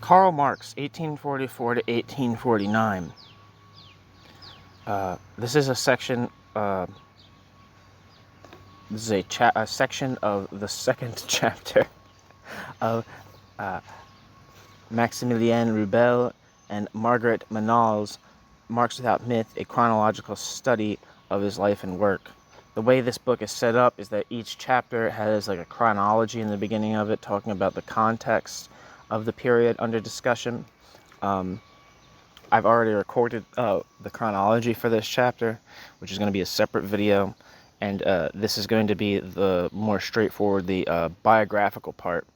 Karl Marx, 1844 to 1849. This is a section. This is a section of the second chapter of Maximilien Rubel and Margaret Manale's Marx Without Myth, a chronological study of his life and work. The way this book is set up is that each chapter has like a chronology in the beginning of it, talking about the context of the period under discussion. I've already recorded the chronology for this chapter, which is going to be a separate video, and this is going to be the more straightforward, the biographical part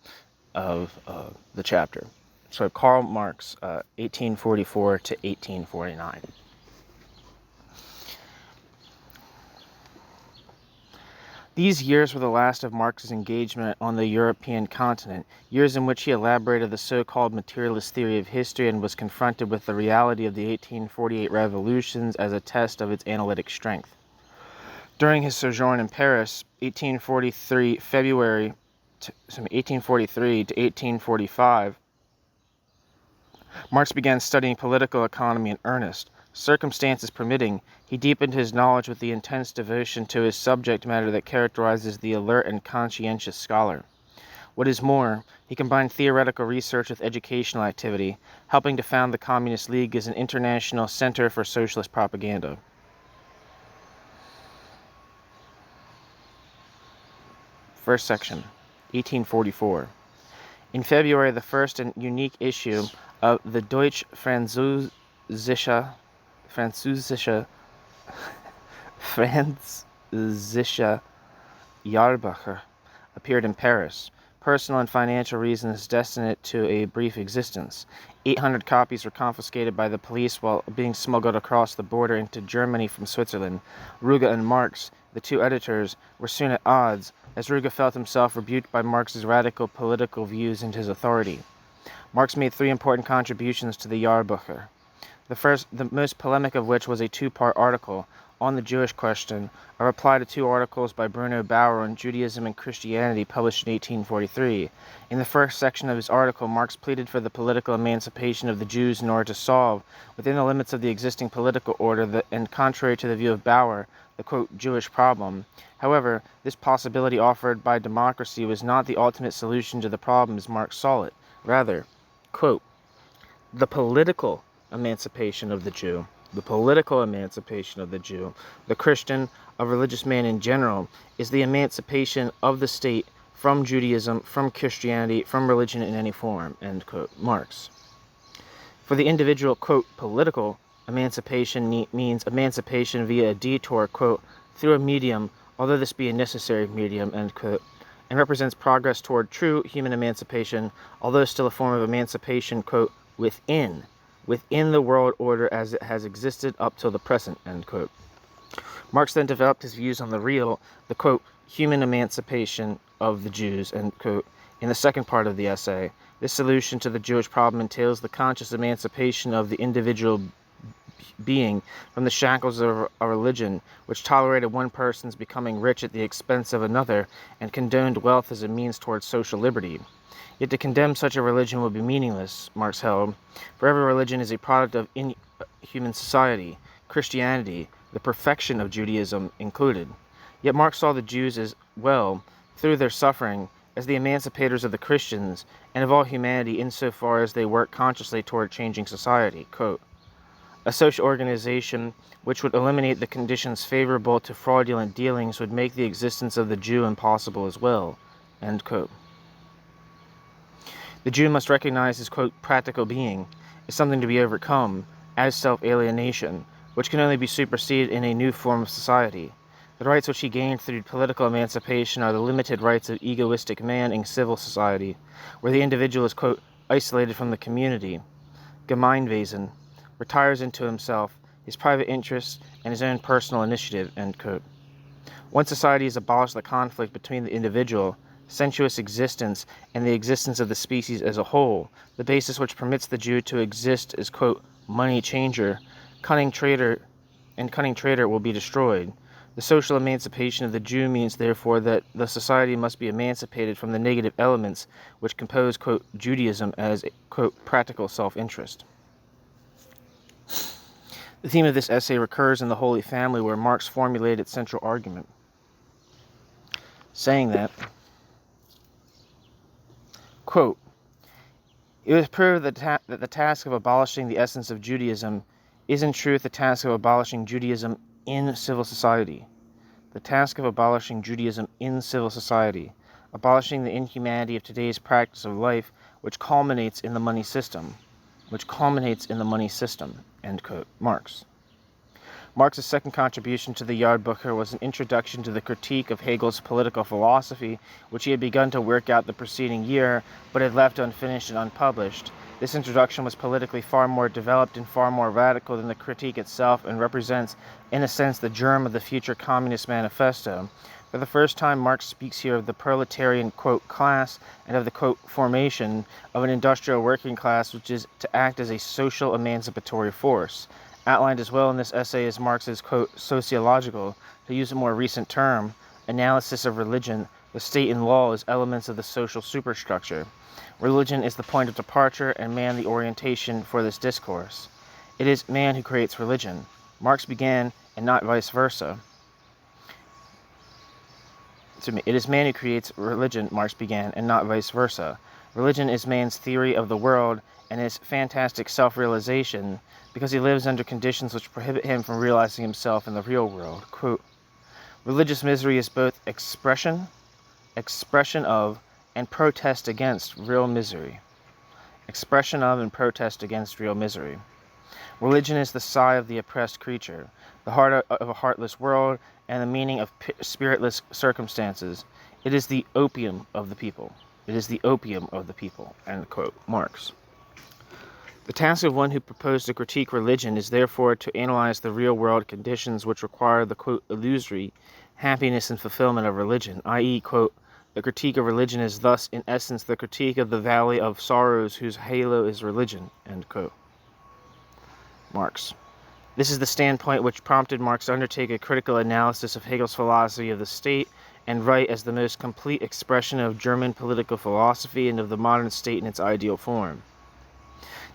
of the chapter. So Karl Marx, 1844 to 1849. These years were the last of Marx's engagement on the European continent, years in which he elaborated the so-called materialist theory of history and was confronted with the reality of the 1848 revolutions as a test of its analytic strength. During his sojourn in Paris, 1843 to 1845, Marx began studying political economy in earnest. Circumstances permitting, he deepened his knowledge with the intense devotion to his subject matter that characterizes the alert and conscientious scholar. What is more, he combined theoretical research with educational activity, helping to found the Communist League as an international center for socialist propaganda. First section, 1844. In February, the first and unique issue of the Deutsch-Französische Jahrbuch appeared in Paris. Personal and financial reasons destined it to a brief existence. 800 copies were confiscated by the police while being smuggled across the border into Germany from Switzerland. Ruge and Marx, the two editors, were soon at odds, as Ruge felt himself rebuked by Marx's radical political views and his authority. Marx made three important contributions to the Jahrbuch. The most polemic of which was a two-part article on the Jewish question, a reply to two articles by Bruno Bauer on Judaism and Christianity published in 1843. In the first section of his article, Marx pleaded for the political emancipation of the Jews in order to solve, within the limits of the existing political order, and contrary to the view of Bauer, the, quote, Jewish problem. However, this possibility offered by democracy was not the ultimate solution to the problem as Marx saw it. Rather, quote, the political emancipation of the Jew, the Christian, a religious man in general, is the emancipation of the state from Judaism, from Christianity, from religion in any form, end quote, Marx. For the individual, quote, political emancipation means emancipation via a detour, quote, through a medium, although this be a necessary medium, end quote, and represents progress toward true human emancipation, although still a form of emancipation, quote, within the world order as it has existed up till the present, end quote. Marx then developed his views on the quote, human emancipation of the Jews, end quote, in the second part of the essay. This solution to the Jewish problem entails the conscious emancipation of the individual being from the shackles of a religion which tolerated one person's becoming rich at the expense of another and condoned wealth as a means towards social liberty. Yet to condemn such a religion would be meaningless, Marx held, for every religion is a product of human society, Christianity, the perfection of Judaism included. Yet Marx saw the Jews as well, through their suffering, as the emancipators of the Christians and of all humanity insofar as they work consciously toward changing society. Quote, a social organization which would eliminate the conditions favorable to fraudulent dealings would make the existence of the Jew impossible as well, end quote. The Jew must recognize his, quote, practical being as something to be overcome, as self-alienation, which can only be superseded in a new form of society. The rights which he gained through political emancipation are the limited rights of egoistic man in civil society, where the individual is, quote, isolated from the community, Gemeinwesen, retires into himself, his private interests, and his own personal initiative, end quote. Once society has abolished the conflict between the individual, sensuous existence, and the existence of the species as a whole, the basis which permits the Jew to exist as, quote, money changer, cunning trader will be destroyed. The social emancipation of the Jew means, therefore, that the society must be emancipated from the negative elements which compose, quote, Judaism as, quote, practical self-interest. The theme of this essay recurs in the Holy Family, where Marx formulated its central argument, saying that, quote, it was proved that the task of abolishing the essence of Judaism is in truth the task of abolishing Judaism in civil society. The task of abolishing Judaism in civil society, abolishing the inhumanity of today's practice of life, which culminates in the money system, end quote, Marx. Marx's second contribution to the Jahrbucher was an introduction to the critique of Hegel's political philosophy, which he had begun to work out the preceding year, but had left unfinished and unpublished. This introduction was politically far more developed and far more radical than the critique itself, and represents, in a sense, the germ of the future Communist Manifesto. For the first time, Marx speaks here of the proletarian, quote, class, and of the, quote, formation of an industrial working class, which is to act as a social emancipatory force. Outlined as well in this essay is Marx's, quote, sociological, to use a more recent term, analysis of religion, the state and law as elements of the social superstructure. Religion is the point of departure, and man the orientation for this discourse. It is man who creates religion. Marx began, and not vice versa. It is man who creates religion, Marx began, and not vice versa. Religion is man's theory of the world and his fantastic self-realization, because he lives under conditions which prohibit him from realizing himself in the real world. Quote, religious misery is both expression of, and protest against real misery. Expression of and protest against real misery. Religion is the sigh of the oppressed creature, the heart of a heartless world, and the meaning of spiritless circumstances. It is the opium of the people. It is the opium of the people, end quote, Marx. The task of one who proposed to critique religion is therefore to analyze the real-world conditions which require the, quote, illusory happiness and fulfillment of religion, i.e., quote, the critique of religion is thus, in essence, the critique of the valley of sorrows whose halo is religion, end quote. Marx. This is the standpoint which prompted Marx to undertake a critical analysis of Hegel's philosophy of the state and write as the most complete expression of German political philosophy and of the modern state in its ideal form.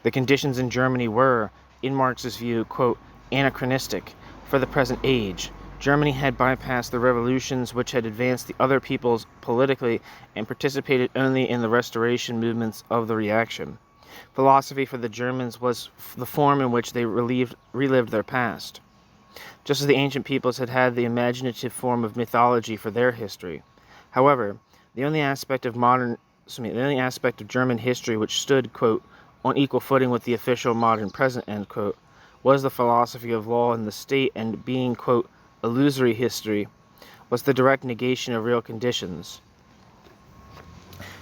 The conditions in Germany were, in Marx's view, quote, anachronistic for the present age. Germany had bypassed the revolutions which had advanced the other peoples politically and participated only in the restoration movements of the reaction. Philosophy for the Germans was the form in which they relived their past, just as the ancient peoples had had the imaginative form of mythology for their history. However, the only aspect of German history which stood, quote, on equal footing with the official modern present, end quote, was the philosophy of law and the state, and being, quote, illusory history, was the direct negation of real conditions.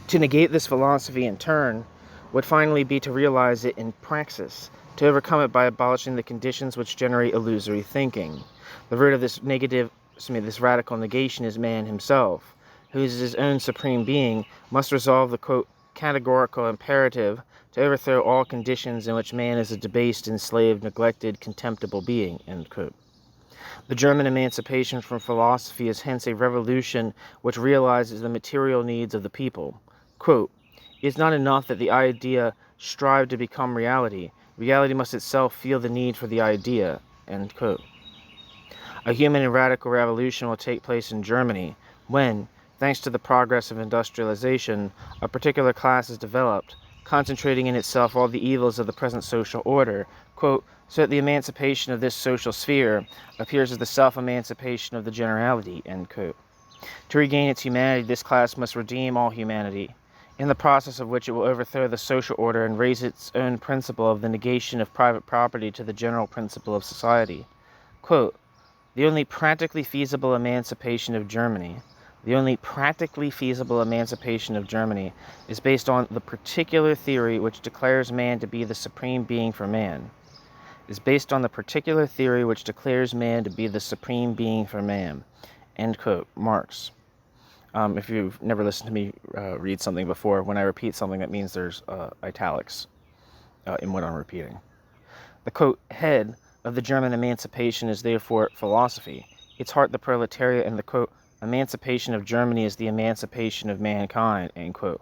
To negate this philosophy in turn would finally be to realize it in praxis, to overcome it by abolishing the conditions which generate illusory thinking. The root of this radical negation is man himself, who is his own supreme being, must resolve the, quote, categorical imperative to overthrow all conditions in which man is a debased, enslaved, neglected, contemptible being, end quote. The German emancipation from philosophy is hence a revolution which realizes the material needs of the people. Quote, it is not enough that the idea strive to become reality. Reality must itself feel the need for the idea, end quote. A human and radical revolution will take place in Germany when, thanks to the progress of industrialization, a particular class is developed, concentrating in itself all the evils of the present social order, quote, so that the emancipation of this social sphere appears as the self-emancipation of the generality, end quote. To regain its humanity, this class must redeem all humanity, in the process of which it will overthrow the social order and raise its own principle of the negation of private property to the general principle of society. Quote, the only practically feasible emancipation of Germany is based on the particular theory which declares man to be the supreme being for man. End quote. Marx. If you've never listened to me read something before, when I repeat something, that means there's italics in what I'm repeating. The, quote, head of the German emancipation is therefore philosophy. its heart the proletariat, and the, quote, emancipation of Germany is the emancipation of mankind, end quote.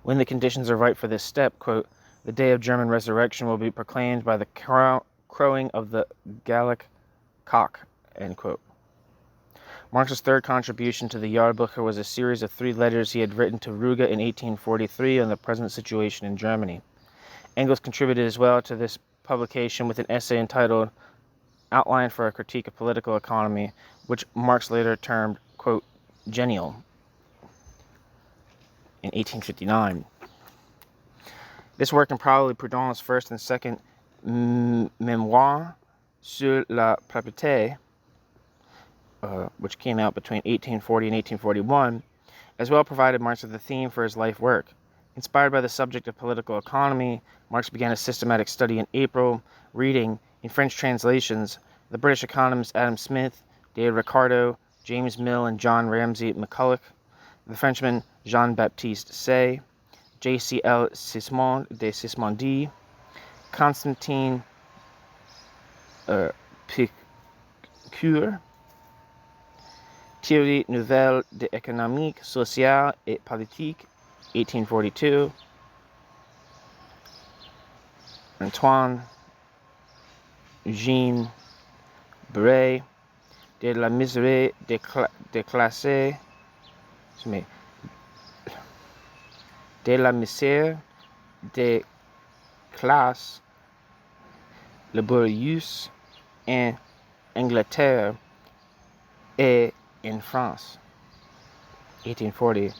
When the conditions are right for this step, quote, the day of German resurrection will be proclaimed by the crowing of the Gallic cock, end quote. Marx's third contribution to the Jahrbucher was a series of 3 letters he had written to Ruge in 1843 on the present situation in Germany. Engels contributed as well to this publication with an essay entitled Outline for a Critique of Political Economy, which Marx later termed, quote, genial, in 1859. This work, and probably Proudhon's first and second Mémoire sur la propriété, which came out between 1840 and 1841, as well provided Marx with a theme for his life work. Inspired by the subject of political economy, Marx began a systematic study in April, reading, in French translations, the British economists Adam Smith, David Ricardo, James Mill, and John Ramsay McCulloch, the Frenchman Jean-Baptiste Say, J.C.L. Sismond de Sismondi, Constantine Picure, Théorie nouvelle de économique, sociale et politique, 1842, Antoine Jean Bray, de la misère des classes, de la misère des classes laborieuses en Angleterre et in France, 1840.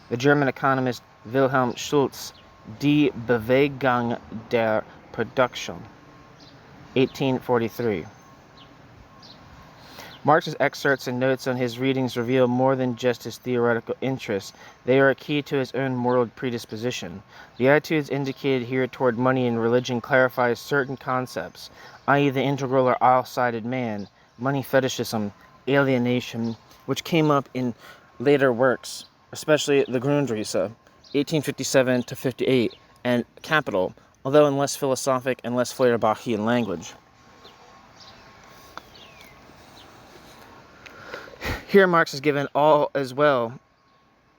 The German economist Wilhelm Schulz, Die Bewegung der Produktion, 1843. Marx's excerpts and notes on his readings reveal more than just his theoretical interests. They are a key to his own moral predisposition. The attitudes indicated here toward money and religion clarify certain concepts, i.e. the integral or all-sided man, money fetishism, alienation, which came up in later works, especially the Grundrisse, 1857 to 58, and Capital, although in less philosophic and less Feuerbachian language. Here Marx is given all as well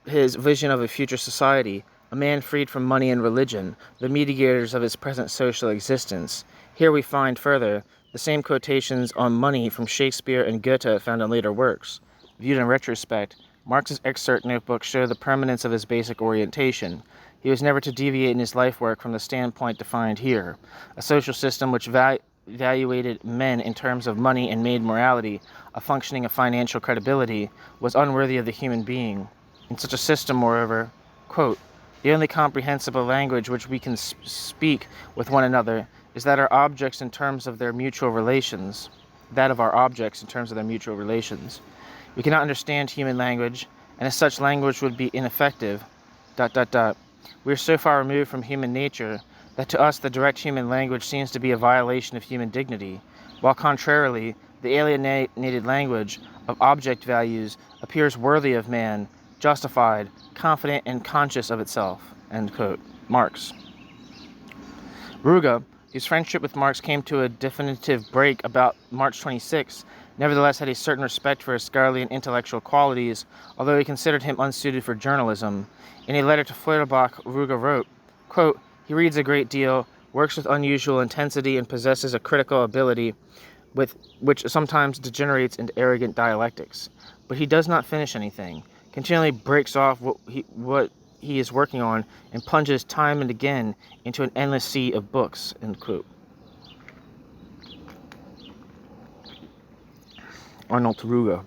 his vision of a future society, a man freed from money and religion, the mediators of his present social existence. Here we find further the same quotations on money from Shakespeare and Goethe found in later works. Viewed in retrospect, Marx's excerpt notebooks show the permanence of his basic orientation. He was never to deviate in his life work from the standpoint defined here, a social system which evaluated men in terms of money and made morality, a functioning of financial credibility, was unworthy of the human being. In such a system, moreover, quote, the only comprehensible language which we can speak with one another is that our objects in terms of their mutual relations, that of our objects in terms of their mutual relations. We cannot understand human language, and as such language would be ineffective, ... We are so far removed from human nature that to us the direct human language seems to be a violation of human dignity, while contrarily, the alienated language of object values appears worthy of man, justified, confident, and conscious of itself, end quote. Marx. Ruge, whose friendship with Marx came to a definitive break about March 26, nevertheless had a certain respect for his scholarly and intellectual qualities, although he considered him unsuited for journalism. In a letter to Feuerbach, Ruge wrote, quote, he reads a great deal, works with unusual intensity, and possesses a critical ability which sometimes degenerates into arrogant dialectics. But he does not finish anything, continually breaks off what he is working on, and plunges time and again into an endless sea of books, end quote. Arnold Ruge.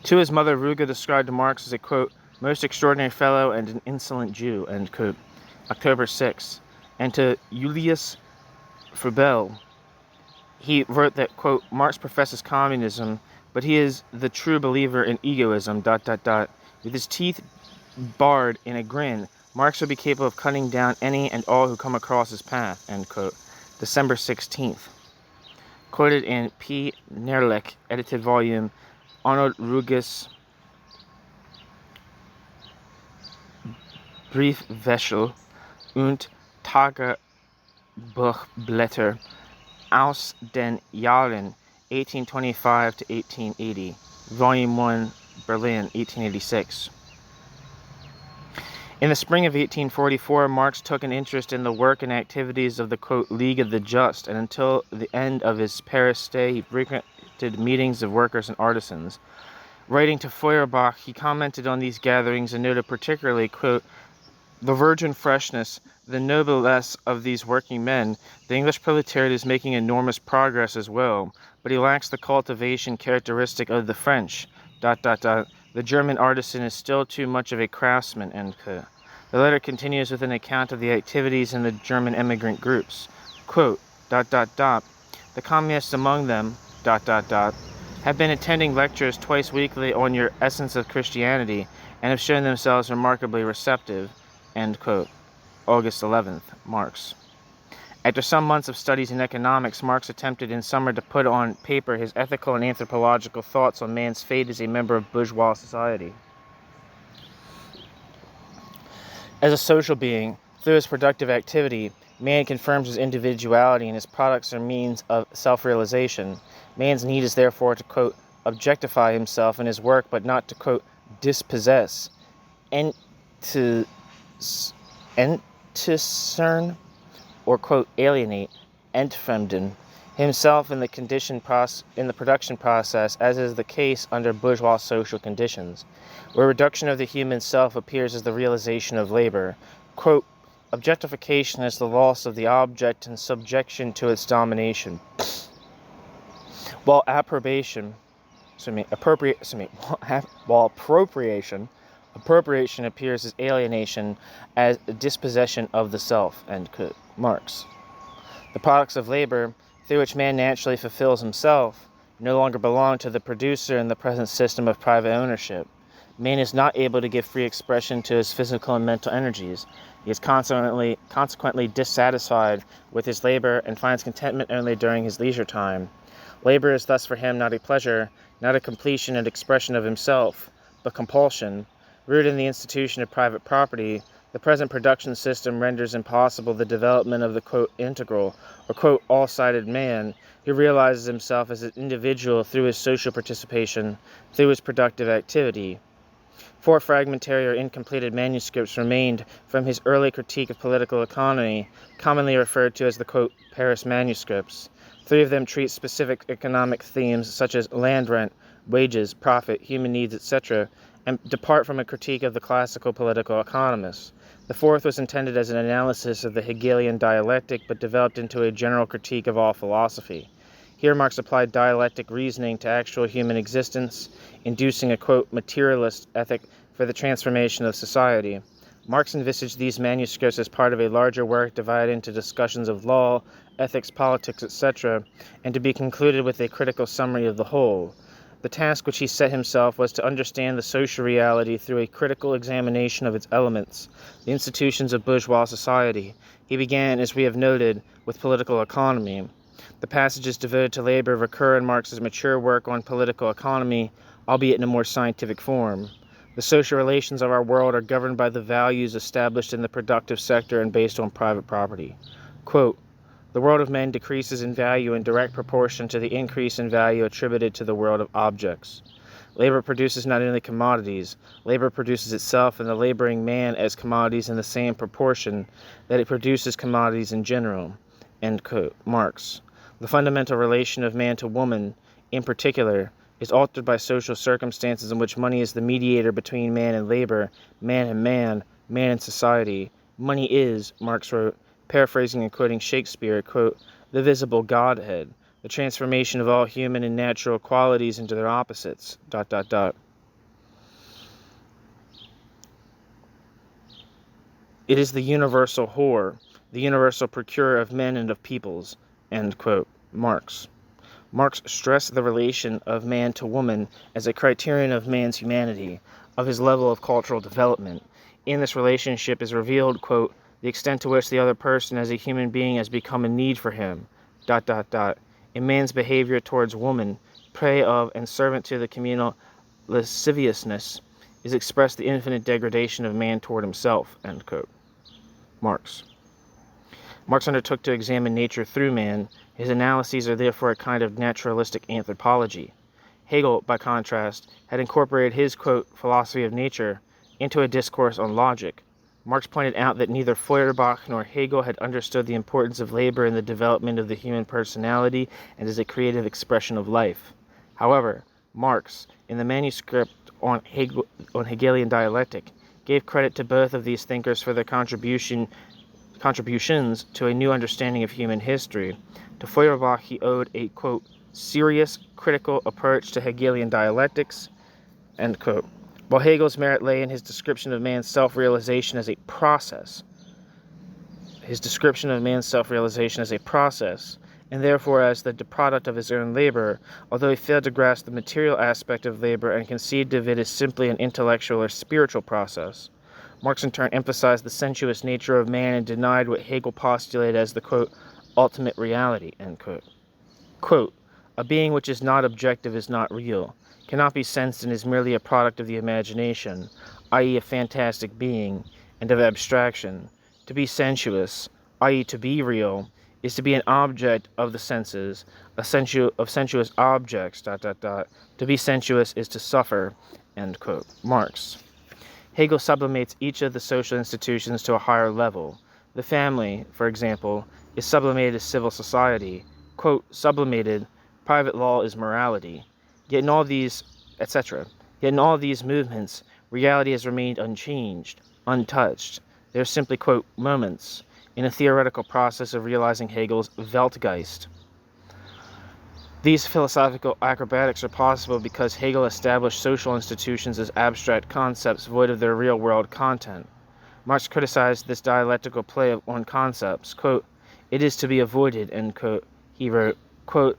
To his mother, Ruge described Marx as a, quote, most extraordinary fellow and an insolent Jew, end quote, October 6. And to Julius Rubel, he wrote that, quote, Marx professes communism, but he is the true believer in egoism, ... With his teeth barred in a grin, Marx would be capable of cutting down any and all who come across his path, end quote, December 16th. Quoted in P. Nerlich, edited volume, Arnold Ruge's Briefwechsel und Tagebuchblätter, Aus den Jahren 1825 to 1880, Volume 1, Berlin, 1886. In the spring of 1844, Marx took an interest in the work and activities of the, quote, League of the Just, and until the end of his Paris stay, he frequented meetings of workers and artisans. Writing to Feuerbach, he commented on these gatherings and noted particularly, quote, the virgin freshness, the noblesse of these working men. The English proletariat is making enormous progress as well, but he lacks the cultivation characteristic of the French, ... The German artisan is still too much of a craftsman, end quote. The letter continues with an account of the activities in the German emigrant groups. Quote, ... The communists among them, ... have been attending lectures twice weekly on your essence of Christianity and have shown themselves remarkably receptive, end quote. August 11th, Marx. After some months of studies in economics, Marx attempted in summer to put on paper his ethical and anthropological thoughts on man's fate as a member of bourgeois society. As a social being, through his productive activity, man confirms his individuality and his products are means of self-realization. Man's need is therefore to, quote, objectify himself in his work, but not to, quote, dispossess, and to entcern, or, quote, alienate, entfremden, himself in the production process, as is the case under bourgeois social conditions, where reduction of the human self appears as the realization of labor. Quote, objectification is the loss of the object and subjection to its domination, while appropriation appears as alienation, as dispossession of the self, end quote. Marx. The products of labor, through which man naturally fulfills himself, no longer belong to the producer in the present system of private ownership. Man is not able to give free expression to his physical and mental energies. He is consequently dissatisfied with his labor and finds contentment only during his leisure time. Labor is thus for him not a pleasure, not a completion and expression of himself, but compulsion. Rooted in the institution of private property, the present production system renders impossible the development of the, quote, integral, or, quote, all-sided man, who realizes himself as an individual through his social participation, through his productive activity. 4 fragmentary or incompleted manuscripts remained from his early critique of political economy, commonly referred to as the, quote, Paris manuscripts. 3 of them treat specific economic themes such as land rent, wages, profit, human needs, etc., and depart from a critique of the classical political economists. The 4th was intended as an analysis of the Hegelian dialectic, but developed into a general critique of all philosophy. Here Marx applied dialectic reasoning to actual human existence, inducing a, quote, materialist ethic for the transformation of society. Marx envisaged these manuscripts as part of a larger work divided into discussions of law, ethics, politics, etc., and to be concluded with a critical summary of the whole. The task which he set himself was to understand the social reality through a critical examination of its elements, the institutions of bourgeois society. He began, as we have noted, with political economy. The passages devoted to labor recur in Marx's mature work on political economy, albeit in a more scientific form. The social relations of our world are governed by the values established in the productive sector and based on private property. Quote, the world of men decreases in value in direct proportion to the increase in value attributed to the world of objects. Labor produces not only commodities, labor produces itself and the laboring man as commodities in the same proportion that it produces commodities in general. End quote. Marx. The fundamental relation of man to woman, in particular, is altered by social circumstances in which money is the mediator between man and labor, man and man and society. Money is, Marx wrote, paraphrasing and quoting Shakespeare, quote, the visible Godhead, the transformation of all human and natural qualities into their opposites, ... It is the universal whore, the universal procurer of men and of peoples, end quote. Marx. Marx stressed the relation of man to woman as a criterion of man's humanity, of his level of cultural development. In this relationship is revealed, quote, the extent to which the other person as a human being has become a need for him, ... In man's behavior towards woman, prey of and servant to the communal lasciviousness, is expressed the infinite degradation of man toward himself, end quote. Marx. Marx undertook to examine nature through man. His analyses are therefore a kind of naturalistic anthropology. Hegel, by contrast, had incorporated his, quote, philosophy of nature into a discourse on logic. Marx pointed out that neither Feuerbach nor Hegel had understood the importance of labor in the development of the human personality and as a creative expression of life. However, Marx, in the manuscript on Hegelian dialectic, gave credit to both of these thinkers for their contributions to a new understanding of human history. To Feuerbach he owed a, quote, serious, critical approach to Hegelian dialectics, end quote. While Hegel's merit lay in his description of man's self-realization as a process, and therefore as the product of his own labor, although he failed to grasp the material aspect of labor and conceived of it as simply an intellectual or spiritual process. Marx in turn emphasized the sensuous nature of man and denied what Hegel postulated as the, quote, ultimate reality, end quote. Quote, a being which is not objective is not real, cannot be sensed and is merely a product of the imagination, i.e. a fantastic being, and of abstraction. To be sensuous, i.e. to be real, is to be an object of the senses, of sensuous objects, ... To be sensuous is to suffer, end quote. Marx. Hegel sublimates each of the social institutions to a higher level. The family, for example, is sublimated as civil society. Quote, sublimated, private law is morality. Yet in all these, etc. Yet in all these movements, reality has remained unchanged, untouched. They are simply, quote, moments in a theoretical process of realizing Hegel's Weltgeist. These philosophical acrobatics are possible because Hegel established social institutions as abstract concepts void of their real-world content. Marx criticized this dialectical play on concepts. Quote, it is to be avoided, end quote. He wrote, quote,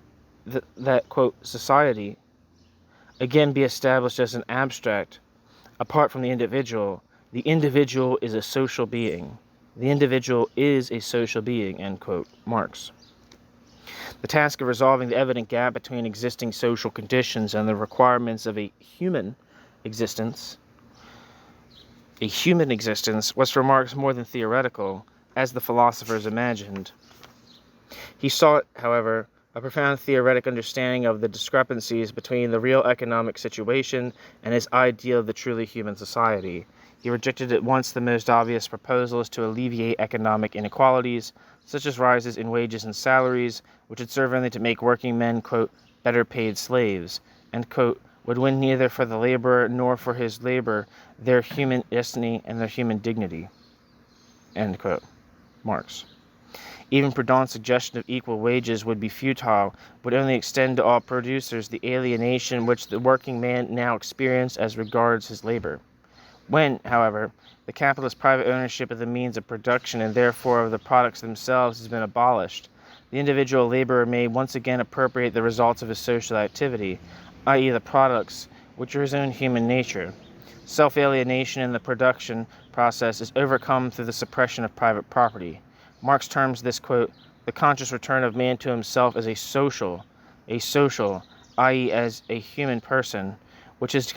that, quote, society again be established as an abstract, apart from the individual. The individual is a social being. The individual is a social being, end quote. Marx. The task of resolving the evident gap between existing social conditions and the requirements of a human existence was for Marx more than theoretical, as the philosophers imagined. He sought, however, a profound theoretic understanding of the discrepancies between the real economic situation and his ideal of the truly human society. He rejected at once the most obvious proposals to alleviate economic inequalities, such as rises in wages and salaries, which would serve only to make working men, quote, better paid slaves, and, quote, would win neither for the laborer nor for his labor their human destiny and their human dignity, end quote. Marx. Even Proudhon's suggestion of equal wages would be futile, would only extend to all producers the alienation which the working man now experienced as regards his labor. When, however, the capitalist private ownership of the means of production and therefore of the products themselves has been abolished, the individual laborer may once again appropriate the results of his social activity, i.e. the products, which are his own human nature. Self-alienation in the production process is overcome through the suppression of private property. Marx terms this, quote, the conscious return of man to himself as a social, i.e. as a human person, which is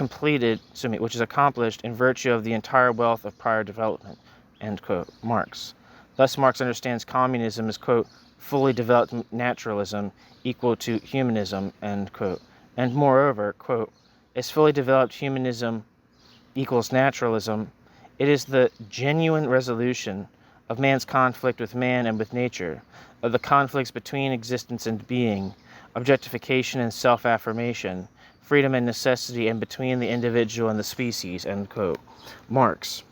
accomplished in virtue of the entire wealth of prior development, end quote. Marx. Thus Marx understands communism as, quote, fully developed naturalism equal to humanism, end quote. And moreover, quote, as fully developed humanism equals naturalism, it is the genuine resolution of man's conflict with man and with nature, of the conflicts between existence and being, objectification and self-affirmation, freedom and necessity, and between the individual and the species, end quote. Marx.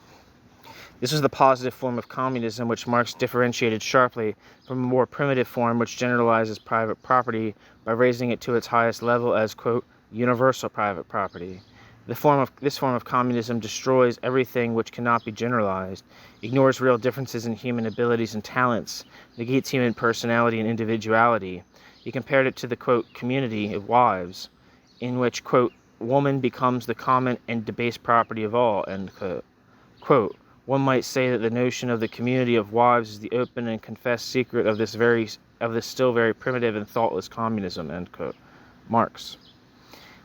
This is the positive form of communism which Marx differentiated sharply from a more primitive form which generalizes private property by raising it to its highest level as, quote, universal private property. This form of communism destroys everything which cannot be generalized, ignores real differences in human abilities and talents, negates human personality and individuality. He compared it to the, quote, community of wives, in which, quote, woman becomes the common and debased property of all, end quote. Quote, one might say that the notion of the community of wives is the open and confessed secret of this still very primitive and thoughtless communism, end quote. Marx.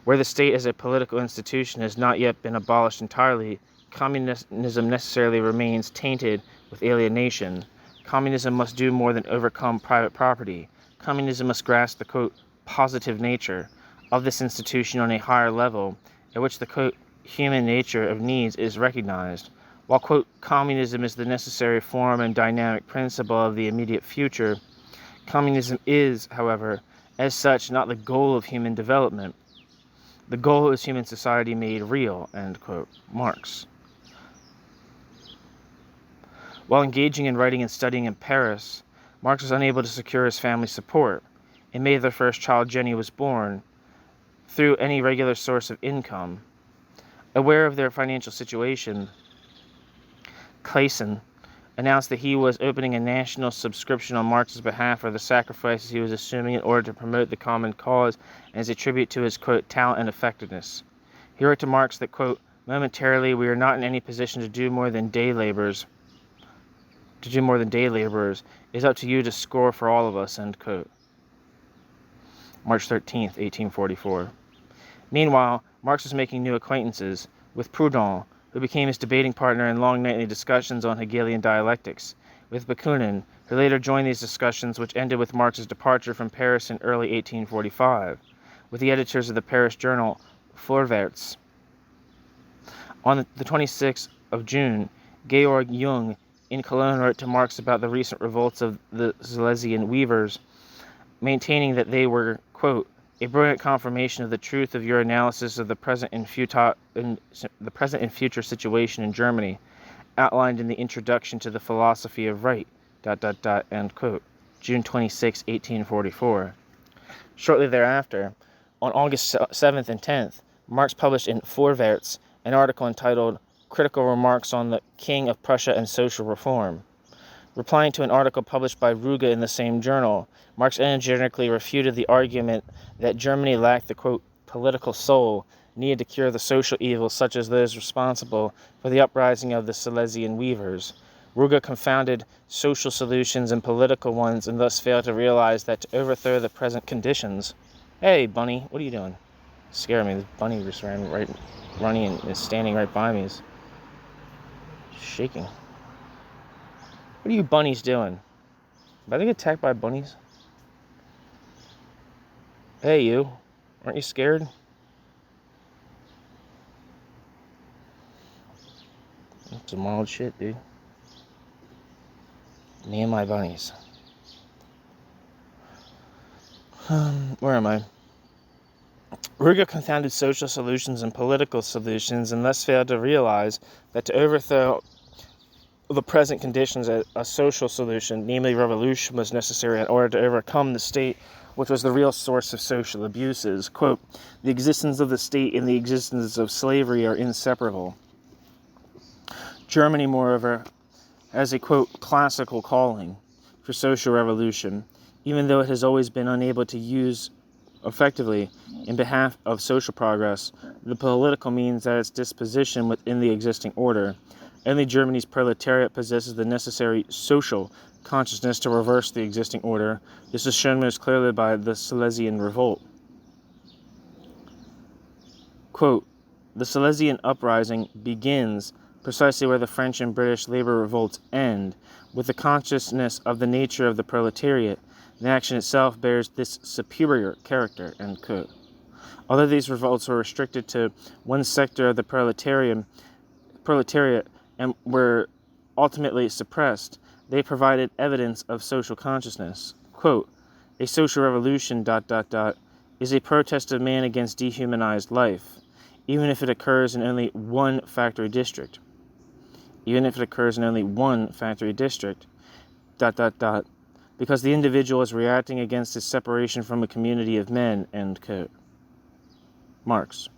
Where the state as a political institution has not yet been abolished entirely, communism necessarily remains tainted with alienation. communism must do more than overcome private property. Communism must grasp the, quote, positive nature of this institution on a higher level, at which the, quote, human nature of needs is recognized. While, quote, communism is the necessary form and dynamic principle of the immediate future, communism is, however, as such, not the goal of human development. The goal is human society made real, end quote. Marx. While engaging in writing and studying in Paris, Marx was unable to secure his family's support. In May, their first child, Jenny, was born through any regular source of income. Aware of their financial situation, Clayson announced that he was opening a national subscription on Marx's behalf for the sacrifices he was assuming in order to promote the common cause and as a tribute to his, quote, talent and effectiveness. He wrote to Marx that, quote, momentarily we are not in any position to do more than day laborers. It is up to you to score for all of us, end quote. March 13th, 1844. Meanwhile, Marx was making new acquaintances with Proudhon, who became his debating partner in long nightly discussions on Hegelian dialectics, with Bakunin, who later joined these discussions, which ended with Marx's departure from Paris in early 1845, with the editors of the Paris journal Vorwärts. On the 26th of June, Georg Jung in Cologne wrote to Marx about the recent revolts of the Silesian weavers, maintaining that they were, quote, a brilliant confirmation of the truth of your analysis of the present and future situation in Germany, outlined in the introduction to the philosophy of right, end quote. June 26, 1844. Shortly thereafter, on August 7th and 10th, Marx published in Vorwärts an article entitled Critical Remarks on the King of Prussia and Social Reform. Replying to an article published by Ruge in the same journal, Marx energetically refuted the argument that Germany lacked the, quote, political soul needed to cure the social evils such as those responsible for the uprising of the Silesian weavers. Ruge confounded social solutions and political ones and thus failed to realize that to overthrow the present conditions... Hey, bunny, what are you doing? Scared me. This bunny just running and is standing right by me. Is shaking. What are you bunnies doing? About to get attacked by bunnies? Hey, you. Aren't you scared? That's some wild shit, dude. Me and my bunnies. Where am I? Ruge confounded social solutions and political solutions and thus failed to realize that to overthrow the present conditions, a social solution, namely revolution, was necessary in order to overcome the state, which was the real source of social abuses. Quote, the existence of the state and the existence of slavery are inseparable. Germany, moreover, has a, quote, classical calling for social revolution, even though it has always been unable to use effectively in behalf of social progress the political means at its disposition within the existing order. Only Germany's proletariat possesses the necessary social consciousness to reverse the existing order. This is shown most clearly by the Silesian revolt. Quote, the Silesian uprising begins precisely where the French and British labor revolts end, with the consciousness of the nature of the proletariat. The action itself bears this superior character, end quote. Although these revolts were restricted to one sector of the proletariat and were ultimately suppressed, they provided evidence of social consciousness. Quote, a social revolution, is a protest of man against dehumanized life, even if it occurs in only one factory district. Because the individual is reacting against his separation from a community of men, end quote. Marx.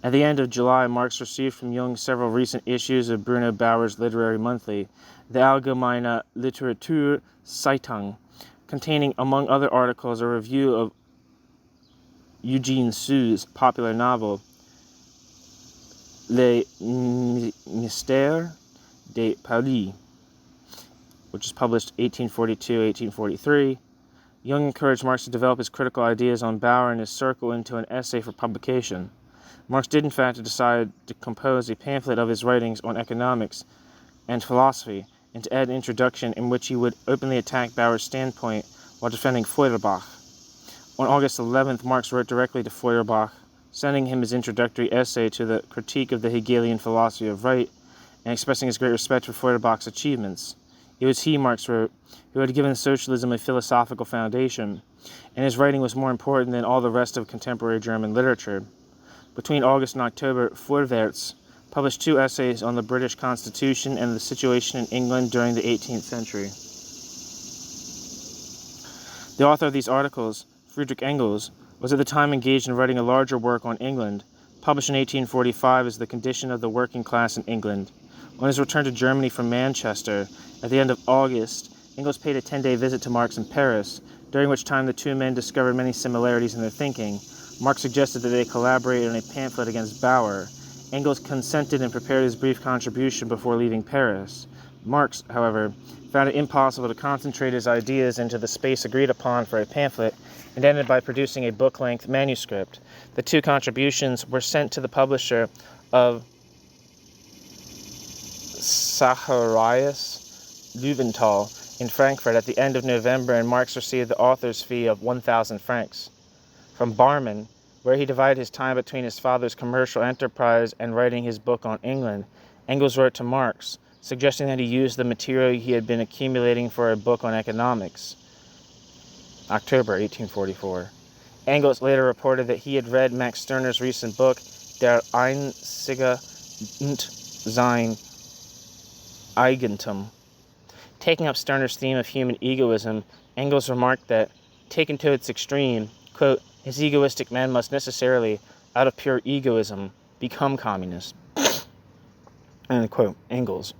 At the end of July, Marx received from Jung several recent issues of Bruno Bauer's literary monthly, the Allgemeine Literatur-Zeitung, containing, among other articles, a review of Eugene Sue's popular novel, Les Mystères de Paris, which was published 1842-1843. Jung encouraged Marx to develop his critical ideas on Bauer and his circle into an essay for publication. Marx did in fact decide to compose a pamphlet of his writings on economics and philosophy, and to add an introduction in which he would openly attack Bauer's standpoint while defending Feuerbach. On August 11th, Marx wrote directly to Feuerbach, sending him his introductory essay to the critique of the Hegelian philosophy of right, and expressing his great respect for Feuerbach's achievements. It was he, Marx wrote, who had given socialism a philosophical foundation, and his writing was more important than all the rest of contemporary German literature. Between August and October, Feuerbach published 2 essays on the British Constitution and the situation in England during the 18th century. The author of these articles, Friedrich Engels, was at the time engaged in writing a larger work on England, published in 1845 as The Condition of the Working Class in England. On his return to Germany from Manchester, at the end of August, Engels paid a 10-day visit to Marx in Paris, during which time the two men discovered many similarities in their thinking. Marx suggested that they collaborate on a pamphlet against Bauer. Engels consented and prepared his brief contribution before leaving Paris. Marx, however, found it impossible to concentrate his ideas into the space agreed upon for a pamphlet, and ended by producing a book-length manuscript. The 2 contributions were sent to the publisher of Zacharias Löwenthal in Frankfurt at the end of November, and Marx received the author's fee of 1,000 francs. From Barmen, where he divided his time between his father's commercial enterprise and writing his book on England, Engels wrote to Marx, suggesting that he use the material he had been accumulating for a book on economics. October 1844. Engels later reported that he had read Max Stirner's recent book, Der einzige und sein Eigentum. Taking up Stirner's theme of human egoism, Engels remarked that, taken to its extreme, quote, his egoistic men must necessarily, out of pure egoism, become communists. End quote. Engels.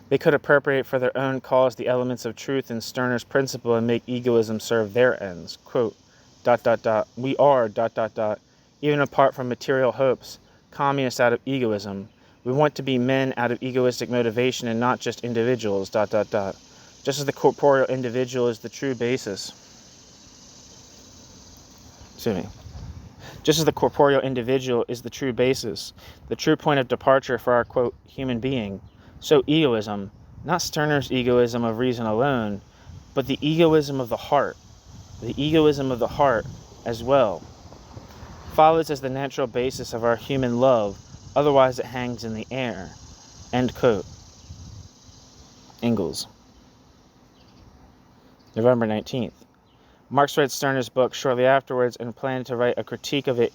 They could appropriate for their own cause the elements of truth in Stirner's principle and make egoism serve their ends. Quote, ... we are, ... even apart from material hopes, communists out of egoism. We want to be men out of egoistic motivation and not just individuals, ... just as the corporeal individual is the true basis. Just as the corporeal individual is the true basis, the true point of departure for our, quote, human being, so egoism, not Stirner's egoism of reason alone, but the egoism of the heart as well, follows as the natural basis of our human love, otherwise it hangs in the air. End quote. Engels. November 19th. Marx read Stirner's book shortly afterwards and planned to write a critique of it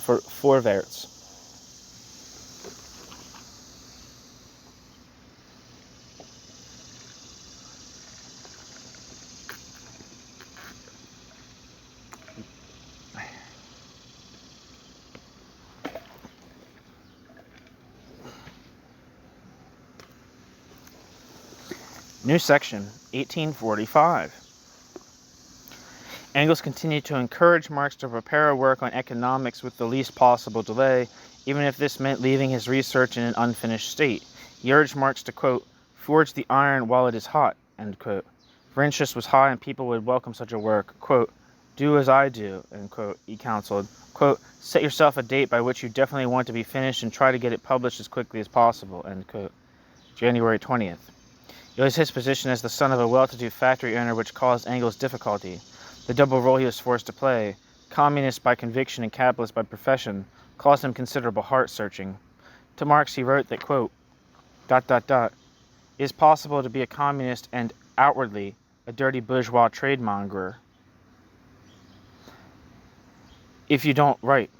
for Feuerbach. New section, 1845. Engels continued to encourage Marx to prepare a work on economics with the least possible delay, even if this meant leaving his research in an unfinished state. He urged Marx to, quote, forge the iron while it is hot, end quote. For interest was high and people would welcome such a work. Quote, do as I do, end quote, he counseled. Quote, set yourself a date by which you definitely want to be finished and try to get it published as quickly as possible, end quote. January 20th. It was his position as the son of a well-to-do factory owner which caused Engels difficulty. The double role he was forced to play, communist by conviction and capitalist by profession, caused him considerable heart-searching. To Marx he wrote that, quote, ... it is possible to be a communist and outwardly a dirty bourgeois trademonger if you don't write.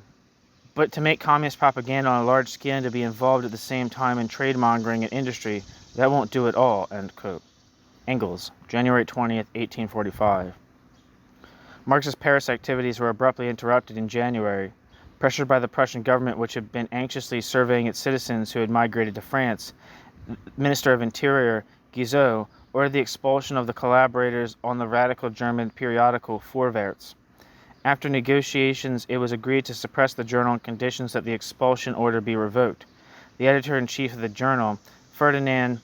But to make communist propaganda on a large scale and to be involved at the same time in trade-mongering and industry, that won't do it all, end quote. Engels, January 20th, 1845. Marx's Paris activities were abruptly interrupted in January. Pressured by the Prussian government, which had been anxiously surveying its citizens who had migrated to France, Minister of Interior, Guizot, ordered the expulsion of the collaborators on the radical German periodical Vorwärts. After negotiations, it was agreed to suppress the journal on conditions that the expulsion order be revoked. The editor-in-chief of the journal, Ferdinand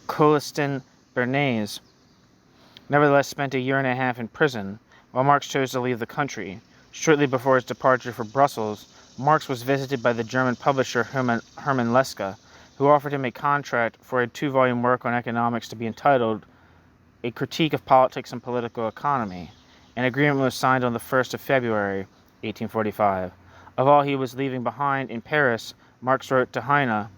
Colistin Bernays, nevertheless spent a year and a half in prison, while Marx chose to leave the country. Shortly before his departure for Brussels, Marx was visited by the German publisher Hermann Leske, who offered him a contract for a 2-volume work on economics to be entitled A Critique of Politics and Political Economy. An agreement was signed on the 1st of February, 1845. Of all he was leaving behind in Paris, Marx wrote to Heine,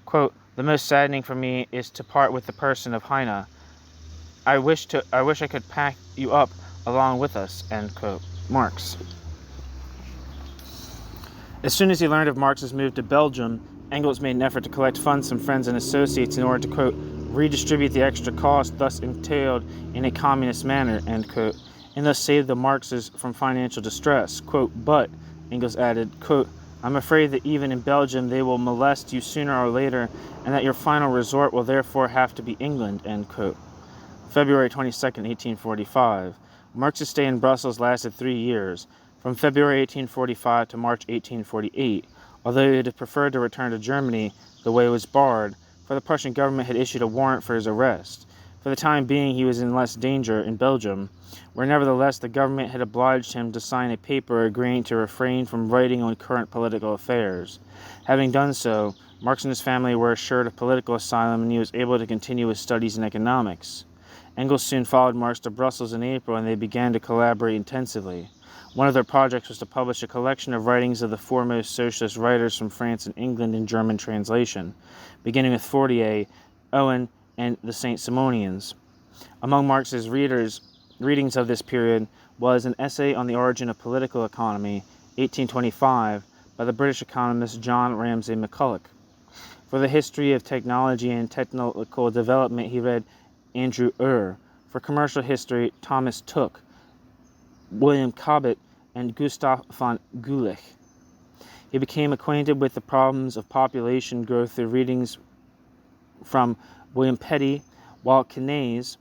quote, "The most saddening for me is to part with the person of Heine. I wish I could pack you up along with us," end quote. Marx. As soon as he learned of Marx's move to Belgium, Engels made an effort to collect funds from friends and associates in order to, quote, "redistribute the extra cost thus entailed in a communist manner," end quote, and thus save the Marxes from financial distress. Quote, "But," Engels added, quote, "I'm afraid that even in Belgium they will molest you sooner or later, and that your final resort will therefore have to be England," end quote. February 22, 1845. Marx's stay in Brussels lasted 3 years, from February 1845 to March 1848. Although he had preferred to return to Germany, the way was barred, for the Prussian government had issued a warrant for his arrest. For the time being he was in less danger in Belgium, where nevertheless the government had obliged him to sign a paper agreeing to refrain from writing on current political affairs. Having done so, Marx and his family were assured of political asylum, and he was able to continue his studies in economics. Engels soon followed Marx to Brussels in April, and they began to collaborate intensively. One of their projects was to publish a collection of writings of the foremost socialist writers from France and England in German translation, beginning with Fourier, Owen, and the Saint Simonians. Among Marx's readings of this period was an essay on the origin of political economy, 1825, by the British economist John Ramsay McCulloch. For the history of technology and technical development, he read Andrew Ure. For commercial history, Thomas Tooke, William Cobbett, and Gustav von Gulich. He became acquainted with the problems of population growth through readings from William Petty, while Keynes'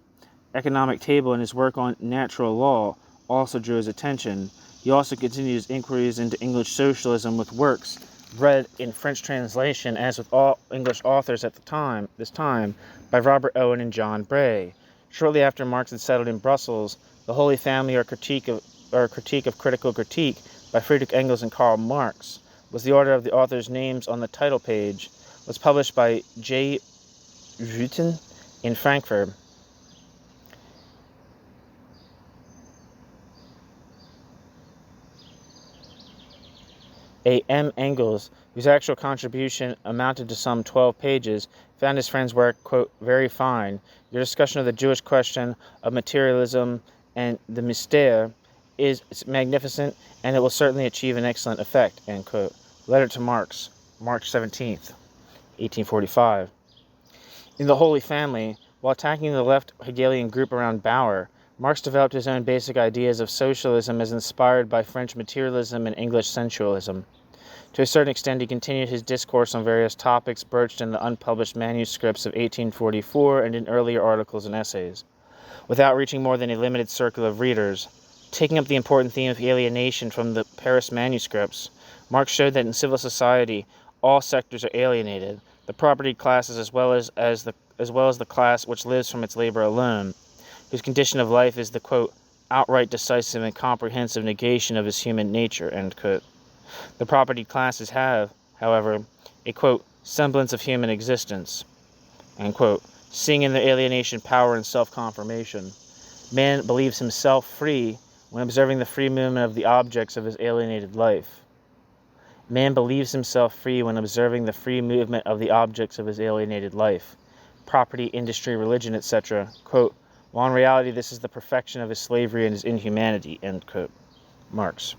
economic table and his work on natural law also drew his attention. He also continued his inquiries into English socialism with works read in French translation, as with all English authors at this time, by Robert Owen and John Bray. Shortly after Marx had settled in Brussels, The Holy Family, or Critique of Critical Critique, by Friedrich Engels and Karl Marx, was the order of the authors' names on the title page, was published by J. Rutten in Frankfurt. A. M. Engels, whose actual contribution amounted to some 12 pages, found his friend's work, quote, "very fine. Your discussion of the Jewish question, of materialism, and the mystère is magnificent, and it will certainly achieve an excellent effect," end quote. Letter to Marx, March 17th, 1845. In The Holy Family, while attacking the left Hegelian group around Bauer, Marx developed his own basic ideas of socialism as inspired by French materialism and English sensualism. To a certain extent, he continued his discourse on various topics broached in the unpublished manuscripts of 1844 and in earlier articles and essays, without reaching more than a limited circle of readers. Taking up the important theme of alienation from the Paris manuscripts, Marx showed that in civil society all sectors are alienated, the propertied classes as well as the class which lives from its labor alone, whose condition of life is the, quote, "outright decisive and comprehensive negation of his human nature," end quote. The propertied classes have, however, a, quote, "semblance of human existence," end quote, seeing in their alienation power and self-confirmation. Man believes himself free when observing the free movement of the objects of his alienated life. Man believes himself free when observing the free movement of the objects of his alienated life. Property, industry, religion, etc., quote, while in reality this is the perfection of his slavery and his inhumanity, end quote. Marx.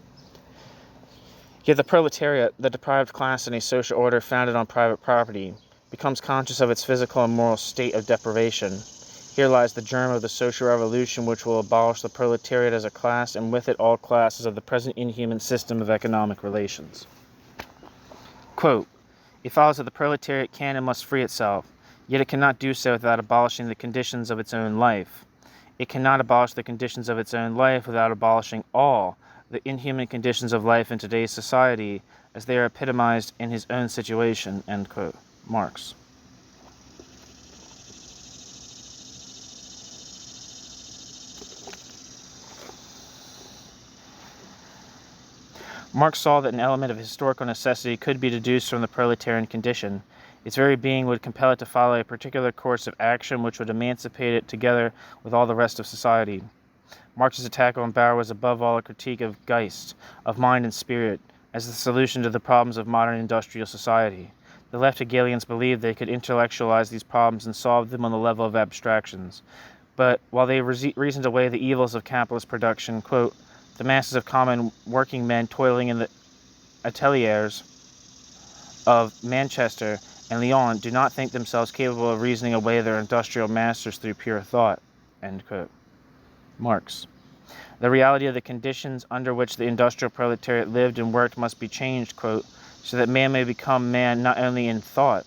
Yet the proletariat, the deprived class in a social order founded on private property, becomes conscious of its physical and moral state of deprivation. Here lies the germ of the social revolution which will abolish the proletariat as a class, and with it all classes of the present inhuman system of economic relations. Quote, it follows that the proletariat can and must free itself, yet it cannot do so without abolishing the conditions of its own life. It cannot abolish the conditions of its own life without abolishing all the inhuman conditions of life in today's society as they are epitomized in his own situation, end quote. Marx. Marx saw that an element of historical necessity could be deduced from the proletarian condition. Its very being would compel it to follow a particular course of action which would emancipate it together with all the rest of society. Marx's attack on Bauer was above all a critique of Geist, of mind and spirit, as the solution to the problems of modern industrial society. The left Hegelians believed they could intellectualize these problems and solve them on the level of abstractions. But while they reasoned away the evils of capitalist production, quote, the masses of common working men toiling in the ateliers of Manchester and Lyon do not think themselves capable of reasoning away their industrial masters through pure thought, end quote. Marx. The reality of the conditions under which the industrial proletariat lived and worked must be changed, quote, so that man may become man not only in thought.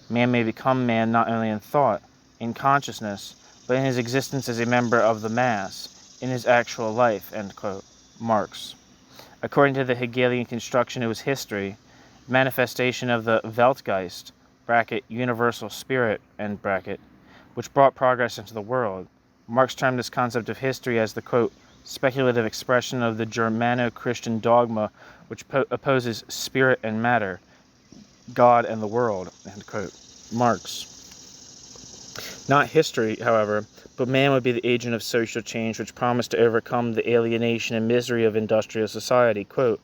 Man may become man not only in thought, in consciousness, but in his existence as a member of the mass, in his actual life, end quote. Marx. According to the Hegelian construction, it was history, manifestation of the Weltgeist, bracket, universal spirit, end bracket, which brought progress into the world. Marx termed this concept of history as the, quote, speculative expression of the Germano-Christian dogma which opposes spirit and matter, God and the world, end quote. Marx. Not history, however, but man would be the agent of social change which promised to overcome the alienation and misery of industrial society. Quote,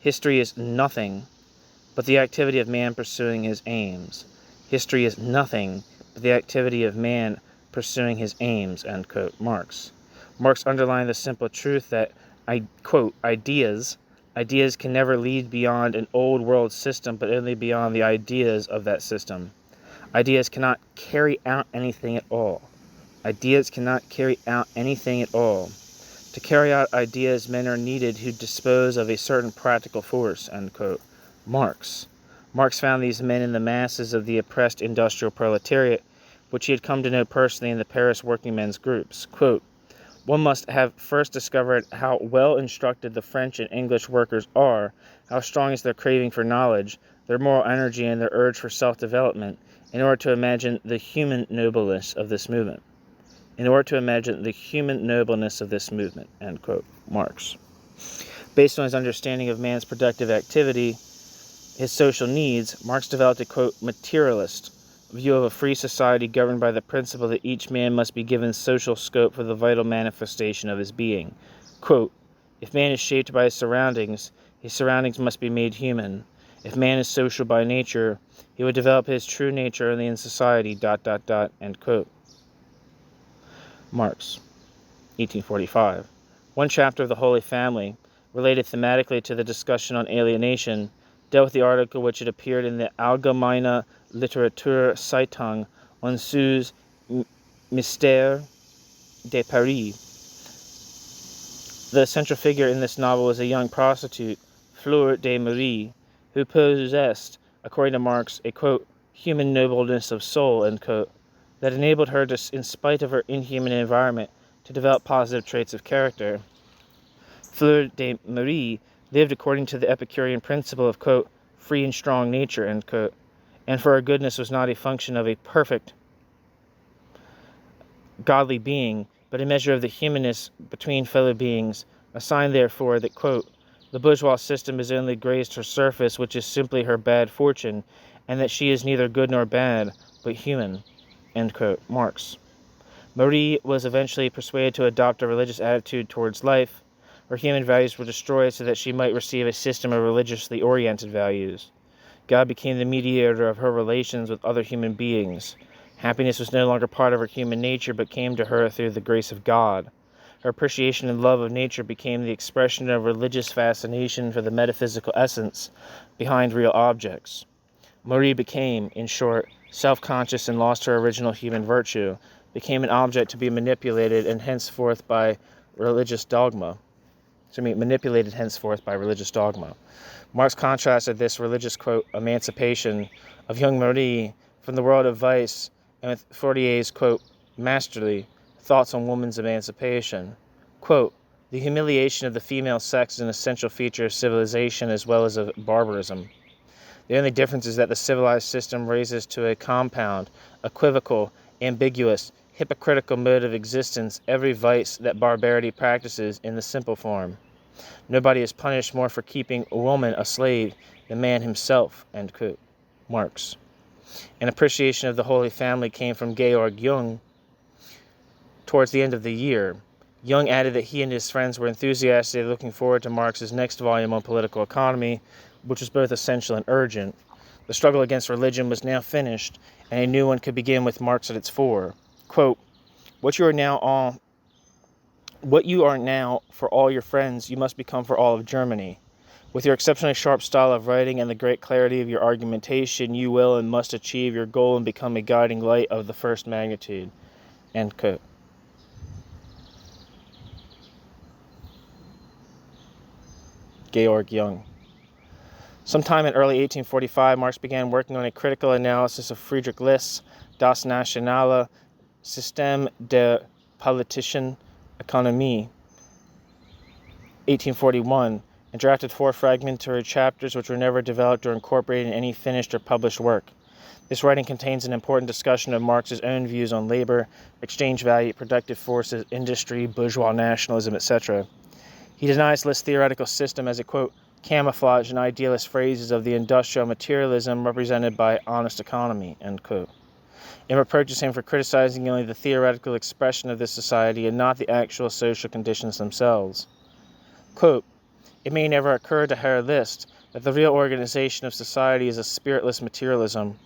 history is nothing but the activity of man pursuing his aims. History is nothing but the activity of man pursuing his aims, end quote. Marx. Marx underlined the simple truth that, quote, ideas can never lead beyond an old world system, but only beyond the ideas of that system. Ideas cannot carry out anything at all. Ideas cannot carry out anything at all. To carry out ideas, men are needed who dispose of a certain practical force, end quote. Marx. Marx found these men in the masses of the oppressed industrial proletariat, which he had come to know personally in the Paris working men's groups. Quote, one must have first discovered how well instructed the French and English workers are, how strong is their craving for knowledge, their moral energy, and their urge for self-development, in order to imagine the human nobleness of this movement. In order to imagine the human nobleness of this movement, end quote. Marx. Based on his understanding of man's productive activity, his social needs, Marx developed a, quote, materialist view of a free society governed by the principle that each man must be given social scope for the vital manifestation of his being. Quote, if man is shaped by his surroundings must be made human. If man is social by nature, he would develop his true nature only in society, ... end quote. Marx, 1845. One chapter of The Holy Family, related thematically to the discussion on alienation, dealt with the article which had appeared in the Allgemeine Literatur-Zeitung on Sous Mystère de Paris. The central figure in this novel was a young prostitute, Fleur de Marie, who possessed, according to Marx, a, quote, human nobleness of soul, end quote, that enabled her to, in spite of her inhuman environment, to develop positive traits of character. Fleur de Marie lived according to the Epicurean principle of, quote, free and strong nature, end quote, and for her goodness was not a function of a perfect godly being, but a measure of the humanness between fellow beings, a sign therefore that, quote, the bourgeois system has only grazed her surface, which is simply her bad fortune, and that she is neither good nor bad, but human, end quote. Marx. Marie was eventually persuaded to adopt a religious attitude towards life. Her human values were destroyed so that she might receive a system of religiously oriented values. God became the mediator of her relations with other human beings. Happiness was no longer part of her human nature, but came to her through the grace of God. Her appreciation and love of nature became the expression of religious fascination for the metaphysical essence behind real objects. Marie became, in short, self-conscious and lost her original human virtue, became an object to be manipulated and henceforth by religious dogma. Marx contrasted this religious, quote, emancipation of young Marie from the world of vice and with Fourier's, quote, masterly thoughts on woman's emancipation. Quote, the humiliation of the female sex is an essential feature of civilization as well as of barbarism. The only difference is that the civilized system raises to a compound, equivocal, ambiguous, hypocritical mode of existence every vice that barbarity practices in the simple form. Nobody is punished more for keeping a woman a slave than man himself, end quote. Marx. An appreciation of the Holy Family came from Georg Jung towards the end of the year. Jung added that he and his friends were enthusiastically looking forward to Marx's next volume on political economy, which was both essential and urgent. The struggle against religion was now finished, and a new one could begin with Marx at its fore. Quote, What you are now for all your friends, you must become for all of Germany. With your exceptionally sharp style of writing and the great clarity of your argumentation, you will and must achieve your goal and become a guiding light of the first magnitude. End quote. Georg Jung. Sometime in early 1845, Marx began working on a critical analysis of Friedrich List's Das nationale System der politischen Ökonomie, 1841, and drafted 4 fragmentary chapters which were never developed or incorporated in any finished or published work. This writing contains an important discussion of Marx's own views on labor, exchange value, productive forces, industry, bourgeois nationalism, etc. He denies List's theoretical system as a, quote, camouflage and idealist phrases of the industrial materialism represented by honest economy, end quote. And reproaches him for criticizing only the theoretical expression of this society and not the actual social conditions themselves. Quote, It may never occur to Herr List that the real organization of society is a spiritless materialism,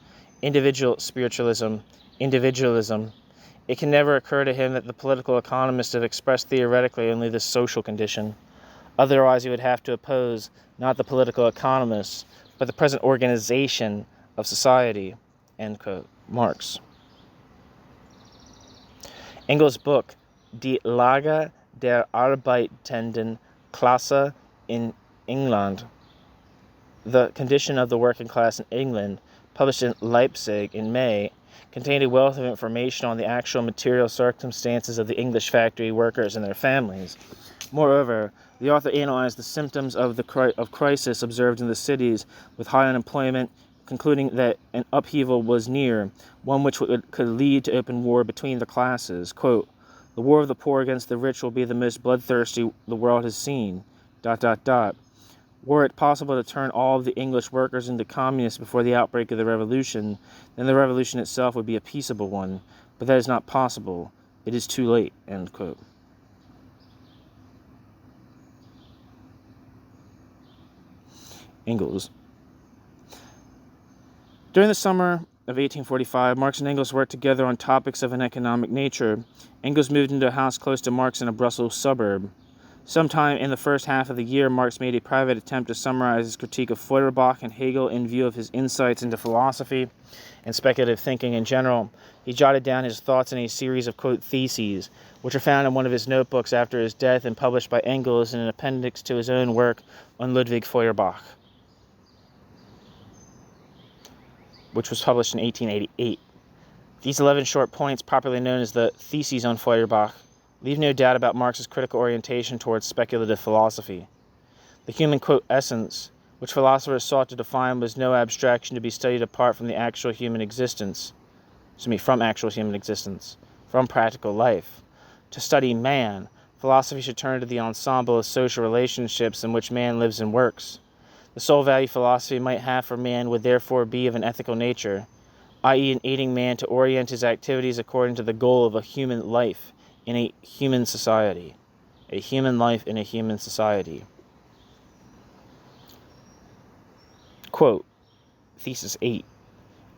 individual spiritualism, individualism. It can never occur to him that the political economists have expressed theoretically only this social condition. Otherwise, he would have to oppose not the political economists, but the present organization of society, end quote. Marx. Engels' book, Die Lage der arbeitenden Klasse in England, The Condition of the Working Class in England, published in Leipzig in May, contained a wealth of information on the actual material circumstances of the English factory workers and their families. Moreover, the author analyzed the symptoms of crisis observed in the cities with high unemployment, concluding that an upheaval was near, one which could lead to open war between the classes. Quote, The war of the poor against the rich will be the most bloodthirsty the world has seen. ... Were it possible to turn all of the English workers into communists before the outbreak of the revolution, then the revolution itself would be a peaceable one. But that is not possible. It is too late. End quote. Engels. During the summer of 1845, Marx and Engels worked together on topics of an economic nature. Engels moved into a house close to Marx in a Brussels suburb. Sometime in the first half of the year, Marx made a private attempt to summarize his critique of Feuerbach and Hegel in view of his insights into philosophy and speculative thinking in general. He jotted down his thoughts in a series of, quote, theses, which are found in one of his notebooks after his death and published by Engels in an appendix to his own work on Ludwig Feuerbach, which was published in 1888. These 11 short points, popularly known as the Theses on Feuerbach, leave no doubt about Marx's critical orientation towards speculative philosophy. The human, quote, essence, which philosophers sought to define, was no abstraction to be studied apart from the actual human existence. From practical life. To study man, philosophy should turn to the ensemble of social relationships in which man lives and works. The sole value philosophy might have for man would therefore be of an ethical nature, i.e. in aiding man to orient his activities according to the goal of a human life in a human society. A human life in a human society. Quote, Thesis 8.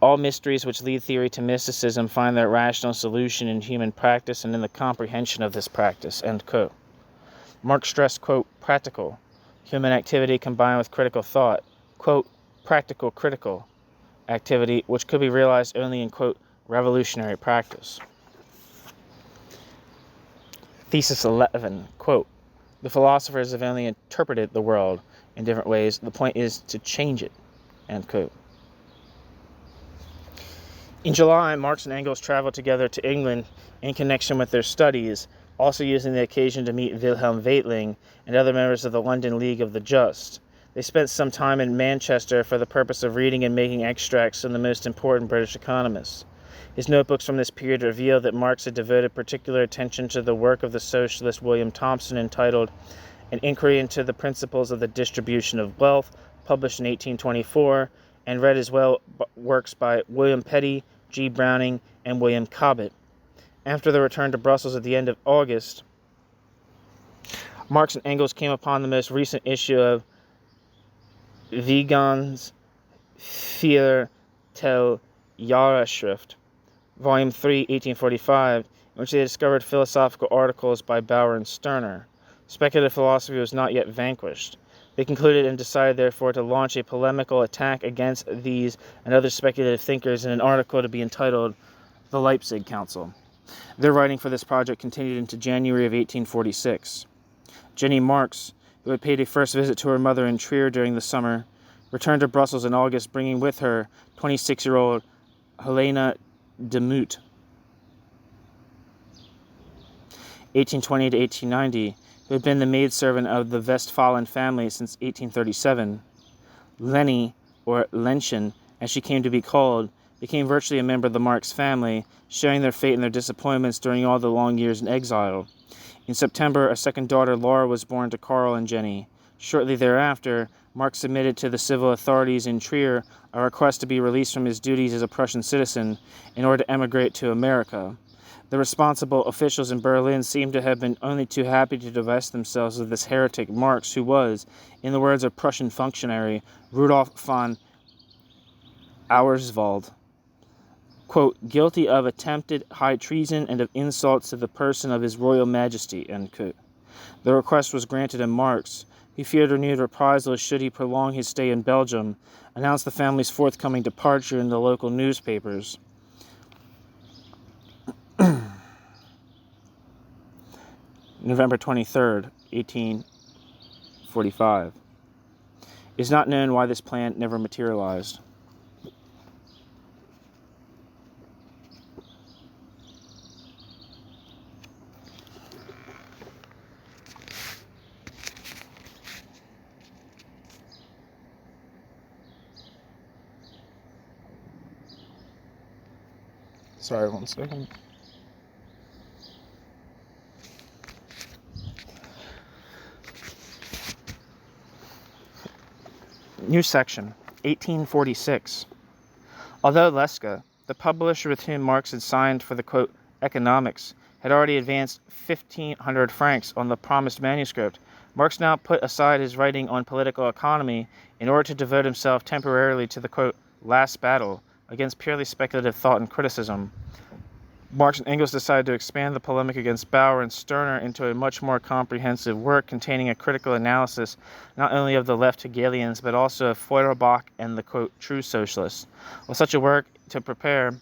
All mysteries which lead theory to mysticism find their rational solution in human practice and in the comprehension of this practice, end quote. Marx stressed, quote, practical, human activity combined with critical thought, quote, practical critical activity, which could be realized only in, quote, revolutionary practice. Thesis 11, quote, the philosophers have only interpreted the world in different ways. The point is to change it, end quote. In July, Marx and Engels traveled together to England in connection with their studies, also using the occasion to meet Wilhelm Weitling and other members of the London League of the Just. They spent some time in Manchester for the purpose of reading and making extracts from the most important British economists. His notebooks from this period reveal that Marx had devoted particular attention to the work of the socialist William Thompson entitled An Inquiry into the Principles of the Distribution of Wealth, published in 1824, and read as well works by William Petty, G. Browning, and William Cobbett. After the return to Brussels at the end of August, Marx and Engels came upon the most recent issue of Wegens für tel Jahresschrift, Volume 3, 1845, in which they discovered philosophical articles by Bauer and Stirner. Speculative philosophy was not yet vanquished. They concluded and decided, therefore, to launch a polemical attack against these and other speculative thinkers in an article to be entitled The Leipzig Council. Their writing for this project continued into January of 1846. Jenny Marx, who had paid a first visit to her mother in Trier during the summer, returned to Brussels in August, bringing with her 26-year-old Helena de Moot. 1820 to 1890, who had been the maidservant of the Westphalen family since 1837. Leni, or Lenchen, as she came to be called, became virtually a member of the Marx family, sharing their fate and their disappointments during all the long years in exile. In September, a second daughter, Laura, was born to Karl and Jenny. Shortly thereafter, Marx submitted to the civil authorities in Trier a request to be released from his duties as a Prussian citizen in order to emigrate to America. The responsible officials in Berlin seem to have been only too happy to divest themselves of this heretic Marx, who was, in the words of Prussian functionary Rudolf von Auerswald, quote, guilty of attempted high treason and of insults to the person of His Royal Majesty, end quote. The request was granted, and Marx, who feared renewed reprisals should he prolong his stay in Belgium, announced the family's forthcoming departure in the local newspapers. November 23rd, 1845. It is not known why this plan never materialized. Sorry, 1 second. New section, 1846. Although Leska, the publisher with whom Marx had signed for the, quote, economics, had already advanced 1,500 francs on the promised manuscript, Marx now put aside his writing on political economy in order to devote himself temporarily to the, quote, last battle against purely speculative thought and criticism. Marx and Engels decided to expand the polemic against Bauer and Stirner into a much more comprehensive work containing a critical analysis not only of the left Hegelians but also of Feuerbach and the, quote, true socialists. With such a work to prepare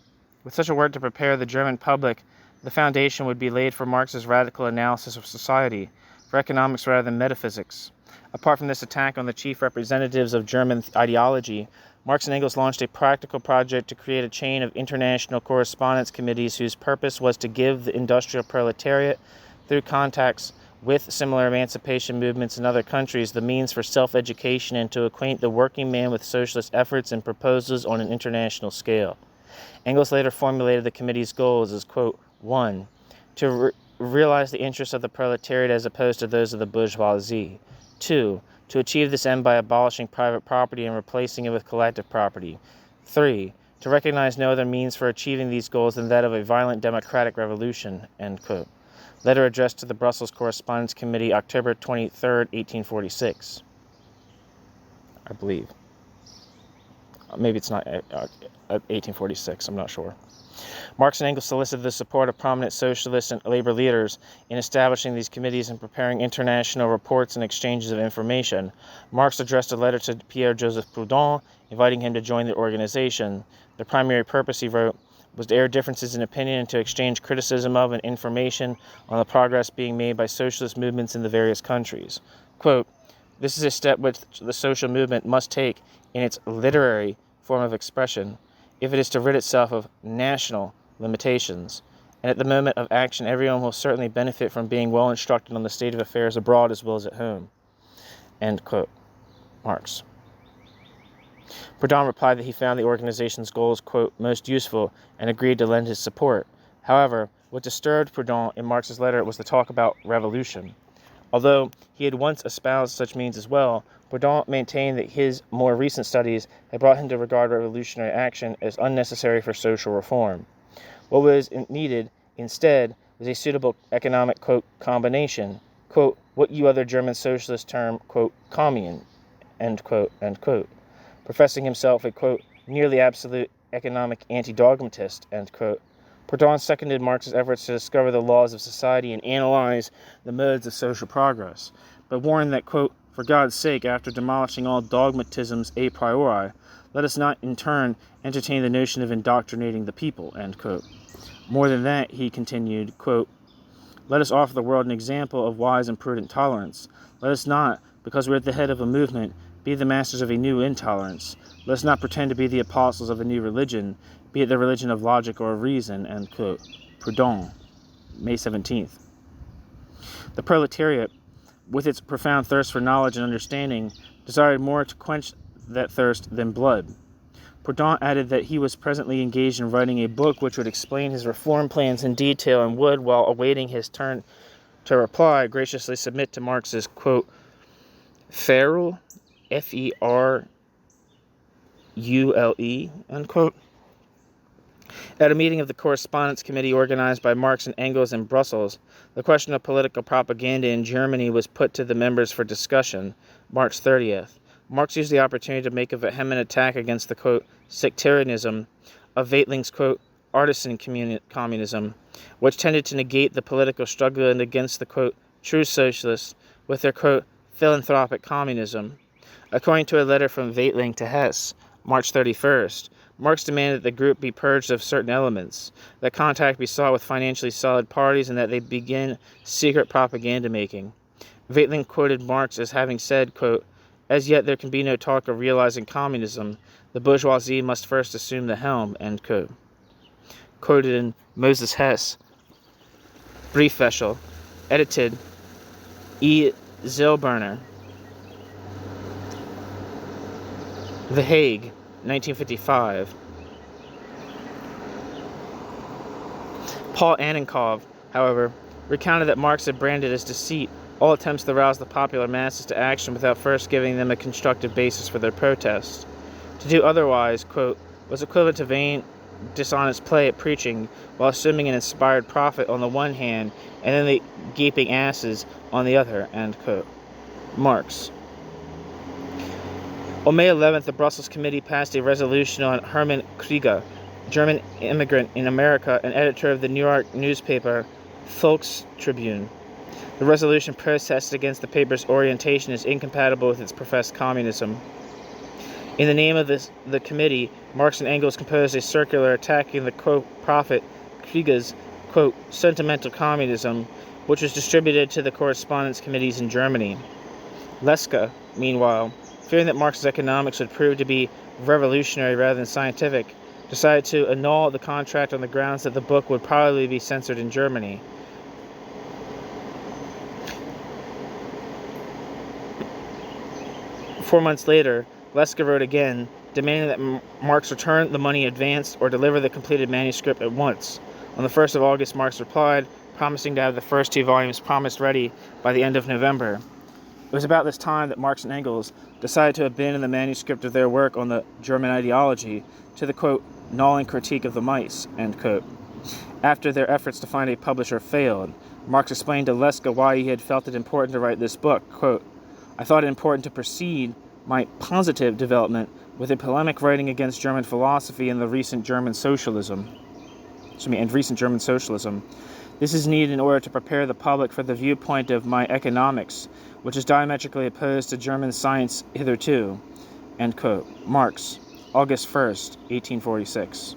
the German public, the foundation would be laid for Marx's radical analysis of society, for economics rather than metaphysics. Apart from this attack on the chief representatives of German ideology, Marx and Engels launched a practical project to create a chain of international correspondence committees whose purpose was to give the industrial proletariat, through contacts with similar emancipation movements in other countries, the means for self-education and to acquaint the working man with socialist efforts and proposals on an international scale. Engels later formulated the committee's goals as, quote, 1. To realize the interests of the proletariat as opposed to those of the bourgeoisie. 2. To achieve this end by abolishing private property and replacing it with collective property. 3. To recognize no other means for achieving these goals than that of a violent democratic revolution, end quote. Letter addressed to the Brussels Correspondence Committee, October 23, 1846. I believe. Maybe it's not 1846, I'm not sure. Marx and Engels solicited the support of prominent socialist and labor leaders in establishing these committees and preparing international reports and exchanges of information. Marx addressed a letter to Pierre-Joseph Proudhon, inviting him to join the organization. The primary purpose, he wrote, was to air differences in opinion and to exchange criticism of and information on the progress being made by socialist movements in the various countries. Quote, this is a step which the social movement must take in its literary form of expression, if it is to rid itself of national limitations. And at the moment of action, everyone will certainly benefit from being well instructed on the state of affairs abroad as well as at home. End quote. Marx. Proudhon replied that he found the organization's goals, quote, most useful and agreed to lend his support. However, what disturbed Proudhon in Marx's letter was the talk about revolution. Although he had once espoused such means as well, Proudhon maintained that his more recent studies had brought him to regard revolutionary action as unnecessary for social reform. What was needed, instead, was a suitable economic, quote, combination, quote, what you other German socialists term, quote, commune, end quote, professing himself a, quote, nearly absolute economic anti-dogmatist, end quote. Proudhon seconded Marx's efforts to discover the laws of society and analyze the modes of social progress, but warned that, quote, for God's sake, after demolishing all dogmatisms a priori, let us not in turn entertain the notion of indoctrinating the people, end quote. More than that, he continued, quote, let us offer the world an example of wise and prudent tolerance. Let us not, because we're at the head of a movement, be the masters of a new intolerance. Let us not pretend to be the apostles of a new religion, be it the religion of logic or of reason, end quote. Proudhon, May 17th. The proletariat, with its profound thirst for knowledge and understanding, desired more to quench that thirst than blood. Proudhon added that he was presently engaged in writing a book which would explain his reform plans in detail and would, while awaiting his turn to reply, graciously submit to Marx's, quote, ferule, F-E-R-U-L-E, unquote. At a meeting of the Correspondence Committee organized by Marx and Engels in Brussels, the question of political propaganda in Germany was put to the members for discussion, March 30th. Marx used the opportunity to make a vehement attack against the, quote, sectarianism of Weitling's, quote, artisan communism, which tended to negate the political struggle, and against the, quote, true socialists with their, quote, philanthropic communism. According to a letter from Weitling to Hess, March 31st, Marx demanded that the group be purged of certain elements, that contact be sought with financially solid parties, and that they begin secret propaganda making. Weitling quoted Marx as having said, quote, as yet there can be no talk of realizing communism. The bourgeoisie must first assume the helm, end quote. Quoted in Moses Hess, Briefwechsel, edited E. Zillberner, The Hague, 1955. Paul Annenkov, however, recounted that Marx had branded as deceit all attempts to rouse the popular masses to action without first giving them a constructive basis for their protests. To do otherwise, quote, was equivalent to vain, dishonest play at preaching, while assuming an inspired prophet on the one hand, and then the gaping asses on the other, end quote. Marx. On May 11th, the Brussels Committee passed a resolution on Hermann Krieger, German immigrant in America and editor of the New York newspaper Volkstribune. The resolution protested against the paper's orientation as incompatible with its professed communism. In the name of the committee, Marx and Engels composed a circular attacking the, quote, prophet Krieger's, quote, sentimental communism, which was distributed to the correspondence committees in Germany. Leske, meanwhile, fearing that Marx's economics would prove to be revolutionary rather than scientific, decided to annul the contract on the grounds that the book would probably be censored in Germany. Four months later, Leske wrote again, demanding that Marx return the money advanced or deliver the completed manuscript at once. On the 1st of August, Marx replied, promising to have the first 2 volumes promised ready by the end of November. It was about this time that Marx and Engels decided to abandon the manuscript of their work on the German ideology to the, quote, gnawing critique of the mice, end quote. After their efforts to find a publisher failed, Marx explained to Leske why he had felt it important to write this book, quote, I thought it important to precede my positive development with a polemic writing against German philosophy and recent German socialism. This is needed in order to prepare the public for the viewpoint of my economics, which is diametrically opposed to German science hitherto. End quote. Marx, August 1st, 1846.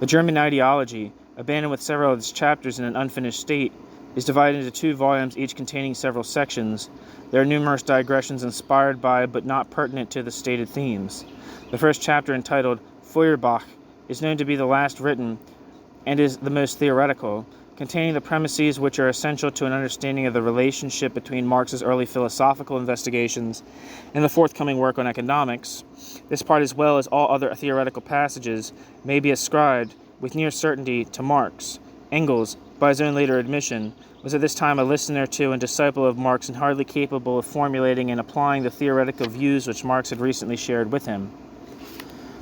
The German ideology, abandoned with several of its chapters in an unfinished state, is divided into 2 volumes, each containing several sections. There are numerous digressions inspired by but not pertinent to the stated themes. The first chapter, entitled Feuerbach, is known to be the last written and is the most theoretical, containing the premises which are essential to an understanding of the relationship between Marx's early philosophical investigations and the forthcoming work on economics. This part, as well as all other theoretical passages, may be ascribed with near certainty to Marx. Engels, by his own later admission, was at this time a listener to and disciple of Marx and hardly capable of formulating and applying the theoretical views which Marx had recently shared with him.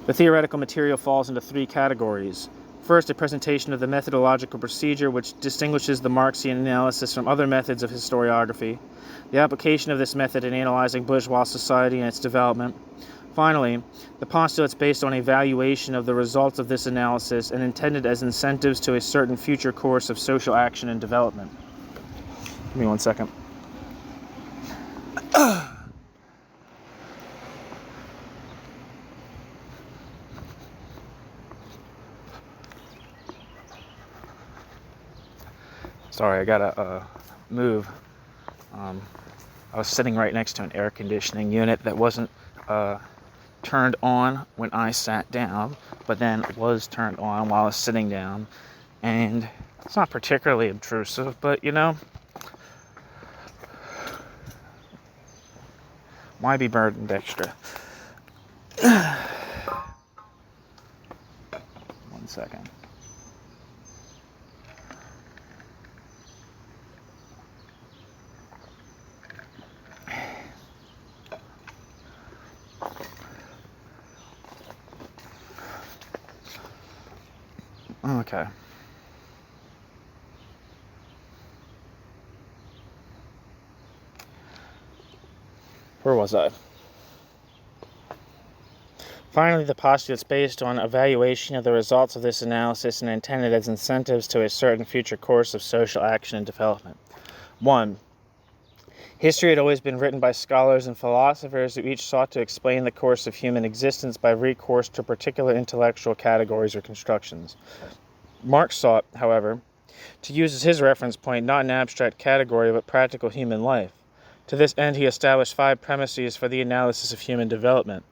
The theoretical material falls into three categories. First, a presentation of the methodological procedure which distinguishes the Marxian analysis from other methods of historiography, the application of this method in analyzing bourgeois society and its development. Finally, the postulates based on a valuation of the results of this analysis and intended as incentives to a certain future course of social action and development. Give me 1 second. Sorry, I gotta move. I was sitting right next to an air conditioning unit that wasn't turned on when I sat down, but then was turned on while I was sitting down. And it's not particularly obtrusive, but why be burdened extra? 1 second. Okay. Where was I? Finally, the postulates based on evaluation of the results of this analysis and intended as incentives to a certain future course of social action and development. 1. History had always been written by scholars and philosophers who each sought to explain the course of human existence by recourse to particular intellectual categories or constructions. Marx sought, however, to use as his reference point not an abstract category but practical human life. To this end, he established 5 premises for the analysis of human development.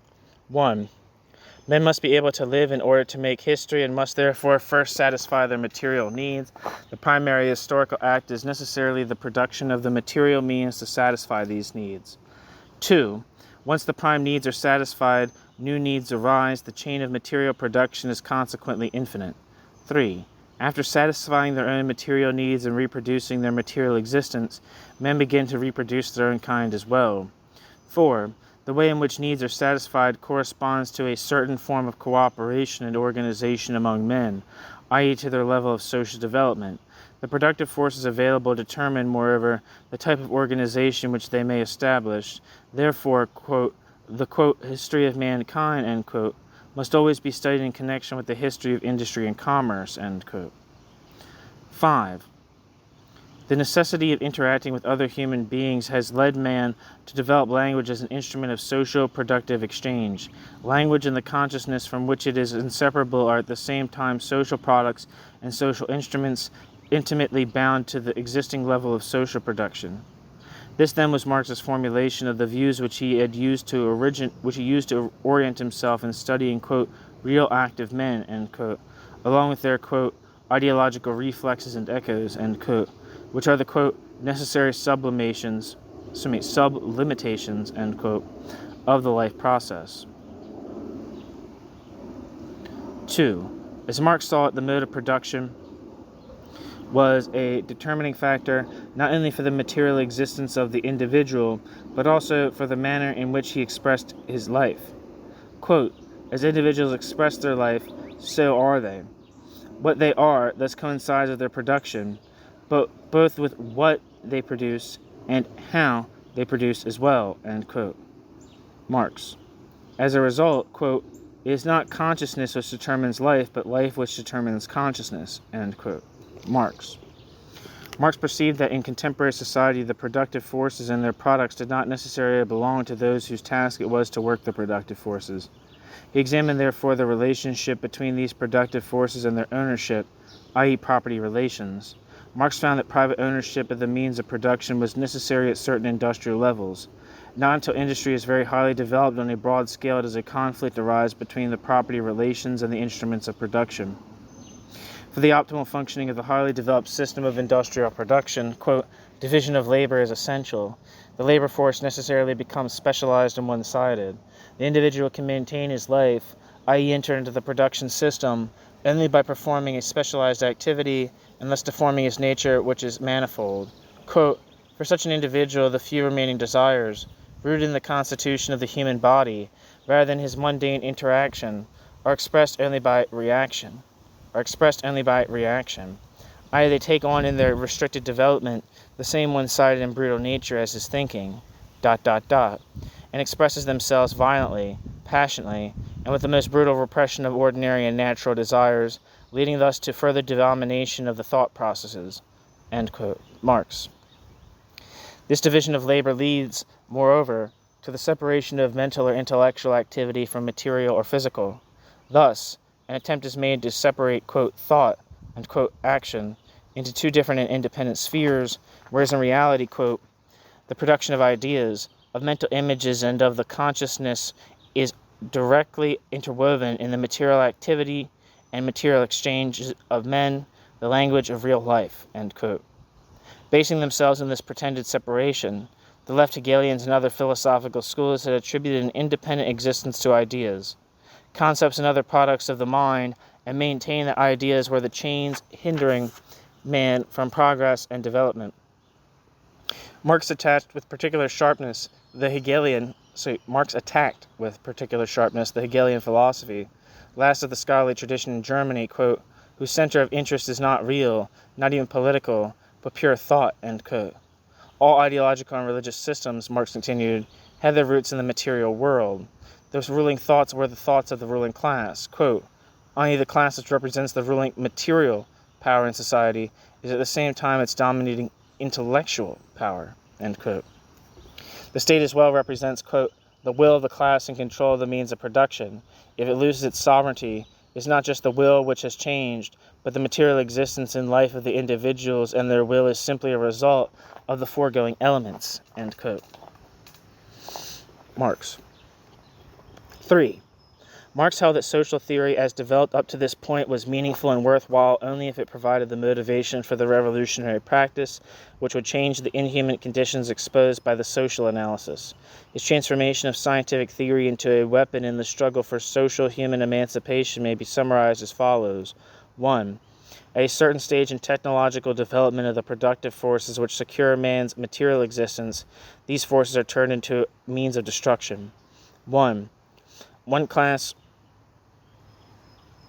1. Men must be able to live in order to make history and must therefore first satisfy their material needs. The primary historical act is necessarily the production of the material means to satisfy these needs. 2. Once the prime needs are satisfied, new needs arise. The chain of material production is consequently infinite. 3. After satisfying their own material needs and reproducing their material existence, men begin to reproduce their own kind as well. 4. The way in which needs are satisfied corresponds to a certain form of cooperation and organization among men, i.e. to their level of social development. The productive forces available determine, moreover, the type of organization which they may establish. Therefore, quote, the, quote, history of mankind, end quote, must always be studied in connection with the history of industry and commerce, end quote. 5. The necessity of interacting with other human beings has led man to develop language as an instrument of social productive exchange. Language and the consciousness from which it is inseparable are at the same time social products and social instruments intimately bound to the existing level of social production. This then was Marx's formulation of the views which he used to orient himself in studying, quote, real active men, end quote, along with their, quote, ideological reflexes and echoes, end quote, which are the, quote, necessary sublimitations, end quote, of the life process. 2. As Marx saw it, the mode of production was a determining factor not only for the material existence of the individual, but also for the manner in which he expressed his life. Quote, as individuals express their life, so are they. What they are thus coincides with their production, but both with what they produce and how they produce as well, end quote. Marx. As a result, quote, it is not consciousness which determines life, but life which determines consciousness, end quote. Marx. Marx perceived that in contemporary society the productive forces and their products did not necessarily belong to those whose task it was to work the productive forces. He examined therefore the relationship between these productive forces and their ownership, i.e. property relations. Marx found that private ownership of the means of production was necessary at certain industrial levels. Not until industry is very highly developed on a broad scale does a conflict arise between the property relations and the instruments of production. For the optimal functioning of the highly developed system of industrial production, quote, division of labor is essential. The labor force necessarily becomes specialized and one-sided. The individual can maintain his life, i.e. enter into the production system, only by performing a specialized activity and thus deforming his nature, which is manifold. Quote, for such an individual, the few remaining desires, rooted in the constitution of the human body, rather than his mundane interaction, are expressed only by reaction. I.e., they take on in their restricted development the same one-sided and brutal nature as his thinking, ... and expresses themselves violently, passionately, and with the most brutal repression of ordinary and natural desires, leading thus to further domination of the thought processes. End quote. Marx. This division of labor leads, moreover, to the separation of mental or intellectual activity from material or physical. Thus, an attempt is made to separate, quote, thought and, quote, action into two different and independent spheres, whereas in reality, quote, the production of ideas, of mental images, and of the consciousness is directly interwoven in the material activity and material exchange of men, the language of real life, end quote. Basing themselves on this pretended separation, the left Hegelians and other philosophical schools had attributed an independent existence to ideas, concepts and other products of the mind, and maintained that ideas were the chains hindering man from progress and development. Marx attacked with particular sharpness the Hegelian philosophy, last of the scholarly tradition in Germany, quote, whose center of interest is not real, not even political, but pure thought, end quote. All ideological and religious systems, Marx continued, had their roots in the material world. Those ruling thoughts were the thoughts of the ruling class. Quote, only the class which represents the ruling material power in society is at the same time its dominating intellectual power, end quote. The state as well represents, quote, the will of the class in control of the means of production. If it loses its sovereignty, it's not just the will which has changed, but the material existence and life of the individuals, and their will is simply a result of the foregoing elements, end quote. Marx. 3. Marx held that social theory as developed up to this point was meaningful and worthwhile only if it provided the motivation for the revolutionary practice which would change the inhuman conditions exposed by the social analysis. His transformation of scientific theory into a weapon in the struggle for social human emancipation may be summarized as follows. 1. At a certain stage in technological development of the productive forces which secure man's material existence, these forces are turned into means of destruction. 1. One class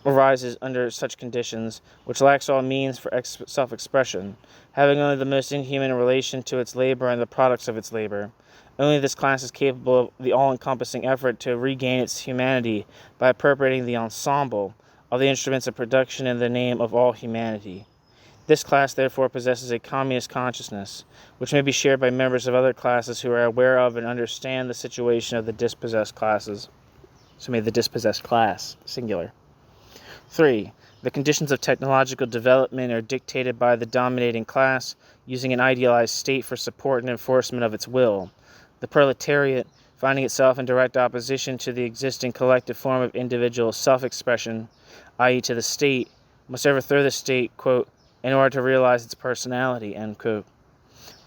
arises under such conditions, which lacks all means for self-expression, having only the most inhuman relation to its labor and the products of its labor. Only this class is capable of the all-encompassing effort to regain its humanity by appropriating the ensemble of the instruments of production in the name of all humanity. This class, therefore, possesses a communist consciousness, which may be shared by members of other classes who are aware of and understand the situation of the dispossessed classes. So may the dispossessed class, singular. 3. The conditions of technological development are dictated by the dominating class, using an idealized state for support and enforcement of its will. The proletariat, finding itself in direct opposition to the existing collective form of individual self-expression, i.e. to the state, must overthrow the state, quote, in order to realize its personality, end quote.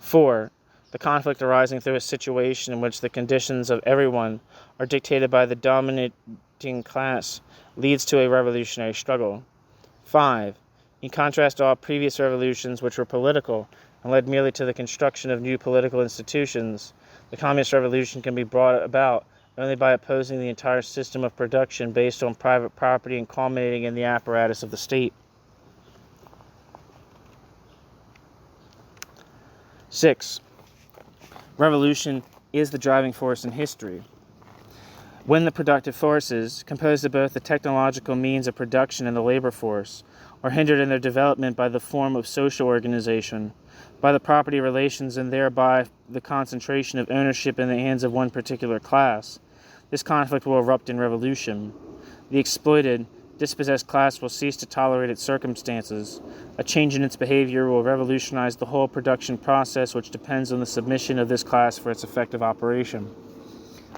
4. The conflict arising through a situation in which the conditions of everyone are dictated by the dominating class leads to a revolutionary struggle. 5. In contrast to all previous revolutions which were political and led merely to the construction of new political institutions, the communist revolution can be brought about only by opposing the entire system of production based on private property and culminating in the apparatus of the state. 6. Revolution is the driving force in history. When the productive forces, composed of both the technological means of production and the labor force, are hindered in their development by the form of social organization, by the property relations and thereby the concentration of ownership in the hands of one particular class, this conflict will erupt in revolution. The exploited, dispossessed class will cease to tolerate its circumstances. A change in its behavior will revolutionize the whole production process, which depends on the submission of this class for its effective operation.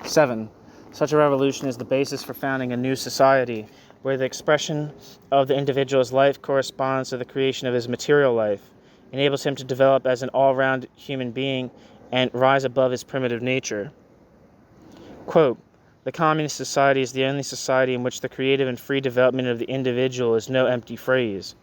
7. Such a revolution is the basis for founding a new society, where the expression of the individual's life corresponds to the creation of his material life, enables him to develop as an all-round human being and rise above his primitive nature. Quote, the communist society is the only society in which the creative and free development of the individual is no empty phrase.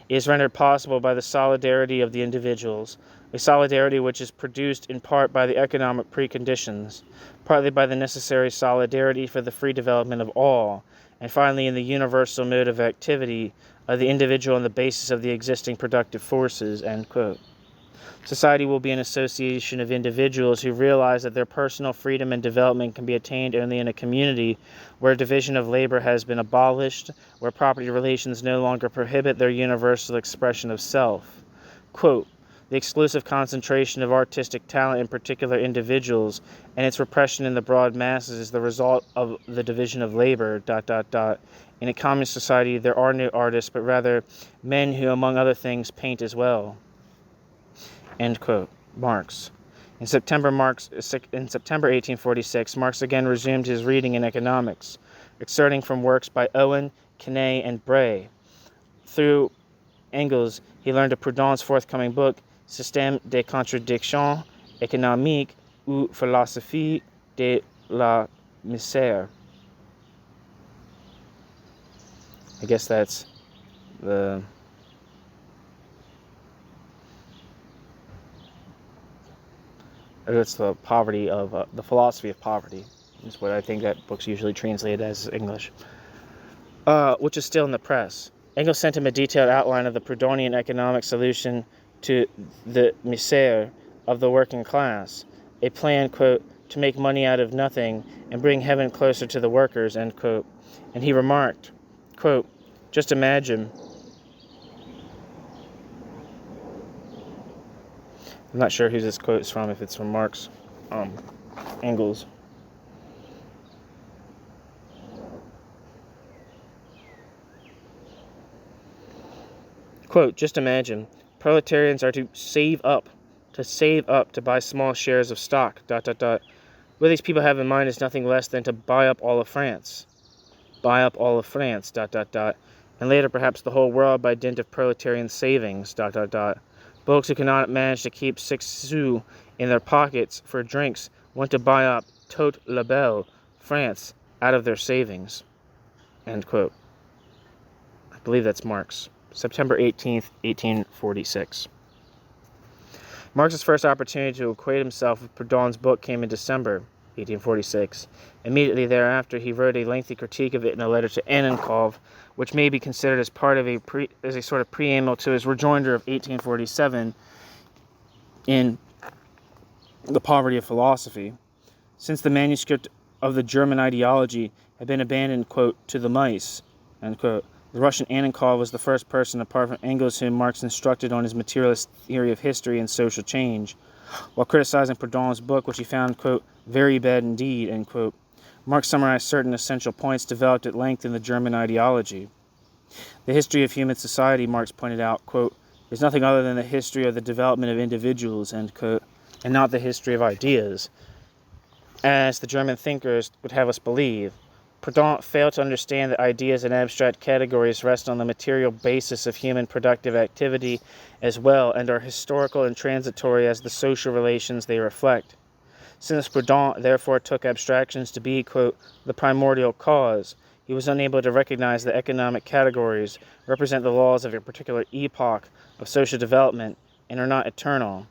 is rendered possible by the solidarity of the individuals, a solidarity which is produced in part by the economic preconditions, partly by the necessary solidarity for the free development of all, and finally in the universal mode of activity of the individual on the basis of the existing productive forces." End quote. Society will be an association of individuals who realize that their personal freedom and development can be attained only in a community where division of labor has been abolished, where property relations no longer prohibit their universal expression of self. Quote, "The exclusive concentration of artistic talent in particular individuals and its repression in the broad masses is the result of the division of labor, ... In a communist society there are no artists, but rather men who, among other things, paint as well." End quote. Marx. In September 1846, Marx again resumed his reading in economics, excerpting from works by Owen, Quesnay, and Bray. Through Engels, he learned of Proudhon's forthcoming book, Système des contradictions économiques ou philosophie de la misère. I guess that's the poverty of the philosophy of poverty, is what I think that book's usually translated as English, which is still in the press. Engels sent him a detailed outline of the Proudhonian economic solution to the misère of the working class, a plan, quote, "to make money out of nothing and bring heaven closer to the workers," end quote. And he remarked, quote, "Just imagine," I'm not sure who this quote is from, if it's from Marx, Engels. Quote, "Just imagine, proletarians are to save up to buy small shares of stock, ... What these people have in mind is nothing less than to buy up all of France, ... and later perhaps the whole world by dint of proletarian savings, ... Folks who cannot manage to keep 6 sous in their pockets for drinks want to buy up toute la belle France out of their savings." End quote. I believe that's Marx. September 18th, 1846. Marx's first opportunity to acquaint himself with Proudhon's book came in December 1846. Immediately thereafter, he wrote a lengthy critique of it in a letter to Annenkov, which may be considered as part of as a sort of preamble to his rejoinder of 1847 in The Poverty of Philosophy. Since the manuscript of the German ideology had been abandoned, quote, "to the mice," end quote, the Russian Annenkov was the first person, apart from Engels, whom Marx instructed on his materialist theory of history and social change. While criticizing Proudhon's book, which he found, quote, "very bad indeed," end quote, Marx summarized certain essential points developed at length in the German ideology. The history of human society, Marx pointed out, quote, "is nothing other than the history of the development of individuals," end quote, and not the history of ideas, as the German thinkers would have us believe. Proudhon failed to understand that ideas and abstract categories rest on the material basis of human productive activity as well, and are historical and transitory as the social relations they reflect. Since Proudhon therefore took abstractions to be, quote, "the primordial cause," he was unable to recognize that economic categories represent the laws of a particular epoch of social development and are not eternal.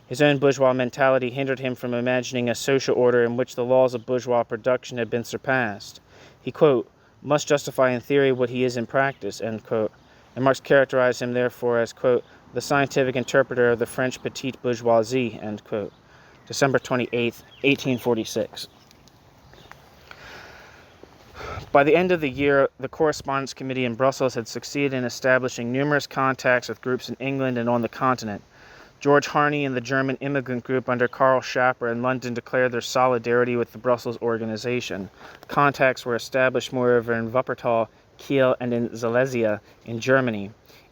His own bourgeois mentality hindered him from imagining a social order in which the laws of bourgeois production had been surpassed. He, quote, "must justify in theory what he is in practice," end quote, and Marx characterized him therefore as, quote, "the scientific interpreter of the French petite bourgeoisie," end quote. December 28th, 1846. By the end of the year, the Correspondence Committee in Brussels had succeeded in establishing numerous contacts with groups in England and on the continent. George Harney and the German immigrant group under Karl Schapper in London declared their solidarity with the Brussels organization. Contacts were established, moreover, in Wuppertal, Kiel, and in Silesia in Germany.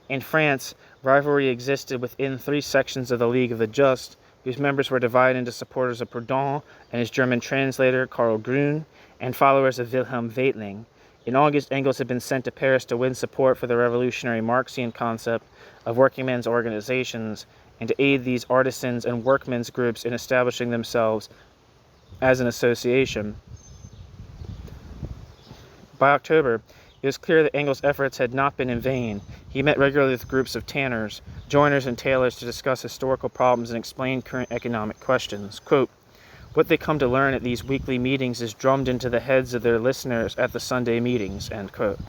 In France, rivalry existed within 3 sections of the League of the Just, whose members were divided into supporters of Proudhon and his German translator, Karl Grün, and followers of Wilhelm Weitling. In August, Engels had been sent to Paris to win support for the revolutionary Marxian concept of working men's organizations and to aid these artisans and workmen's groups in establishing themselves as an association. By October, It was clear that Engels' efforts had not been in vain. He met regularly with groups of tanners, joiners, and tailors to discuss historical problems and explain current economic questions. Quote, "What they come to learn at these weekly meetings is drummed into the heads of their listeners at the Sunday meetings," end quote.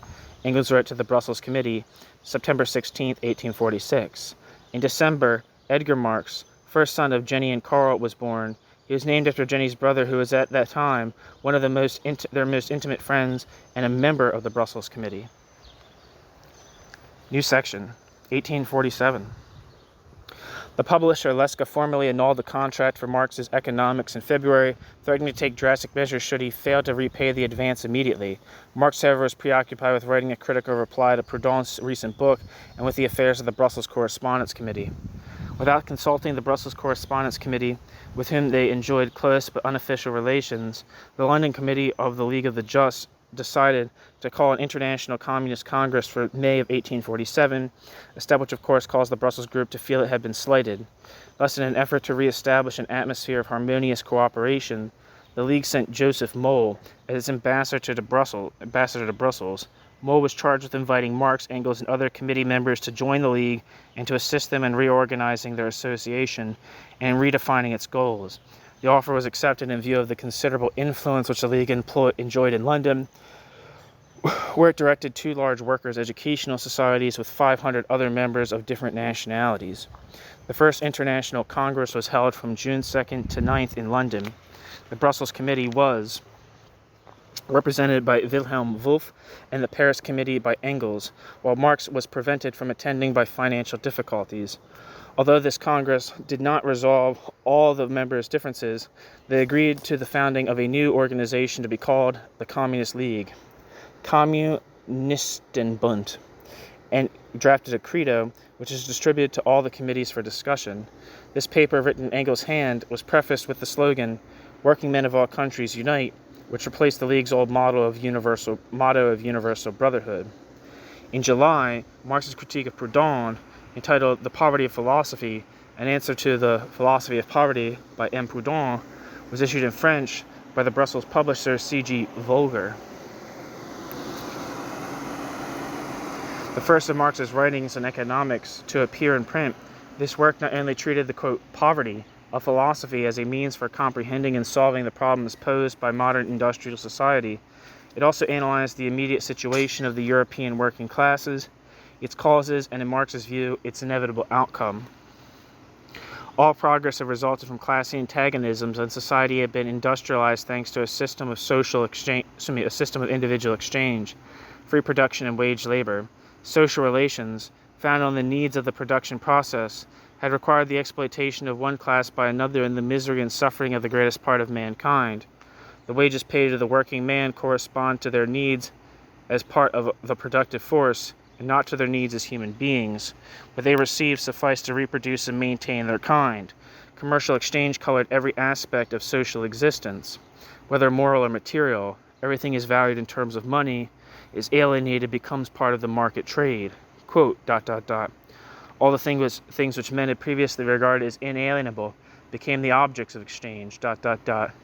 Engels wrote to the Brussels Committee, September 16, 1846. In December, Edgar Marx, first son of Jenny and Karl, was born. He was named after Jenny's brother, who was at that time one of their most intimate friends and a member of the Brussels Committee. New section, 1847. The publisher Leska formally annulled the contract for Marx's Economics in February, threatening to take drastic measures should he fail to repay the advance immediately. Marx, however, was preoccupied with writing a critical reply to Proudhon's recent book and with the affairs of the Brussels Correspondence Committee. Without consulting the Brussels Correspondence Committee, with whom they enjoyed close but unofficial relations, the London Committee of the League of the Just decided to call an International Communist Congress for May of 1847, a step which of course caused the Brussels group to feel it had been slighted. Thus, in an effort to re-establish an atmosphere of harmonious cooperation, the League sent Joseph Moll as its ambassador to Brussels. Moll was charged with inviting Marx, Engels, and other committee members to join the League and to assist them in reorganizing their association and redefining its goals. The offer was accepted in view of the considerable influence which the League enjoyed in London, where it directed 2 large workers' educational societies with 500 other members of different nationalities. The first International Congress was held from June 2nd to 9th in London. The Brussels Committee was represented by Wilhelm Wolff and the Paris Committee by Engels, while Marx was prevented from attending by financial difficulties. Although this Congress did not resolve all the members' differences, they agreed to the founding of a new organization to be called the Communist League, Kommunistenbund, and drafted a credo which is distributed to all the committees for discussion. This paper, written in Engels' hand, was prefaced with the slogan, "Working men of all countries unite," which replaced the League's old motto of universal brotherhood. In July, Marx's critique of Proudhon, entitled "The Poverty of Philosophy, an answer to the Philosophy of Poverty" by M. Proudhon, was issued in French by the Brussels publisher C.G. Vogler. The first of Marx's writings on economics to appear in print, this work not only treated the, quote, "poverty" of philosophy as a means for comprehending and solving the problems posed by modern industrial society, it also analyzed the immediate situation of the European working classes, its causes, and in Marx's view, its inevitable outcome. All progress had resulted from class antagonisms, and society had been industrialized thanks to a system of individual exchange, free production and wage labor. Social relations, founded on the needs of the production process, had required the exploitation of one class by another and the misery and suffering of the greatest part of mankind. The wages paid to the working man correspond to their needs as part of the productive force, and not to their needs as human beings. What they receive sufficed to reproduce and maintain their kind. Commercial exchange colored every aspect of social existence. Whether moral or material, everything is valued in terms of money, is alienated, becomes part of the market trade. Quote, ... All the things which men had previously regarded as inalienable became the objects of exchange. ...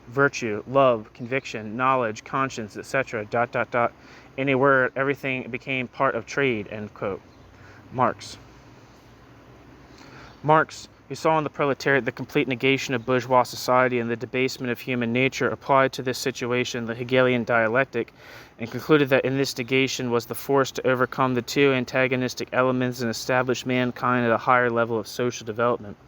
Virtue, love, conviction, knowledge, conscience, etc. ... In a word, everything became part of trade. End quote. Marx, who saw in the proletariat the complete negation of bourgeois society and the debasement of human nature, applied to this situation the Hegelian dialectic and concluded that in this negation was the force to overcome the 2 antagonistic elements and establish mankind at a higher level of social development.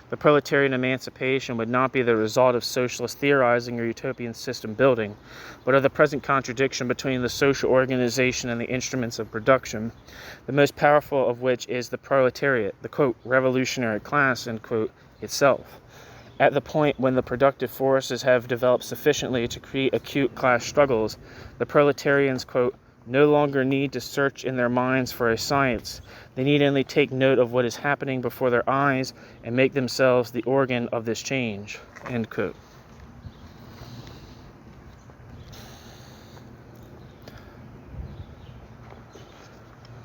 The proletarian emancipation would not be the result of socialist theorizing or utopian system building, but of the present contradiction between the social organization and the instruments of production, the most powerful of which is the proletariat, the, quote, "revolutionary class," end quote, itself. At the point when the productive forces have developed sufficiently to create acute class struggles, the proletarians, quote, "no longer need to search in their minds for a science. They need only take note of what is happening before their eyes and make themselves the organ of this change." End quote.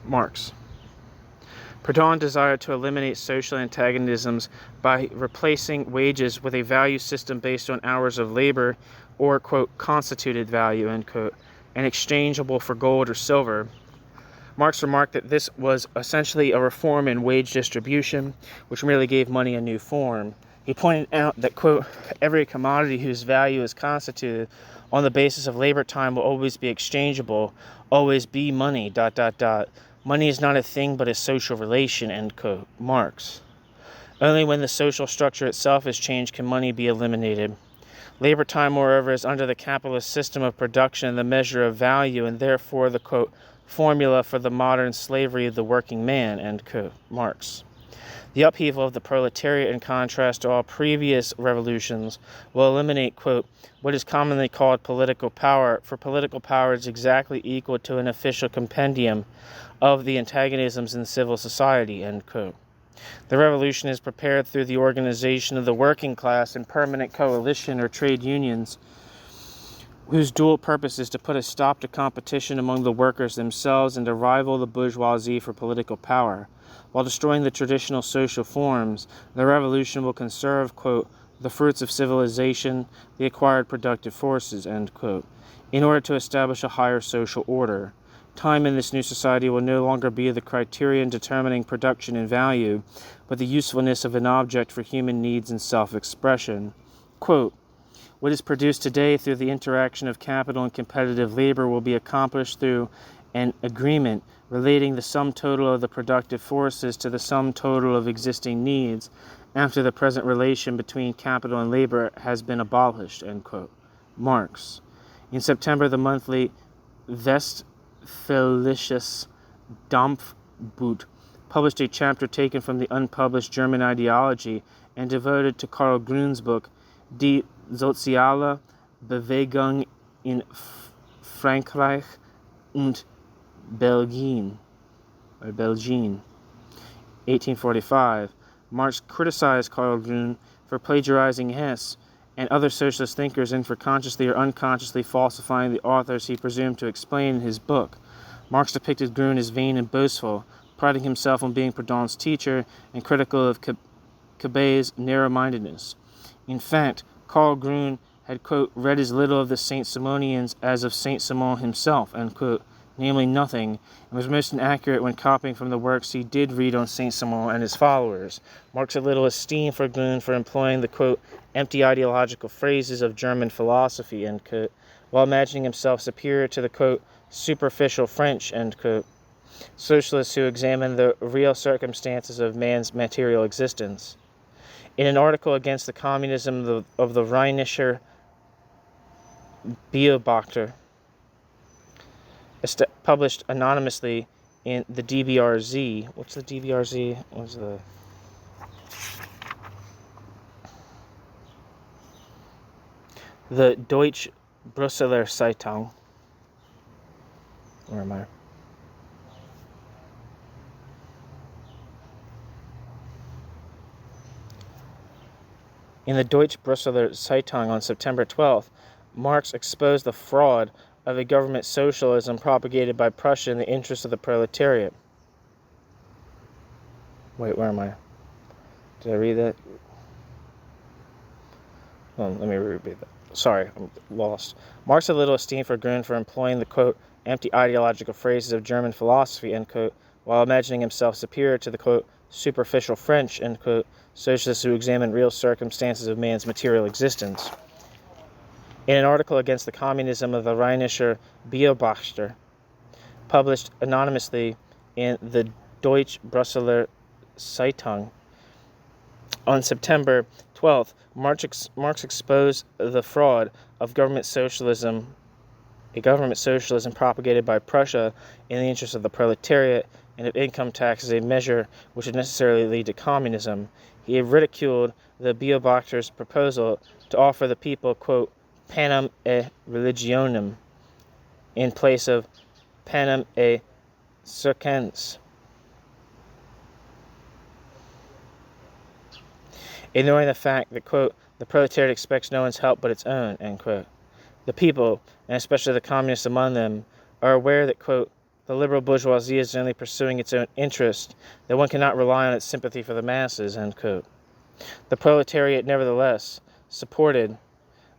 Marx. Proudhon desired to eliminate social antagonisms by replacing wages with a value system based on hours of labor or, quote, "constituted value," end quote. and exchangeable for gold or silver. Marx remarked that this was essentially a reform in wage distribution, which merely gave money a new form. He pointed out that, quote, every commodity whose value is constituted on the basis of labor time will always be exchangeable, always be money, ... Money is not a thing but a social relation, end quote. Marx. Only when the social structure itself is changed can money be eliminated. Labor time, moreover, is under the capitalist system of production the measure of value, and therefore the, quote, formula for the modern slavery of the working man, end quote. Marx. The upheaval of the proletariat, in contrast to all previous revolutions, will eliminate, quote, what is commonly called political power, for political power is exactly equal to an official compendium of the antagonisms in civil society, end quote. The revolution is prepared through the organization of the working class in permanent coalition or trade unions, whose dual purpose is to put a stop to competition among the workers themselves and to rival the bourgeoisie for political power. While destroying the traditional social forms, the revolution will conserve, quote, the fruits of civilization, the acquired productive forces, end quote, in order to establish a higher social order. Time in this new society will no longer be the criterion determining production and value, but the usefulness of an object for human needs and self-expression. Quote, what is produced today through the interaction of capital and competitive labor will be accomplished through an agreement relating the sum total of the productive forces to the sum total of existing needs after the present relation between capital and labor has been abolished, end quote. Marx. In September, the monthly Westfälisches Dampfbuch published a chapter taken from the unpublished German ideology and devoted to Karl Grun's book, Die soziale Bewegung in Frankreich und Belgien, 1845. Marx criticized Karl Grun for plagiarizing Hess and other socialist thinkers and for consciously or unconsciously falsifying the authors he presumed to explain in his book. Marx depicted Grun as vain and boastful, priding himself on being Proudhon's teacher and critical of Cabet's narrow-mindedness. In fact, Karl Grun had, quote, read as little of the Saint-Simonians as of Saint-Simon himself, end quote, namely nothing, and was most inaccurate when copying from the works he did read on Saint-Simon and his followers. Marx had little esteem for Grun for employing the, quote, empty ideological phrases of German philosophy, end quote, while imagining himself superior to the, quote, superficial French, end quote, socialists who examine the real circumstances of man's material existence. In an article against the communism of the Rheinischer Beobachter, published anonymously in the DBRZ. What's the DBRZ? What's the Deutsche Brüsseler Zeitung. Where am I? In the Deutsche Brüsseler Zeitung on September 12th, Marx exposed the fraud of a government socialism propagated by Prussia in the interest of the proletariat. Wait, where am I? Did I read that? Oh, let me reread that. Sorry, I'm lost. Marx had little esteem for Grun for employing the, quote, empty ideological phrases of German philosophy, end quote, while imagining himself superior to the, quote, superficial French, end quote, socialists who examine real circumstances of man's material existence. In an article against the communism of the Rheinischer Beobachter, published anonymously in the Deutsche Brüsseler Zeitung on September 12th, Marx exposed the fraud of government socialism propagated by Prussia in the interest of the proletariat, and of income tax as a measure which would necessarily lead to communism. He ridiculed the Beobachter's proposal to offer the people, quote, panem et religionem in place of panem et circenses, ignoring the fact that, quote, the proletariat expects no one's help but its own, end quote. The people, and especially the communists among them, are aware that, quote, the liberal bourgeoisie is only pursuing its own interest, that one cannot rely on its sympathy for the masses, end quote. The proletariat, nevertheless, supported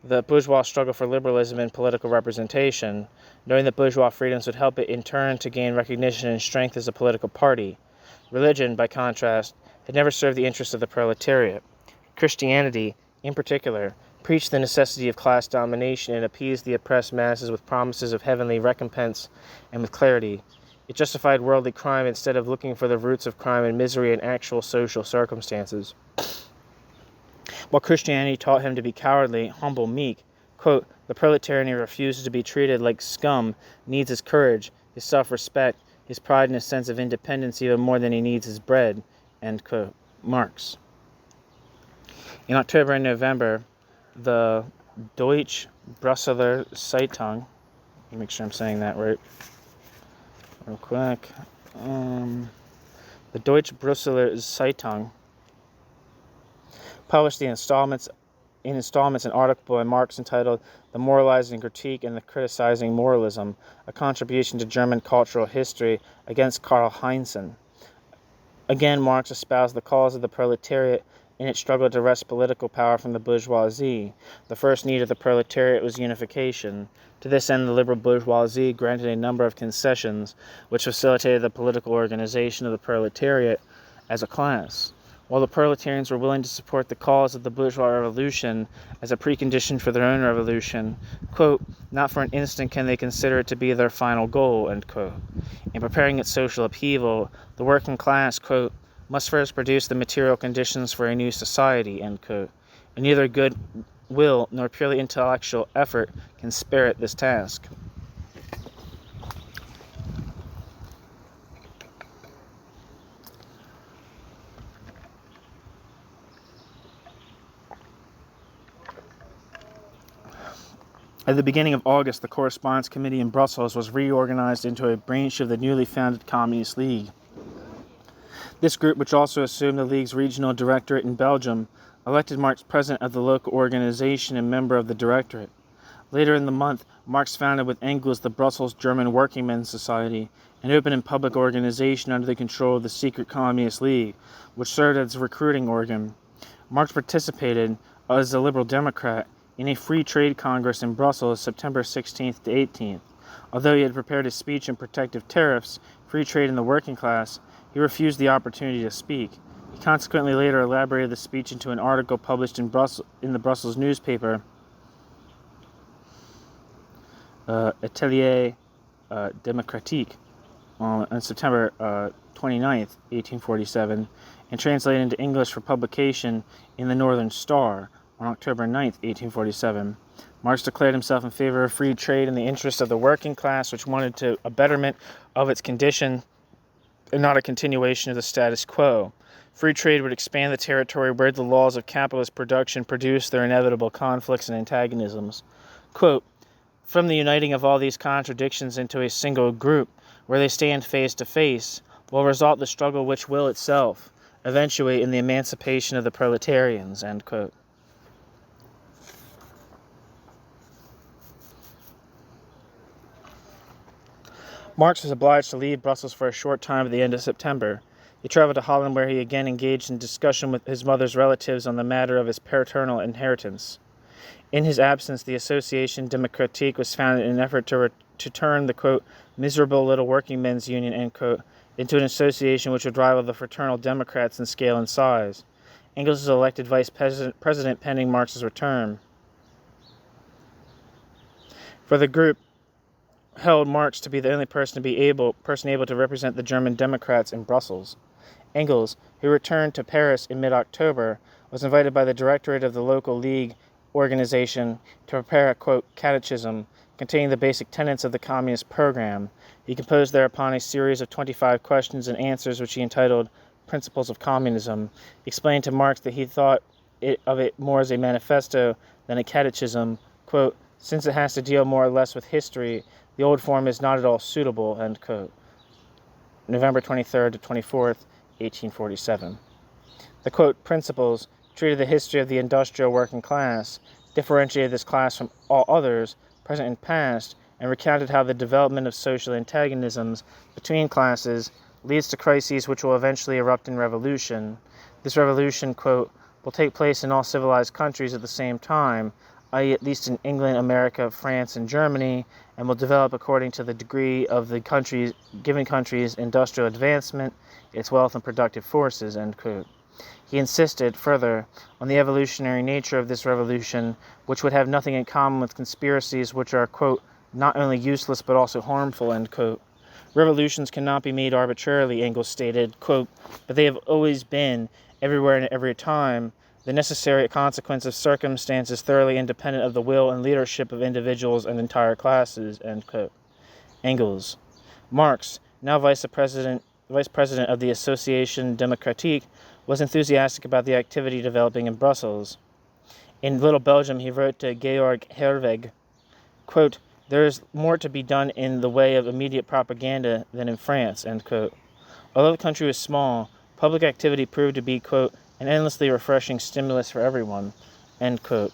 the bourgeois struggle for liberalism and political representation, knowing that bourgeois freedoms would help it in turn to gain recognition and strength as a political party. Religion, by contrast, had never served the interests of the proletariat. Christianity, in particular, preached the necessity of class domination and appeased the oppressed masses with promises of heavenly recompense and with clarity. It justified worldly crime instead of looking for the roots of crime and misery in actual social circumstances. While Christianity taught him to be cowardly, humble, meek, quote, the proletarian who refuses to be treated like scum needs his courage, his self-respect, his pride and his sense of independence even more than he needs his bread, end quote. Marx. In October and November, the Deutsche Brüsseler Zeitung, let me make sure I'm saying that right real quick, the Deutsche Brüsseler Zeitung published in installments an article by Marx entitled The Moralizing Critique and the Criticizing Moralism, a Contribution to German Cultural History against Karl Heinz. Again, Marx espoused the cause of the proletariat in its struggle to wrest political power from the bourgeoisie. The first need of the proletariat was unification. To this end, the liberal bourgeoisie granted a number of concessions which facilitated the political organization of the proletariat as a class. While the proletarians were willing to support the cause of the bourgeois revolution as a precondition for their own revolution, quote, not for an instant can they consider it to be their final goal, end quote. In preparing its social upheaval, the working class, quote, must first produce the material conditions for a new society, end quote. And neither good will nor purely intellectual effort can spirit this task. At the beginning of August, the Correspondence Committee in Brussels was reorganized into a branch of the newly founded Communist League. This group, which also assumed the League's regional directorate in Belgium, elected Marx president of the local organization and member of the directorate. Later in the month, Marx founded with Engels the Brussels German Working Men's Society, an open and public organization under the control of the secret Communist League, which served as a recruiting organ. Marx participated, as a liberal Democrat, in a free trade congress in Brussels September 16th to 18th. Although he had prepared a speech on protective tariffs, free trade in the working class, he refused the opportunity to speak. He consequently later elaborated the speech into an article published in the Brussels newspaper, Atelier Démocratique, on September 29th, 1847, and translated into English for publication in the Northern Star on October 9th, 1847. Marx declared himself in favor of free trade in the interest of the working class, which wanted a betterment of its condition and not a continuation of the status quo. Free trade would expand the territory where the laws of capitalist production produce their inevitable conflicts and antagonisms. Quote, from the uniting of all these contradictions into a single group, where they stand face to face, will result the struggle which will itself eventuate in the emancipation of the proletarians, end quote. Marx was obliged to leave Brussels for a short time at the end of September. He traveled to Holland, where he again engaged in discussion with his mother's relatives on the matter of his paternal inheritance. In his absence, the Association Démocratique was founded in an effort to turn the, quote, miserable little working men's union, end quote, into an association which would rival the fraternal Democrats in scale and size. Engels was elected vice president pending Marx's return. For the group, held Marx to be the only person able to represent the German Democrats in Brussels. Engels, who returned to Paris in mid-October, was invited by the directorate of the local league organization to prepare a, quote, catechism containing the basic tenets of the communist program. He composed thereupon a series of 25 questions and answers which he entitled Principles of Communism. He explained to Marx that he thought of it more as a manifesto than a catechism, quote, since it has to deal more or less with history, the old form is not at all suitable, end quote. November 23rd to 24th, 1847. The, quote, principles treated the history of the industrial working class, differentiated this class from all others, present and past, and recounted how the development of social antagonisms between classes leads to crises which will eventually erupt in revolution. This revolution, quote, will take place in all civilized countries at the same time, i.e. at least in England, America, France, and Germany, and will develop according to the degree of the given country's industrial advancement, its wealth and productive forces, end quote. He insisted, further, on the evolutionary nature of this revolution, which would have nothing in common with conspiracies which are, quote, not only useless but also harmful, end quote. Revolutions cannot be made arbitrarily, Engels stated, quote, but they have always been, everywhere and at every time, the necessary consequence of circumstances thoroughly independent of the will and leadership of individuals and entire classes, end quote. Engels. Marx, now vice president of the Association Démocratique, was enthusiastic about the activity developing in Brussels. In Little Belgium, he wrote to Georg Herweg, quote, there is more to be done in the way of immediate propaganda than in France, end quote. Although the country was small, public activity proved to be, quote, an endlessly refreshing stimulus for everyone, end quote.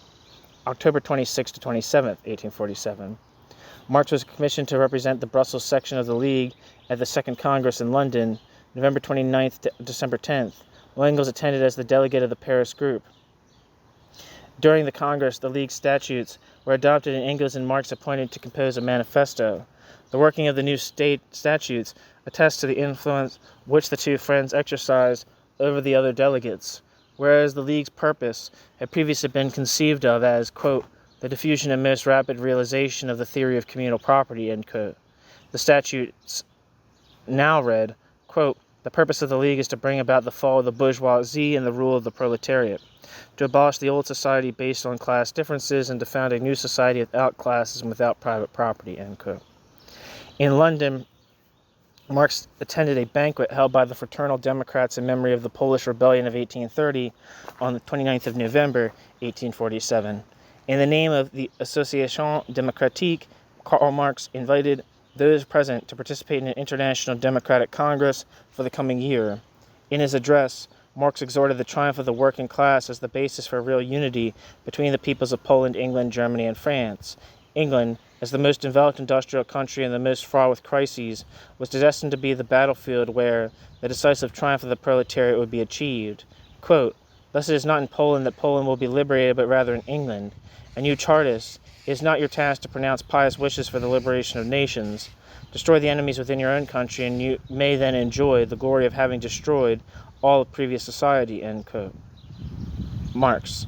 October 26 to 27, 1847. Marx was commissioned to represent the Brussels section of the League at the Second Congress in London, November 29th to December 10th, while Engels attended as the delegate of the Paris group. During the Congress, the League's statutes were adopted and Engels and Marx appointed to compose a manifesto. The working of the new state statutes attests to the influence which the two friends exercised over the other delegates, whereas the League's purpose had previously been conceived of as, quote, the diffusion and most rapid realization of the theory of communal property, end quote. The statutes now read, quote, the purpose of the League is to bring about the fall of the bourgeoisie and the rule of the proletariat, to abolish the old society based on class differences and to found a new society without classes and without private property, end quote. In London, Marx attended a banquet held by the Fraternal Democrats in memory of the Polish Rebellion of 1830 on the 29th of November, 1847. In the name of the Association Démocratique, Karl Marx invited those present to participate in an international democratic congress for the coming year. In his address, Marx exhorted the triumph of the working class as the basis for real unity between the peoples of Poland, England, Germany, and France. England, as the most developed industrial country and the most fraught with crises, was destined to be the battlefield where the decisive triumph of the proletariat would be achieved. Quote, thus it is not in Poland that Poland will be liberated, but rather in England. And you Chartists, it is not your task to pronounce pious wishes for the liberation of nations. Destroy the enemies within your own country, and you may then enjoy the glory of having destroyed all of previous society, end quote. Marx.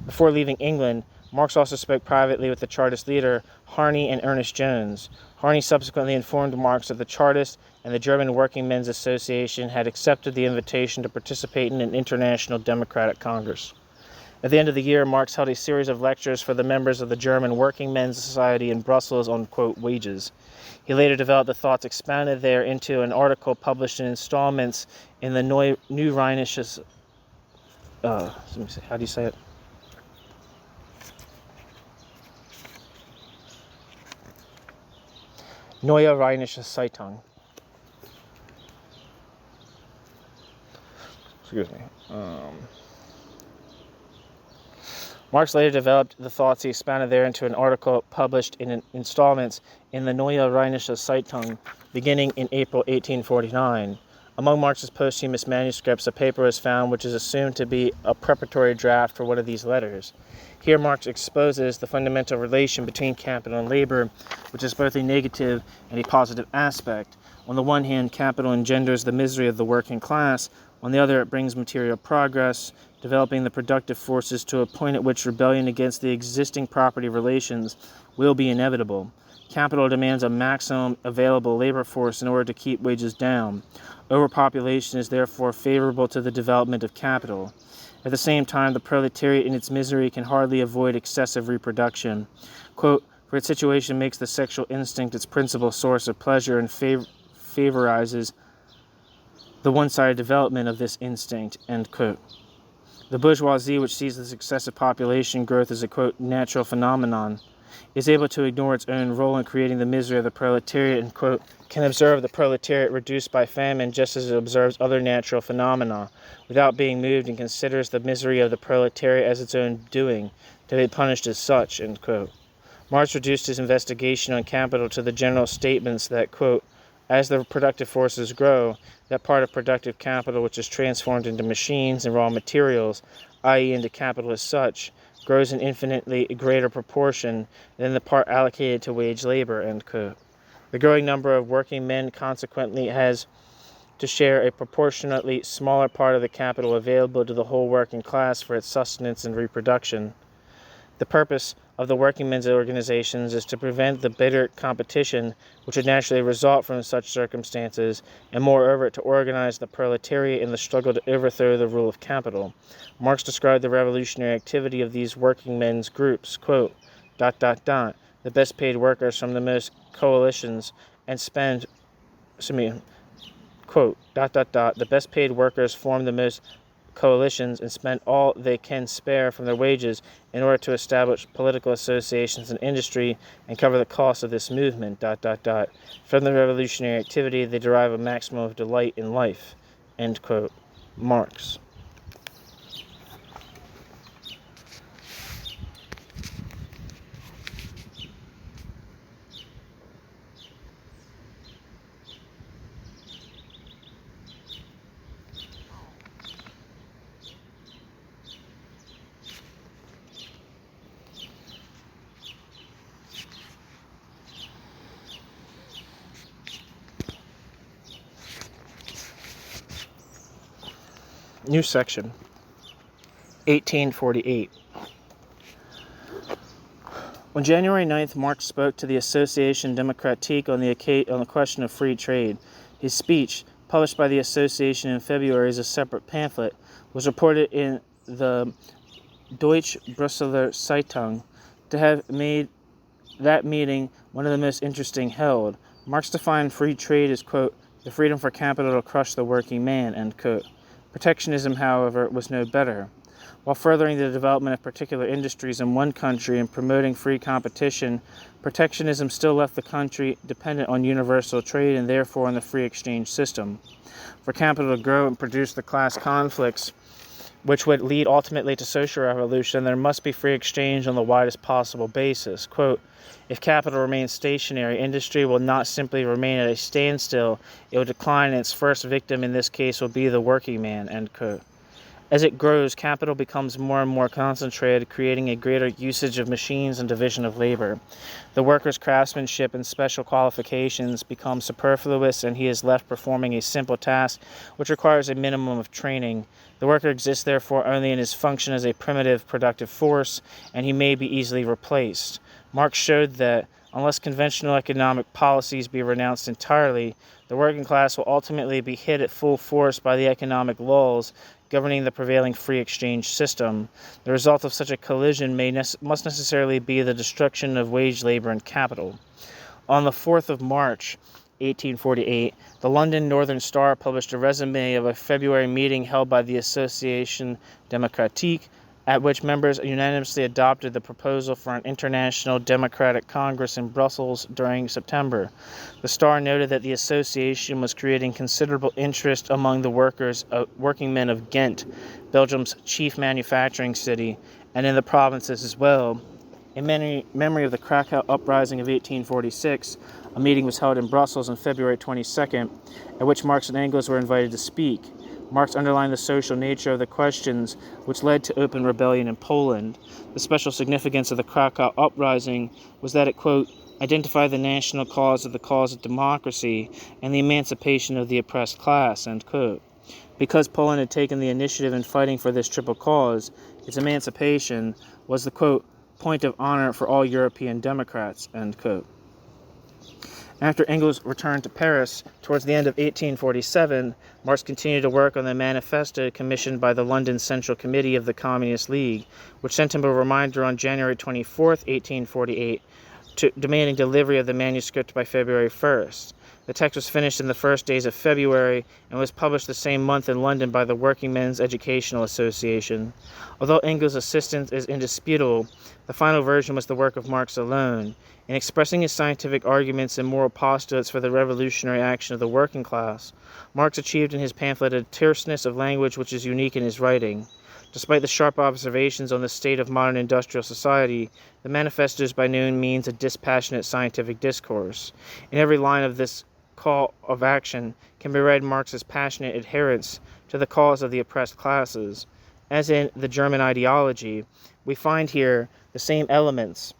Before leaving England, Marx also spoke privately with the Chartist leader Harney and Ernest Jones. Harney subsequently informed Marx that the Chartists and the German Working Men's Association had accepted the invitation to participate in an international democratic congress. At the end of the year, Marx held a series of lectures for the members of the German Working Men's Society in Brussels on, quote, wages. He later developed the thoughts expounded there into an article published in installments in the Neue Rheinische, how do you say it? Neue Rheinische Zeitung. Excuse me. Marx later developed the thoughts he expounded there into an article published in installments in the Neue Rheinische Zeitung beginning in April 1849. Among Marx's posthumous manuscripts, a paper was found which is assumed to be a preparatory draft for one of these letters. Here Marx exposes the fundamental relation between capital and labor, which is both a negative and a positive aspect. On the one hand, capital engenders the misery of the working class. On the other, it brings material progress, developing the productive forces to a point at which rebellion against the existing property relations will be inevitable. Capital demands a maximum available labor force in order to keep wages down. Overpopulation is therefore favorable to the development of capital. At the same time, the proletariat in its misery can hardly avoid excessive reproduction. Quote, for its situation makes the sexual instinct its principal source of pleasure and favorizes the one-sided development of this instinct, end quote. The bourgeoisie, which sees this excessive population growth as a, quote, natural phenomenon, is able to ignore its own role in creating the misery of the proletariat and, quote, can observe the proletariat reduced by famine just as it observes other natural phenomena, without being moved, and considers the misery of the proletariat as its own doing, to be punished as such, end quote. Marx reduced his investigation on capital to the general statements that, quote, as the productive forces grow, that part of productive capital which is transformed into machines and raw materials, i.e. into capital as such, grows in infinitely greater proportion than the part allocated to wage labor, end quote. The growing number of working men consequently has to share a proportionately smaller part of the capital available to the whole working class for its sustenance and reproduction. The purpose of the working men's organizations is to prevent the bitter competition which would naturally result from such circumstances, and moreover to organize the proletariat in the struggle to overthrow the rule of capital. Marx described the revolutionary activity of these working men's groups, quote, ... the best paid workers from the most coalitions and spend, quote, ... the best paid workers form the most coalitions and spend all they can spare from their wages in order to establish political associations and industry and cover the cost of this movement, ... From the revolutionary activity they derive a maximum of delight in life, end quote. Marx. New section, 1848. On January 9th, Marx spoke to the Association Démocratique on the question of free trade. His speech, published by the association in February as a separate pamphlet, was reported in the Deutsche Brüsseler Zeitung to have made that meeting one of the most interesting held. Marx defined free trade as, quote, the freedom for capital to crush the working man, end quote. Protectionism, however, was no better. While furthering the development of particular industries in one country and promoting free competition, protectionism still left the country dependent on universal trade and therefore on the free exchange system. For capital to grow and produce the class conflicts which would lead ultimately to social revolution, there must be free exchange on the widest possible basis. Quote, if capital remains stationary, industry will not simply remain at a standstill, it will decline, and its first victim in this case will be the working man, end quote. As it grows, capital becomes more and more concentrated, creating a greater usage of machines and division of labor. The worker's craftsmanship and special qualifications become superfluous, and he is left performing a simple task which requires a minimum of training. The worker exists therefore only in his function as a primitive productive force, and he may be easily replaced. Marx showed that, unless conventional economic policies be renounced entirely, the working class will ultimately be hit at full force by the economic laws governing the prevailing free exchange system. The result of such a collision must necessarily be the destruction of wage labor and capital. On the 4th of March, 1848, the London Northern Star published a resume of a February meeting held by the Association Démocratique, at which members unanimously adopted the proposal for an international democratic congress in Brussels during September. The Star noted that the association was creating considerable interest among the working men of Ghent, Belgium's chief manufacturing city, and in the provinces as well. In memory of the Krakow uprising of 1846, a meeting was held in Brussels on February 22nd, at which Marx and Engels were invited to speak. Marx underlined the social nature of the questions which led to open rebellion in Poland. The special significance of the Krakow uprising was that it, quote, identified the national cause of the cause of democracy and the emancipation of the oppressed class, end quote. Because Poland had taken the initiative in fighting for this triple cause, its emancipation was the, quote, point of honor for all European Democrats, end quote. After Engels returned to Paris towards the end of 1847, Marx continued to work on the manifesto commissioned by the London Central Committee of the Communist League, which sent him a reminder on January 24, 1848, demanding delivery of the manuscript by February 1st. The text was finished in the first days of February and was published the same month in London by the Working Men's Educational Association. Although Engels' assistance is indisputable, the final version was the work of Marx alone. In expressing his scientific arguments and moral postulates for the revolutionary action of the working class, Marx achieved in his pamphlet a terseness of language which is unique in his writing. Despite the sharp observations on the state of modern industrial society, the manifesto is by no means a dispassionate scientific discourse. In every line of this call of action can be read Marx's passionate adherence to the cause of the oppressed classes. As in the German ideology, We find here the same elements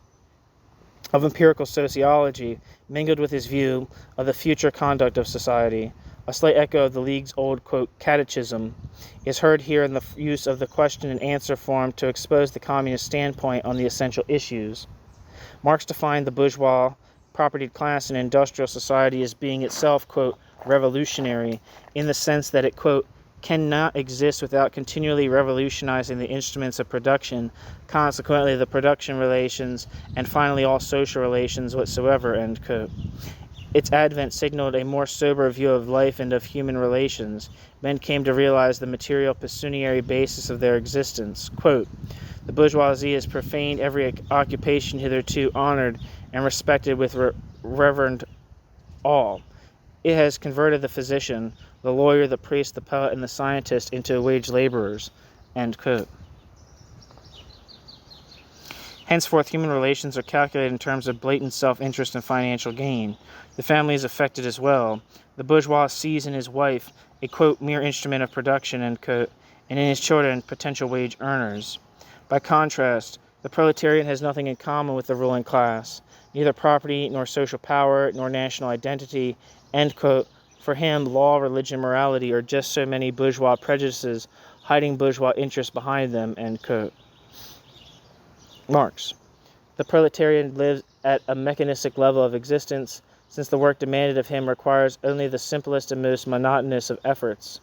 of empirical sociology mingled with his view of the future conduct of society. A slight echo of the League's old, quote, catechism is heard here in the use of the question and answer form to expose the communist standpoint on the essential issues. Marx defined the bourgeois propertied class in industrial society as being itself, quote, revolutionary, in the sense that it, quote, cannot exist without continually revolutionizing the instruments of production, consequently the production relations, and finally all social relations whatsoever, end quote. Its advent signaled a more sober view of life and of human relations. Men came to realize the material pecuniary basis of their existence. Quote, the bourgeoisie has profaned every occupation hitherto honored and respected with reverend awe. It has converted the physician, the lawyer, the priest, the poet, and the scientist into wage laborers. End quote. Henceforth, human relations are calculated in terms of blatant self-interest and financial gain. The family is affected as well. The bourgeois sees in his wife a, quote, mere instrument of production, end quote, and in his children potential wage earners. By contrast, the proletariat has nothing in common with the ruling class, neither property, nor social power, nor national identity, end quote. For him, law, religion, morality are just so many bourgeois prejudices hiding bourgeois interests behind them, end quote. Marx. The proletarian lives at a mechanistic level of existence, since the work demanded of him requires only the simplest and most monotonous of efforts.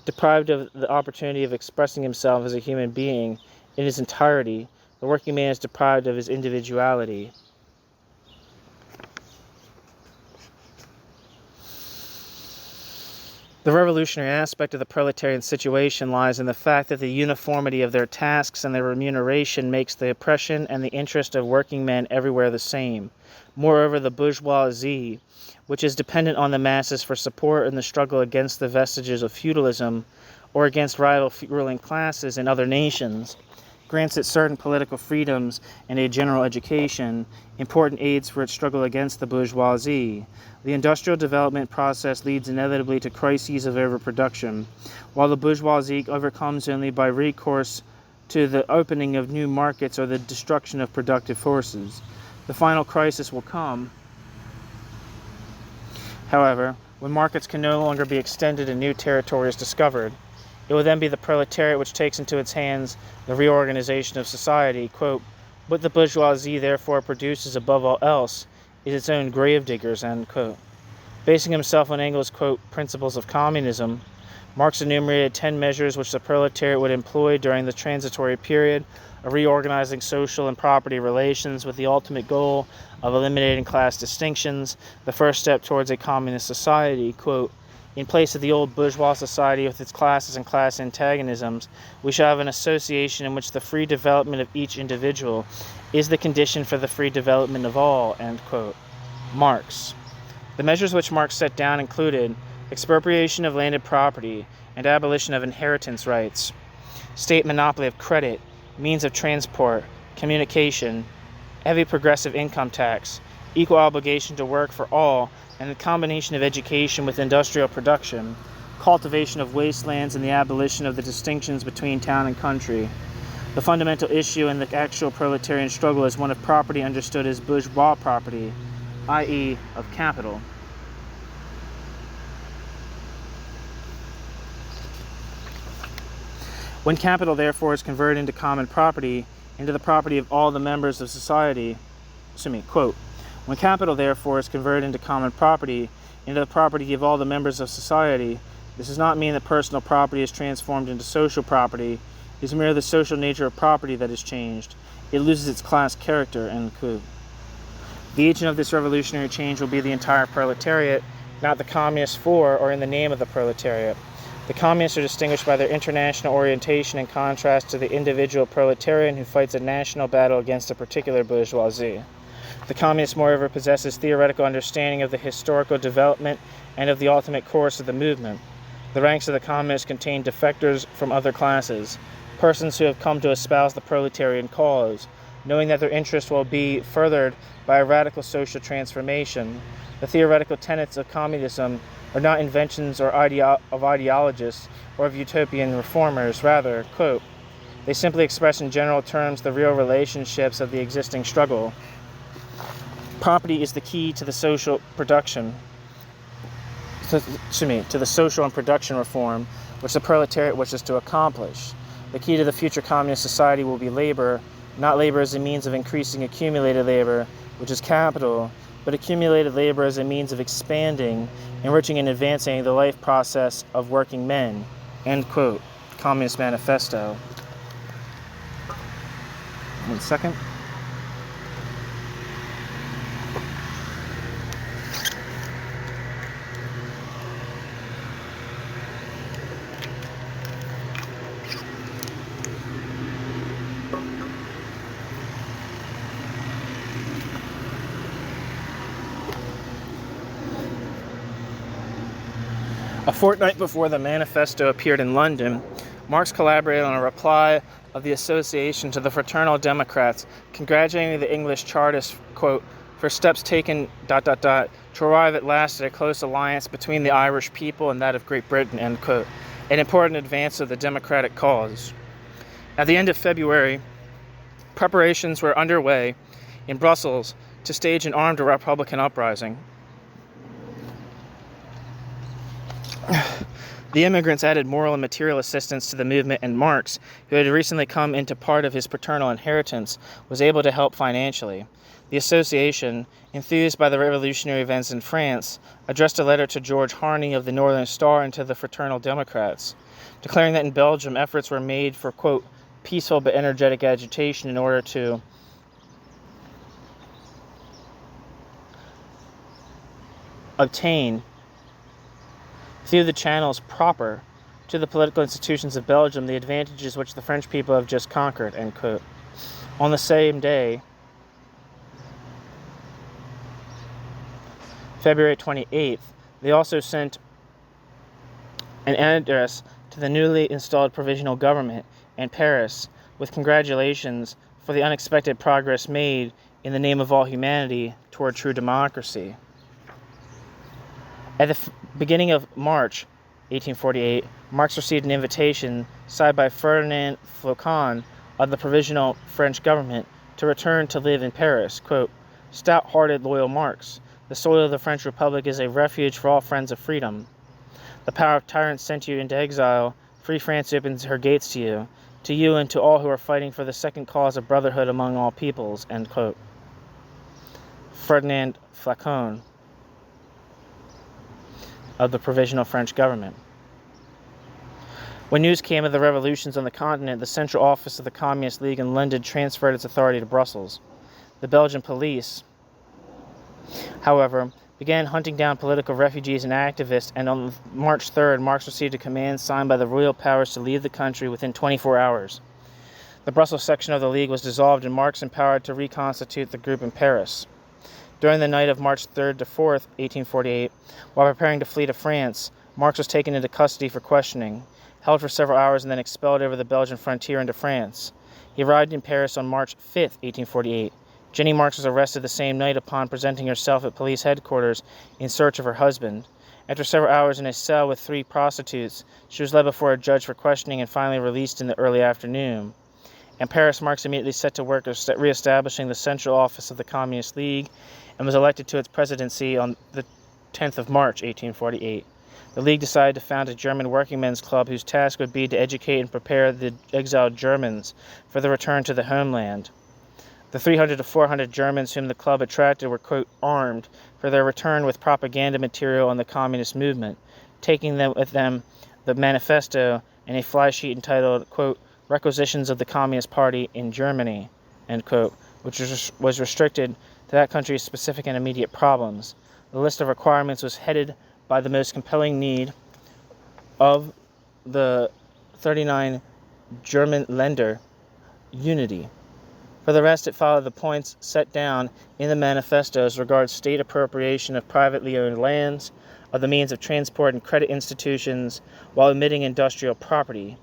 Deprived of the opportunity of expressing himself as a human being in his entirety, the working man is deprived of his individuality. The revolutionary aspect of the proletarian situation lies in the fact that the uniformity of their tasks and their remuneration makes the oppression and the interest of working men everywhere the same. Moreover, the bourgeoisie, which is dependent on the masses for support in the struggle against the vestiges of feudalism or against rival ruling classes in other nations, grants it certain political freedoms and a general education, important aids for its struggle against the bourgeoisie. The industrial development process leads inevitably to crises of overproduction, while the bourgeoisie overcomes only by recourse to the opening of new markets or the destruction of productive forces. The final crisis will come, however, when markets can no longer be extended and new territory is discovered. It will then be the proletariat which takes into its hands the reorganization of society. Quote, what the bourgeoisie therefore produces above all else is its own gravediggers, end quote. Basing himself on Engels' quote, principles of communism, Marx enumerated 10 measures which the proletariat would employ during the transitory period of reorganizing social and property relations with the ultimate goal of eliminating class distinctions, the first step towards a communist society. Quote, in place of the old bourgeois society with its classes and class antagonisms, we shall have an association in which the free development of each individual is the condition for the free development of all, end quote. Marx. The measures which Marx set down included expropriation of landed property and abolition of inheritance rights, state monopoly of credit, means of transport, communication, heavy progressive income tax, equal obligation to work for all, and the combination of education with industrial production, cultivation of wastelands, and the abolition of the distinctions between town and country. The fundamental issue in the actual proletarian struggle is one of property understood as bourgeois property, i.e., of capital. When capital, therefore, is converted into common property, into the property of all the members of society, quote, when capital, therefore, is converted into common property, into the property of all the members of society, this does not mean that personal property is transformed into social property. It is merely the social nature of property that is changed. It loses its class character, end quote. The agent of this revolutionary change will be the entire proletariat, not the communists for or in the name of the proletariat. The communists are distinguished by their international orientation in contrast to the individual proletarian who fights a national battle against a particular bourgeoisie. The communist, moreover, possesses theoretical understanding of the historical development and of the ultimate course of the movement. The ranks of the communists contain defectors from other classes, persons who have come to espouse the proletarian cause, knowing that their interests will be furthered by a radical social transformation. The theoretical tenets of communism are not inventions or of ideologists or of utopian reformers. Rather, quote, They simply express in general terms the real relationships of the existing struggle. Property is the key to the social production, to the social and production reform which the proletariat wishes to accomplish. The key to the future communist society will be labor, not labor as a means of increasing accumulated labor, which is capital, but accumulated labor as a means of expanding, enriching, and advancing the life process of working men. End quote. Communist Manifesto. 1 second. A fortnight before the manifesto appeared in London, Marx collaborated on a reply of the Association to the Fraternal Democrats, congratulating the English Chartists, quote, for steps taken, to arrive at last at a close alliance between the Irish people and that of Great Britain, end quote, an important advance of the democratic cause. At the end of February, preparations were underway in Brussels to stage an armed Republican uprising. The immigrants added moral and material assistance to the movement, and Marx, who had recently come into part of his paternal inheritance, was able to help financially. The association, enthused by the revolutionary events in France, addressed a letter to George Harney of the Northern Star and to the Fraternal Democrats, declaring that in Belgium efforts were made for, quote, peaceful but energetic agitation in order to obtain through the channels proper to the political institutions of Belgium the advantages which the French people have just conquered, end quote. On the same day, February 28th, they also sent an address to the newly installed provisional government in Paris with congratulations for the unexpected progress made in the name of all humanity toward true democracy. At the beginning of March 1848, Marx received an invitation signed by Ferdinand Flocon of the provisional French government to return to live in Paris. Quote, stout-hearted, loyal Marx, the soil of the French Republic is a refuge for all friends of freedom. The power of tyrants sent you into exile. Free France opens her gates to you and to all who are fighting for the second cause of brotherhood among all peoples. End quote. Ferdinand Flocon of the provisional French government. When news came of the revolutions on the continent, the central office of the Communist League in London transferred its authority to Brussels. The Belgian police, however, began hunting down political refugees and activists, and on March 3rd, Marx received a command signed by the royal powers to leave the country within 24 hours. The Brussels section of the League was dissolved and Marx empowered to reconstitute the group in Paris. During the night of March 3rd to 4th, 1848, while preparing to flee to France, Marx was taken into custody for questioning, held for several hours, and then expelled over the Belgian frontier into France. He arrived in Paris on March 5th, 1848. Jenny Marx was arrested the same night upon presenting herself at police headquarters in search of her husband. After several hours in a cell with 3 prostitutes, she was led before a judge for questioning and finally released in the early afternoon. In Paris, Marx immediately set to work re-establishing the central office of the Communist League and was elected to its presidency on the 10th of March, 1848. The League decided to found a German working men's club whose task would be to educate and prepare the exiled Germans for the return to the homeland. The 300 to 400 Germans whom the club attracted were, quote, armed for their return with propaganda material on the communist movement, taking them with them the manifesto and a fly sheet entitled, quote, Requisitions of the Communist Party in Germany, end quote, which was restricted to that country's specific and immediate problems. The list of requirements was headed by the most compelling need of the 39 German Länder, unity. For the rest, it followed the points set down in the manifesto as regards state appropriation of privately owned lands, of the means of transport and credit institutions, while omitting industrial property.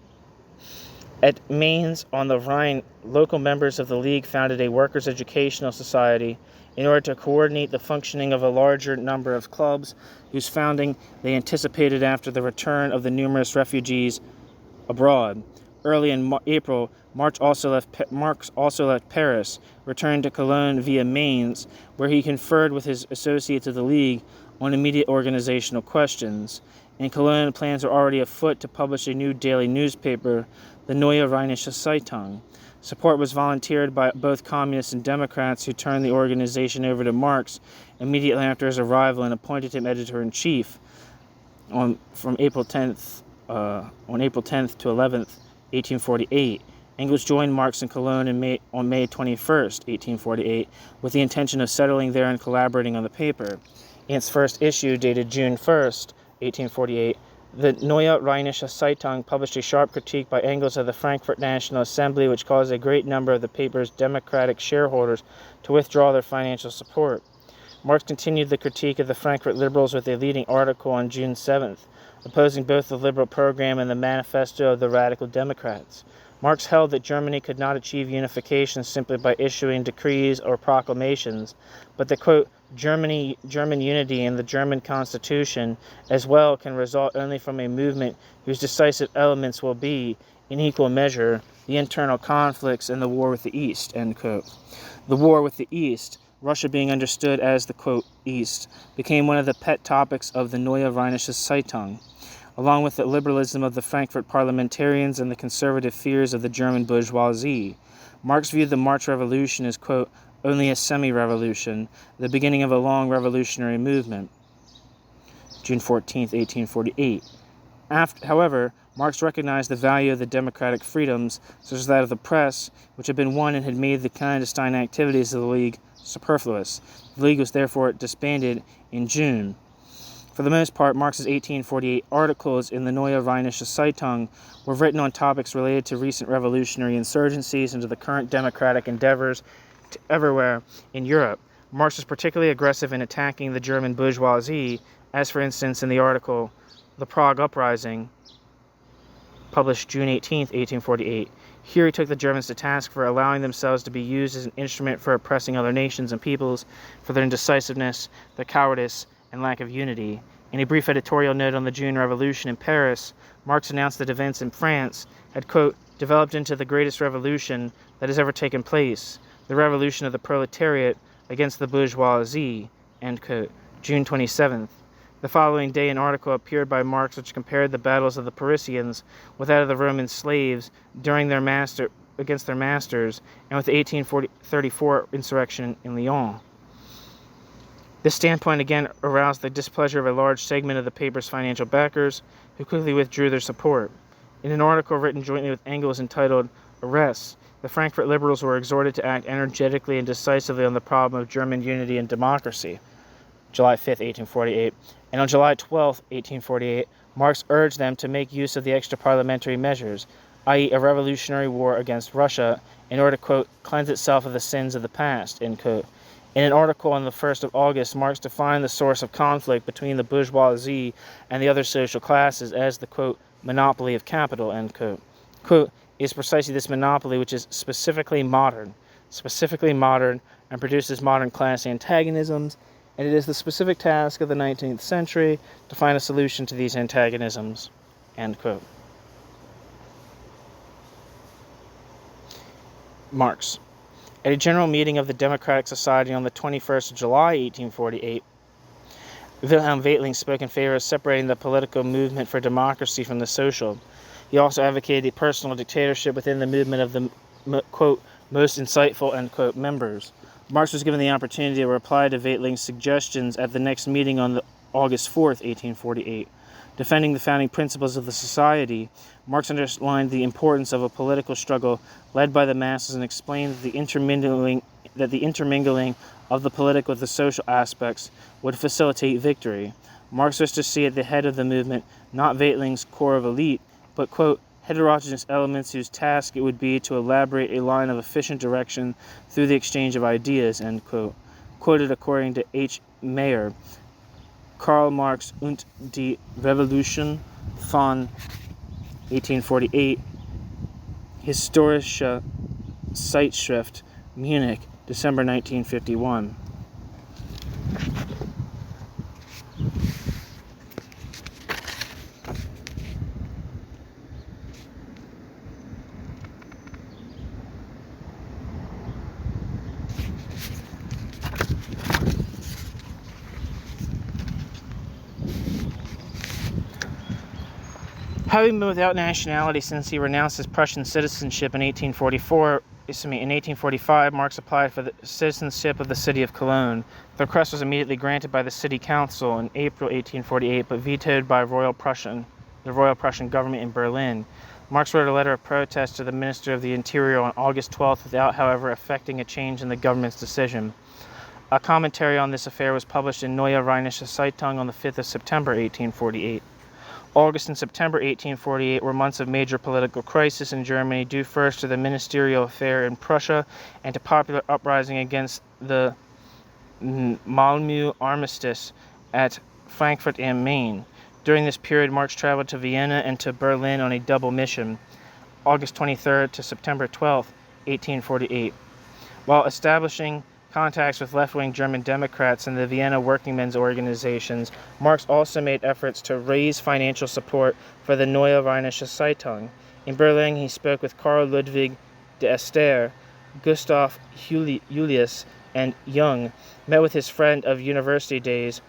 At Mainz on the Rhine, local members of the League founded a workers' educational society in order to coordinate the functioning of a larger number of clubs whose founding they anticipated after the return of the numerous refugees abroad. Early in April, Marx also left Paris, returned to Cologne via Mainz, where he conferred with his associates of the League on immediate organizational questions. In Cologne, plans are already afoot to publish a new daily newspaper, the Neue Rheinische Zeitung. Support was volunteered by both communists and Democrats, who turned the organization over to Marx immediately after his arrival and appointed him editor-in-chief on April 10th to 11th, 1848. Engels joined Marx in Cologne on May 21st, 1848, with the intention of settling there and collaborating on the paper. In its first issue, dated June 1st, 1848, the Neue Rheinische Zeitung published a sharp critique by Engels of the Frankfurt National Assembly, which caused a great number of the paper's Democratic shareholders to withdraw their financial support. Marx continued the critique of the Frankfurt liberals with a leading article on June 7th, opposing both the liberal program and the manifesto of the radical Democrats. Marx held that Germany could not achieve unification simply by issuing decrees or proclamations, but that, quote, German unity in the German constitution as well can result only from a movement whose decisive elements will be, in equal measure, the internal conflicts and the war with the East, end quote. The war with the East, Russia being understood as the, quote, East, became one of the pet topics of the Neue Rheinische Zeitung, along with the liberalism of the Frankfurt parliamentarians and the conservative fears of the German bourgeoisie. Marx viewed the March Revolution as, quote, only a semi-revolution, the beginning of a long revolutionary movement. June 14, 1848. However, Marx recognized the value of the democratic freedoms, such as that of the press, which had been won and had made the clandestine activities of the League superfluous. The League was therefore disbanded in June. For the most part, Marx's 1848 articles in the Neue Rheinische Zeitung were written on topics related to recent revolutionary insurgencies and to the current democratic endeavors everywhere in Europe. Marx was particularly aggressive in attacking the German bourgeoisie, as for instance in the article The Prague Uprising, published June 18, 1848. Here he took the Germans to task for allowing themselves to be used as an instrument for oppressing other nations and peoples, for their indecisiveness, their cowardice, and lack of unity. In a brief editorial note on the June Revolution in Paris, Marx announced that events in France had, quote, developed into the greatest revolution that has ever taken place, the revolution of the proletariat against the bourgeoisie, end quote, June 27th. The following day, an article appeared by Marx which compared the battles of the Parisians with that of the Roman slaves during against their masters, and with the 1834 insurrection in Lyon. This standpoint again aroused the displeasure of a large segment of the paper's financial backers, who quickly withdrew their support. In an article written jointly with Engels entitled Arrests, the Frankfurt liberals were exhorted to act energetically and decisively on the problem of German unity and democracy, July 5, 1848, and on July 12, 1848, Marx urged them to make use of the extra-parliamentary measures, i.e. a revolutionary war against Russia, in order to, quote, cleanse itself of the sins of the past, end quote. In an article on the 1st of August, Marx defined the source of conflict between the bourgeoisie and the other social classes as the, quote, monopoly of capital, end quote. Quote, it is precisely this monopoly which is specifically modern and produces modern class antagonisms, and it is the specific task of the 19th century to find a solution to these antagonisms, end quote. Marx. At a general meeting of the Democratic Society on the 21st of July, 1848, Wilhelm Weitling spoke in favor of separating the political movement for democracy from the social. He also advocated a personal dictatorship within the movement of the, quote, most insightful, end quote, members. Marx was given the opportunity to reply to Weitling's suggestions at the next meeting on August 4th, 1848. Defending the founding principles of the society, Marx underlined the importance of a political struggle led by the masses and explained that the intermingling of the political with the social aspects would facilitate victory. Marx was to see at the head of the movement not Weitling's corps of elite, but, quote, heterogeneous elements whose task it would be to elaborate a line of efficient direction through the exchange of ideas, end quote. Quoted according to H. Mayer, Karl Marx und die Revolution von 1848, Historische Zeitschrift, Munich, December 1951. Having been without nationality since he renounced his Prussian citizenship in 1845, Marx applied for the citizenship of the city of Cologne. The request was immediately granted by the city council in April 1848, but vetoed by the Royal Prussian government in Berlin. Marx wrote a letter of protest to the Minister of the Interior on August 12th without, however, effecting a change in the government's decision. A commentary on this affair was published in Neue Rheinische Zeitung on the 5th of September 1848. August and September 1848 were months of major political crisis in Germany, due first to the ministerial affair in Prussia and to popular uprising against the Malmö armistice at Frankfurt am Main. During this period, Marx traveled to Vienna and to Berlin on a double mission, August 23rd to September 12th, 1848. While establishing contacts with left-wing German Democrats and the Vienna working men's organizations, Marx also made efforts to raise financial support for the Neue Rheinische Zeitung. In Berlin, he spoke with Karl Ludwig de Ester, Gustav Julius, and Jung, met with his friend of university days,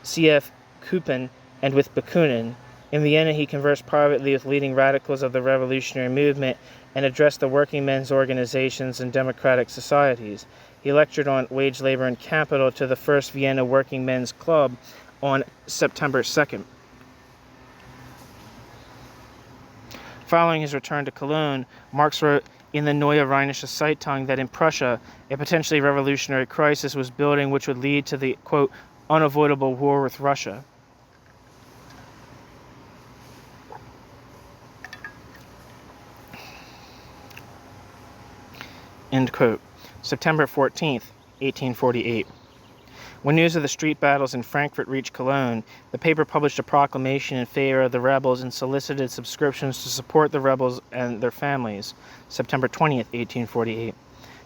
C.F. Kupen, and with Bakunin. In Vienna, he conversed privately with leading radicals of the revolutionary movement and addressed the working men's organizations and democratic societies. He lectured on wage labor and capital to the First Vienna Working Men's Club on September 2nd. Following his return to Cologne, Marx wrote in the Neue Rheinische Zeitung that in Prussia, a potentially revolutionary crisis was building which would lead to the, quote, unavoidable war with Russia. End quote. September 14th, 1848. When news of the street battles in Frankfurt reached Cologne, the paper published a proclamation in favor of the rebels and solicited subscriptions to support the rebels and their families. September 20th, 1848.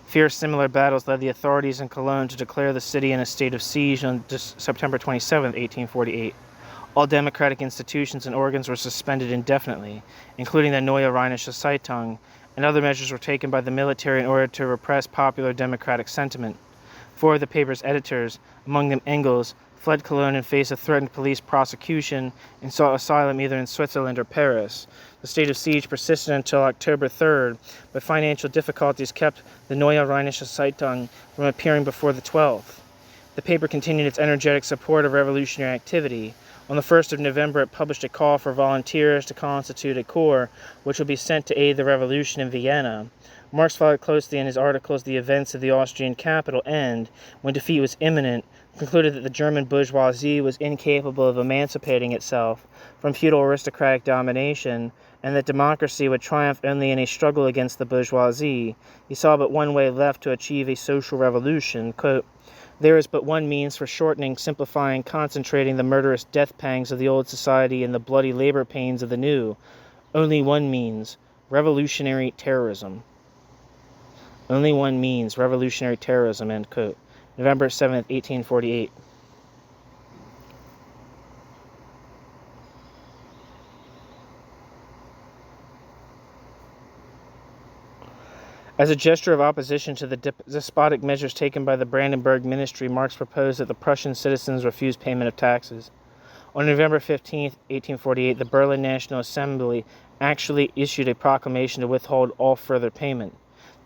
Fierce similar battles led the authorities in Cologne to declare the city in a state of siege on September 27th, 1848. All democratic institutions and organs were suspended indefinitely, including the Neue Rheinische Zeitung, and other measures were taken by the military in order to repress popular democratic sentiment. 4 of the paper's editors, among them Engels, fled Cologne in face of threatened police prosecution and sought asylum either in Switzerland or Paris. The state of siege persisted until October 3rd, but financial difficulties kept the Neue Rheinische Zeitung from appearing before the 12th. The paper continued its energetic support of revolutionary activity. On the 1st of November, it published a call for volunteers to constitute a corps, which would be sent to aid the revolution in Vienna. Marx followed closely in his articles the events of the Austrian capital and, when defeat was imminent, concluded that the German bourgeoisie was incapable of emancipating itself from feudal aristocratic domination, and that democracy would triumph only in a struggle against the bourgeoisie. He saw but one way left to achieve a social revolution. Quote, there is but one means for shortening, simplifying, concentrating the murderous death pangs of the old society and the bloody labor pains of the new. Only one means, revolutionary terrorism. Only one means, revolutionary terrorism, end quote. November 7th, 1848. As a gesture of opposition to the despotic measures taken by the Brandenburg ministry, Marx proposed that the Prussian citizens refuse payment of taxes. On November 15, 1848, the Berlin National Assembly actually issued a proclamation to withhold all further payment.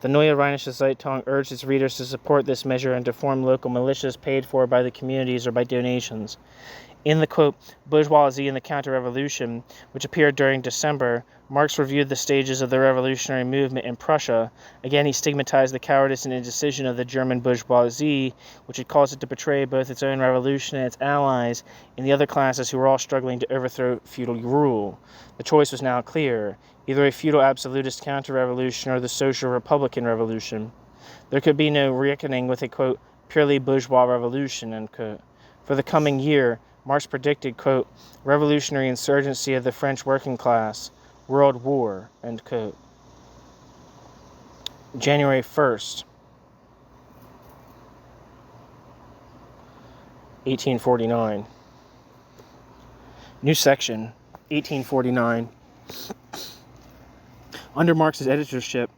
The Neue Rheinische Zeitung urged its readers to support this measure and to form local militias paid for by the communities or by donations. In the, quote, Bourgeoisie and the Counter-Revolution, which appeared during December, Marx reviewed the stages of the revolutionary movement in Prussia. Again, he stigmatized the cowardice and indecision of the German bourgeoisie, which had caused it to betray both its own revolution and its allies and the other classes who were all struggling to overthrow feudal rule. The choice was now clear, either a feudal absolutist counter-revolution or the social republican revolution. There could be no reckoning with a, quote, purely bourgeois revolution, end quote. For the coming year, Marx predicted, quote, revolutionary insurgency of the French working class, world war, end quote. January 1st, 1849. New section, 1849. Under Marx's editorship,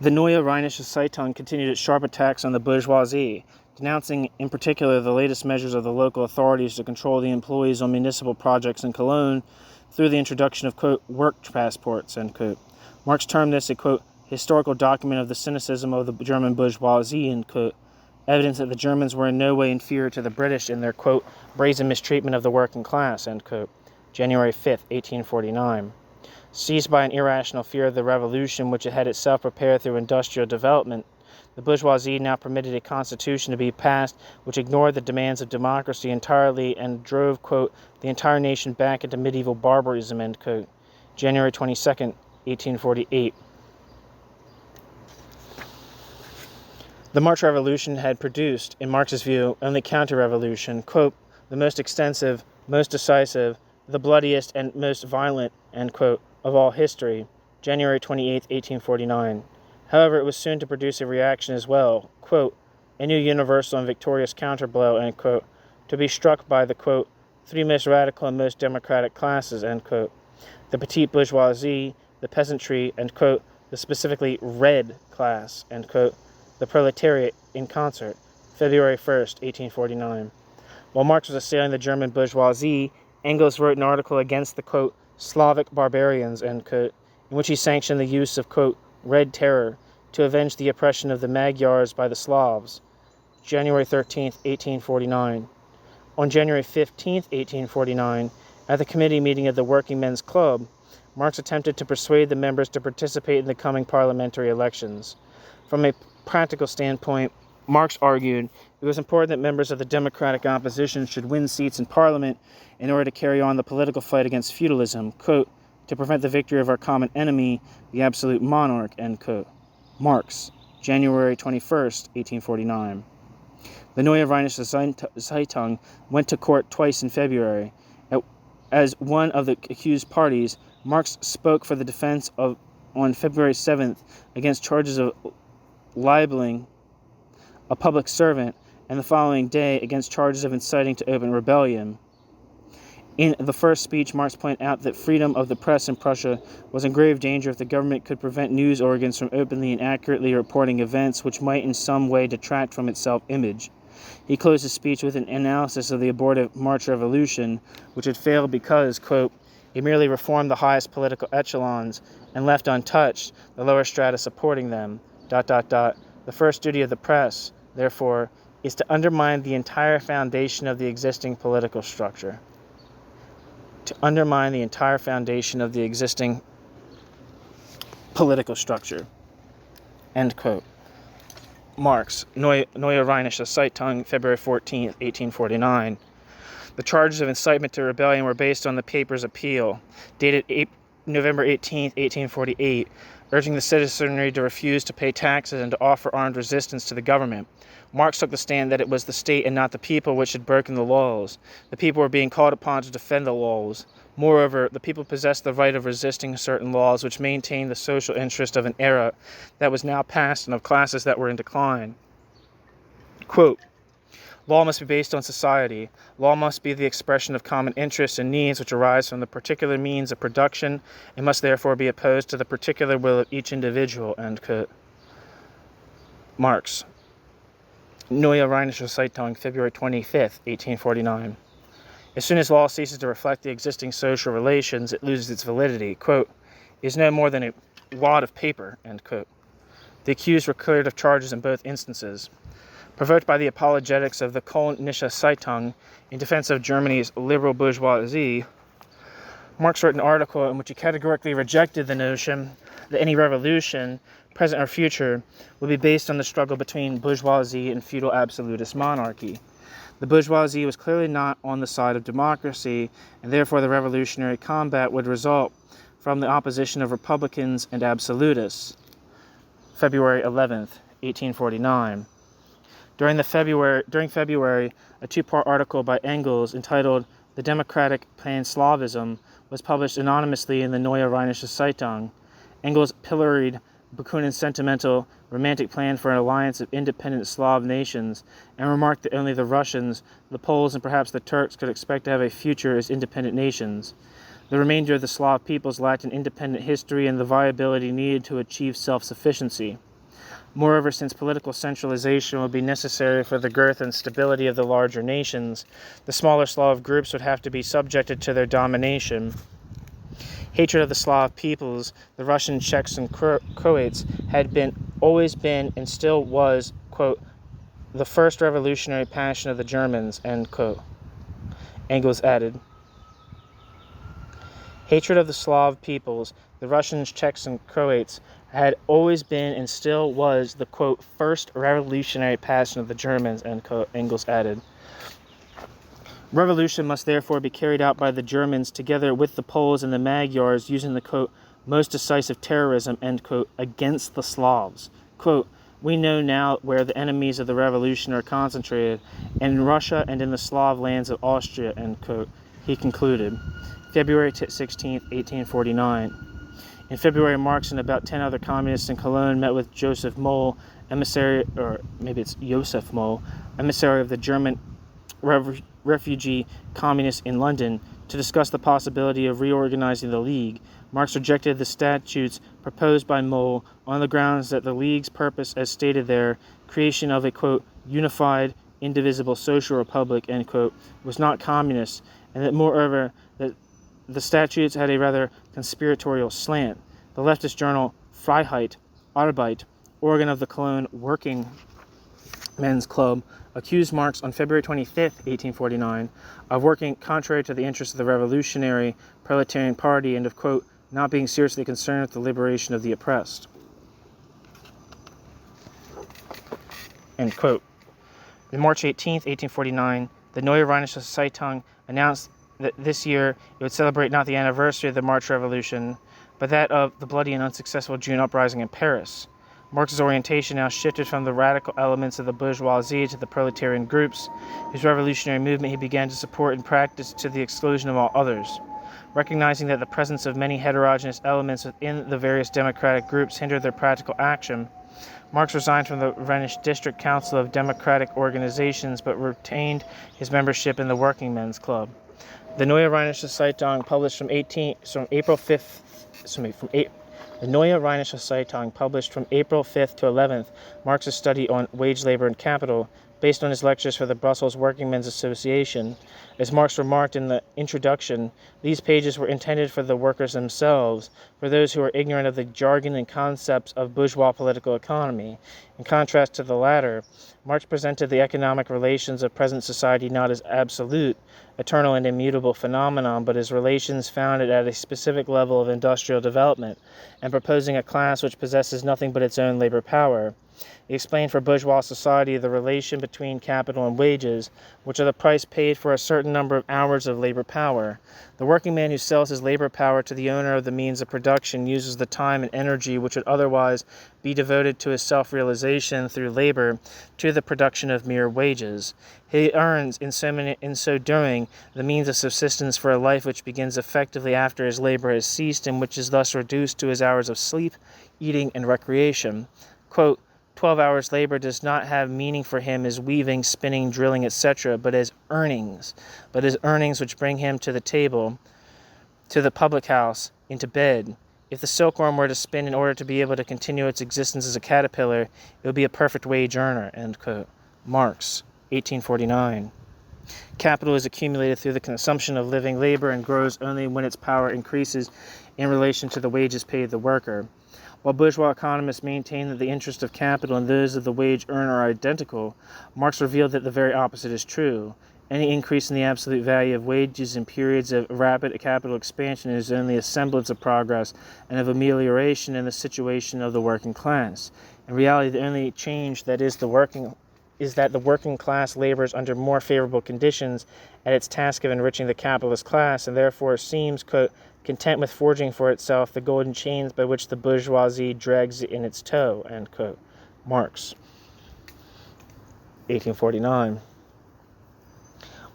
the Neue Rheinische Zeitung continued its sharp attacks on the bourgeoisie. denouncing in particular the latest measures of the local authorities to control the employees on municipal projects in Cologne through the introduction of, quote, work passports, end quote. Marx termed this a, quote, historical document of the cynicism of the German bourgeoisie, end quote, evidence that the Germans were in no way inferior to the British in their, quote, brazen mistreatment of the working class, end quote. January 5th, 1849. Seized by an irrational fear of the revolution which it had itself prepared through industrial development, the bourgeoisie now permitted a constitution to be passed which ignored the demands of democracy entirely and drove, quote, the entire nation back into medieval barbarism, end quote. January 22nd, 1848. The March Revolution had produced, in Marx's view, only counter-revolution, quote, the most extensive, most decisive, the bloodiest and most violent, end quote, of all history, January 28, 1849. However, it was soon to produce a reaction as well, quote, a new universal and victorious counterblow, end quote, to be struck by the, quote, three most radical and most democratic classes, end quote, the petite bourgeoisie, the peasantry, and, quote, the specifically red class, end quote, the proletariat in concert, February 1st, 1849. While Marx was assailing the German bourgeoisie, Engels wrote an article against the, quote, Slavic barbarians, end quote, in which he sanctioned the use of, quote, red terror to avenge the oppression of the Magyars by the Slavs, January 13th, 1849. On January 15th, 1849, at the committee meeting of the Working Men's Club, Marx attempted to persuade the members to participate in the coming parliamentary elections. From a practical standpoint, Marx argued it was important that members of the democratic opposition should win seats in parliament in order to carry on the political fight against feudalism, quote, to prevent the victory of our common enemy, the absolute monarch, end quote. Marx, January 21st, 1849. The Neue Rheinische Zeitung went to court twice in February. As one of the accused parties, Marx spoke for the defense on February 7th against charges of libeling a public servant, and the following day against charges of inciting to open rebellion. In the first speech, Marx pointed out that freedom of the press in Prussia was in grave danger if the government could prevent news organs from openly and accurately reporting events which might in some way detract from its self-image. He closed his speech with an analysis of the abortive March Revolution, which had failed because, quote, it merely reformed the highest political echelons and left untouched the lower strata supporting them, ... The first duty of the press, therefore, is to undermine the entire foundation of the existing political structure. To undermine the entire foundation of the existing political structure. End quote. Marx, Neue Rheinische Zeitung, February 14, 1849. The charges of incitement to rebellion were based on the paper's appeal, dated November 18, 1848, urging the citizenry to refuse to pay taxes and to offer armed resistance to the government. Marx took the stand that it was the state and not the people which had broken the laws. The people were being called upon to defend the laws. Moreover, the people possessed the right of resisting certain laws which maintained the social interest of an era that was now past and of classes that were in decline. Quote, law must be based on society. Law must be the expression of common interests and needs which arise from the particular means of production and must therefore be opposed to the particular will of each individual. End quote. Marx, Neue Rheinische Zeitung, February 25th, 1849. As soon as law ceases to reflect the existing social relations, it loses its validity. Quote, it is no more than a wad of paper, end quote. The accused were cleared of charges in both instances. Provoked by the apologetics of the Chronological Zeitung in defense of Germany's liberal bourgeoisie, Marx wrote an article in which he categorically rejected the notion that any revolution, present or future, would be based on the struggle between bourgeoisie and feudal absolutist monarchy. The bourgeoisie was clearly not on the side of democracy, and therefore the revolutionary combat would result from the opposition of republicans and absolutists. February 11th, 1849. During February, a two-part article by Engels entitled The Democratic Pan-Slavism was published anonymously in the Neue Rheinische Zeitung. Engels pilloried Bakunin's sentimental, romantic plan for an alliance of independent Slav nations and remarked that only the Russians, the Poles, and perhaps the Turks could expect to have a future as independent nations. The remainder of the Slav peoples lacked an independent history and the viability needed to achieve self-sufficiency. Moreover, since political centralization would be necessary for the girth and stability of the larger nations, the smaller Slav groups would have to be subjected to their domination. Hatred of the Slav peoples, the Russian, Czechs, and Croats, had always been, and still was, quote, the first revolutionary passion of the Germans, end quote. Engels added. Hatred of the Slav peoples, the Russians, Czechs, and Croats, had always been and still was the, quote, first revolutionary passion of the Germans, end quote, Engels added. Revolution must therefore be carried out by the Germans together with the Poles and the Magyars using the, quote, most decisive terrorism, end quote, against the Slavs. Quote, we know now where the enemies of the revolution are concentrated, in Russia and in the Slav lands of Austria, end quote, he concluded. February 16, 1849. In February, Marx and about 10 other communists in Cologne met with Joseph Moll, emissary of the German refugee communists in London, to discuss the possibility of reorganizing the League. Marx rejected the statutes proposed by Moll on the grounds that the League's purpose, as stated there, creation of a, quote, unified, indivisible social republic, end quote, was not communist, and that moreover, that the statutes had a rather conspiratorial slant. The leftist journal Freiheit, Arbeit, organ of the Cologne Working Men's Club, accused Marx on February 25, 1849, of working contrary to the interests of the revolutionary proletarian party and of, quote, not being seriously concerned with the liberation of the oppressed, end quote. On March 18, 1849, the Neue Rheinische Zeitung announced that this year it would celebrate not the anniversary of the March Revolution, but that of the bloody and unsuccessful June uprising in Paris. Marx's orientation now shifted from the radical elements of the bourgeoisie to the proletarian groups, whose revolutionary movement he began to support and practice to the exclusion of all others. Recognizing that the presence of many heterogeneous elements within the various democratic groups hindered their practical action, Marx resigned from the Rhenish District Council of Democratic Organizations but retained his membership in the Working Men's Club. The Neue Rheinische Zeitung published from April 5th to 11th Marx's study on wage labor and capital, based on his lectures for the Brussels Working Men's Association. As Marx remarked in the introduction, these pages were intended for the workers themselves, for those who are ignorant of the jargon and concepts of bourgeois political economy. In contrast to the latter, Marx presented the economic relations of present society not as absolute, eternal and immutable phenomenon, but as relations founded at a specific level of industrial development, and proposing a class which possesses nothing but its own labor power. He explained for bourgeois society the relation between capital and wages, which are the price paid for a certain number of hours of labor power. The working man who sells his labor power to the owner of the means of production uses the time and energy which would otherwise be devoted to his self-realization through labor to the production of mere wages. He earns, in so doing, the means of subsistence for a life which begins effectively after his labor has ceased and which is thus reduced to his hours of sleep, eating, and recreation. Quote, 12 hours labor does not have meaning for him as weaving, spinning, drilling, etc., but as earnings which bring him to the table, to the public house, into bed. If the silkworm were to spin in order to be able to continue its existence as a caterpillar, it would be a perfect wage earner, end quote. Marx, 1849. Capital is accumulated through the consumption of living labor and grows only when its power increases in relation to the wages paid the worker. While bourgeois economists maintain that the interests of capital and those of the wage earner are identical, Marx revealed that the very opposite is true. Any increase in the absolute value of wages in periods of rapid capital expansion is only a semblance of progress and of amelioration in the situation of the working class. In reality, the only change that is that the working class labors under more favorable conditions at its task of enriching the capitalist class, and therefore seems, quote, content with forging for itself the golden chains by which the bourgeoisie drags in its toe, end quote. Marx, 1849.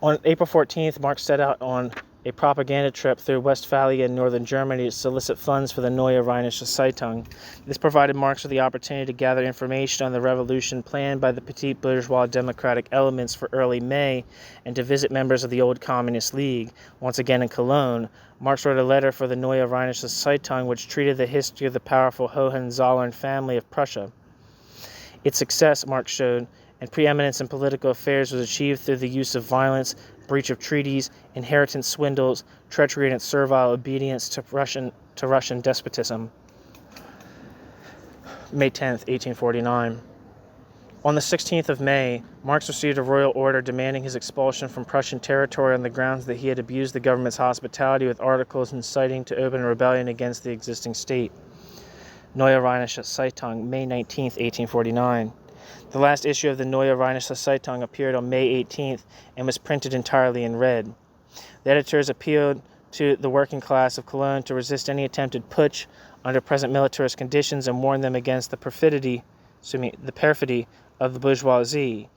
On April 14th, Marx set out on a propaganda trip through Westphalia and northern Germany to solicit funds for the Neue Rheinische Zeitung. This provided Marx with the opportunity to gather information on the revolution planned by the petit bourgeois democratic elements for early May and to visit members of the old Communist League. Once again in Cologne, Marx wrote a letter for the Neue Rheinische Zeitung which treated the history of the powerful Hohenzollern family of Prussia. Its success, Marx showed, and preeminence in political affairs was achieved through the use of violence, breach of treaties, inheritance swindles, treachery, and servile obedience to Russian despotism. May 10th, 1849. On the 16th of May, Marx received a royal order demanding his expulsion from Prussian territory on the grounds that he had abused the government's hospitality with articles inciting to open rebellion against the existing state. Neue Rheinische Zeitung, May 19th, 1849. The last issue of the Neue Rheinische Zeitung appeared on May 18th and was printed entirely in red. The editors appealed to the working class of Cologne to resist any attempted putsch under present militarist conditions and warned them against the perfidy of the bourgeoisie.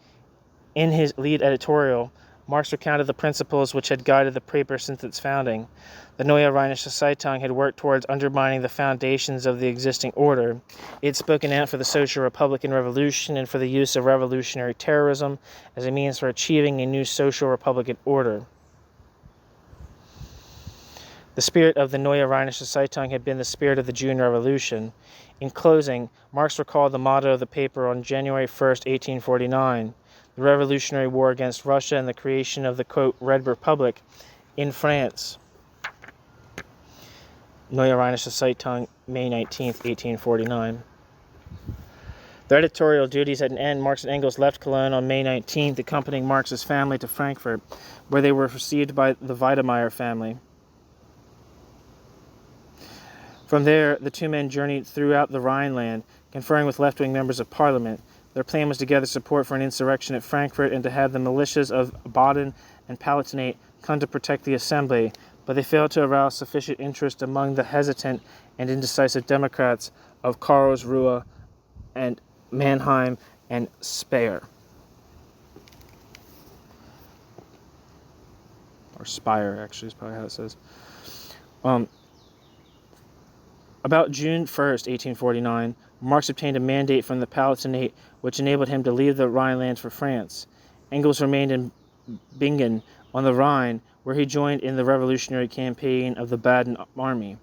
In his lead editorial, Marx recounted the principles which had guided the paper since its founding. The Neue Rheinische Zeitung had worked towards undermining the foundations of the existing order. It had spoken out for the social republican revolution and for the use of revolutionary terrorism as a means for achieving a new social republican order. The spirit of the Neue Rheinische Zeitung had been the spirit of the June Revolution. In closing, Marx recalled the motto of the paper on January 1st, 1849, the Revolutionary War against Russia and the creation of the, quote, Red Republic in France. Neue Rheinische Zeitung, May 19th, 1849. Their editorial duties at an end, Marx and Engels left Cologne on May 19th, accompanying Marx's family to Frankfurt, where they were received by the Wedemeyer family. From there, the two men journeyed throughout the Rhineland, conferring with left-wing members of parliament. Their plan was to gather support for an insurrection at Frankfurt and to have the militias of Baden and Palatinate come to protect the assembly, but they failed to arouse sufficient interest among the hesitant and indecisive Democrats of Karlsruhe and Mannheim and Speyer. Or Speyer, actually, is probably how it says. About June 1st, 1849, Marx obtained a mandate from the Palatinate which enabled him to leave the Rhineland for France. Engels remained in Bingen on the Rhine, where he joined in the revolutionary campaign of the Baden army.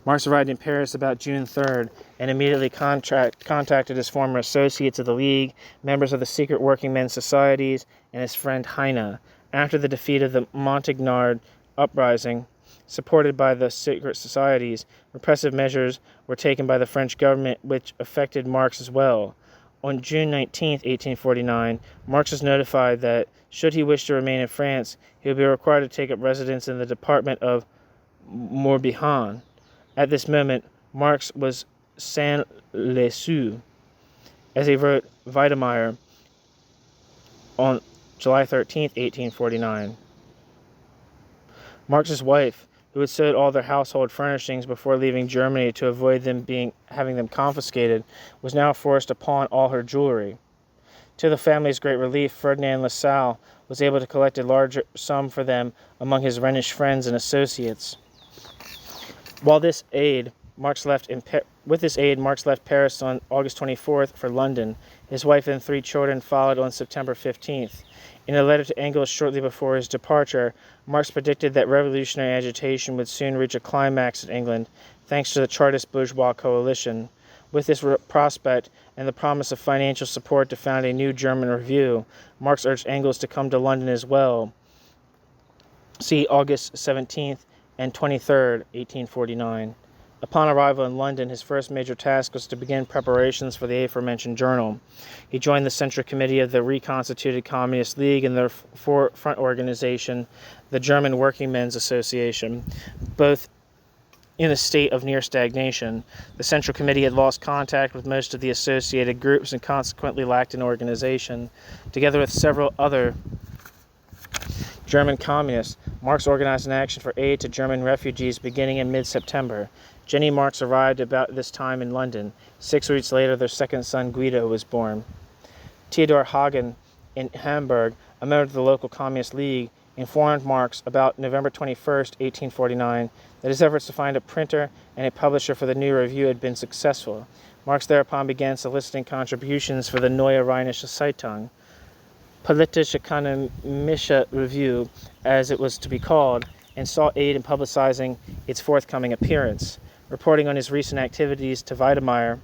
Marx arrived in Paris about June 3rd and immediately contacted his former associates of the League, members of the secret working men's societies, and his friend Heine. After the defeat of the Montagnard uprising, supported by the secret societies, repressive measures were taken by the French government which affected Marx as well. On June 19, 1849, Marx was notified that, should he wish to remain in France, he would be required to take up residence in the department of Morbihan. At this moment, Marx was sans-le-sou, as he wrote Wedemeyer on July 13, 1849. Marx's wife, who had sold all their household furnishings before leaving Germany to avoid having them confiscated, was now forced to pawn all her jewelry. To the family's great relief, Ferdinand Lassalle was able to collect a larger sum for them among his Rhenish friends and associates. With this aid, Marx left Paris on August 24th for London. His wife and 3 children followed on September 15th. In a letter to Engels shortly before his departure, Marx predicted that revolutionary agitation would soon reach a climax in England, thanks to the Chartist bourgeois coalition. With this prospect and the promise of financial support to found a new German review, Marx urged Engels to come to London as well. See August 17th and 23rd, 1849. Upon arrival in London, his first major task was to begin preparations for the aforementioned journal. He joined the Central Committee of the reconstituted Communist League and their front organization, the German Working Men's Association, both in a state of near stagnation. The Central Committee had lost contact with most of the associated groups and consequently lacked an organization. Together with several other German communists, Marx organized an action for aid to German refugees beginning in mid-September. Jenny Marx arrived about this time in London. 6 weeks later, their second son, Guido, was born. Theodor Hagen in Hamburg, a member of the local Communist League, informed Marx about November 21st, 1849, that his efforts to find a printer and a publisher for the new review had been successful. Marx thereupon began soliciting contributions for the Neue Rheinische Zeitung, Politisch-Ökonomische Review, as it was to be called, and sought aid in publicizing its forthcoming appearance. Reporting on his recent activities to Wedemeyer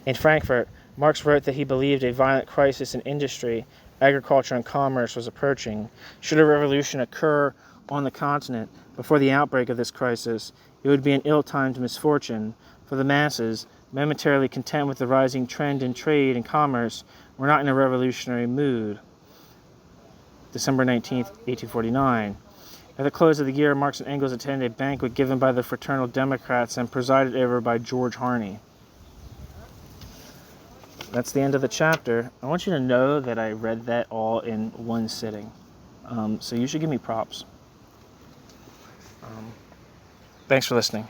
In Frankfurt, Marx wrote that he believed a violent crisis in industry, agriculture, and commerce was approaching. Should a revolution occur on the continent before the outbreak of this crisis, it would be an ill-timed misfortune, for the masses, momentarily content with the rising trend in trade and commerce, were not in a revolutionary mood. December 19, 1849. At the close of the year, Marx and Engels attended a banquet given by the Fraternal Democrats and presided over by George Harney. That's the end of the chapter. I want you to know that I read that all in one sitting. So you should give me props. Thanks for listening.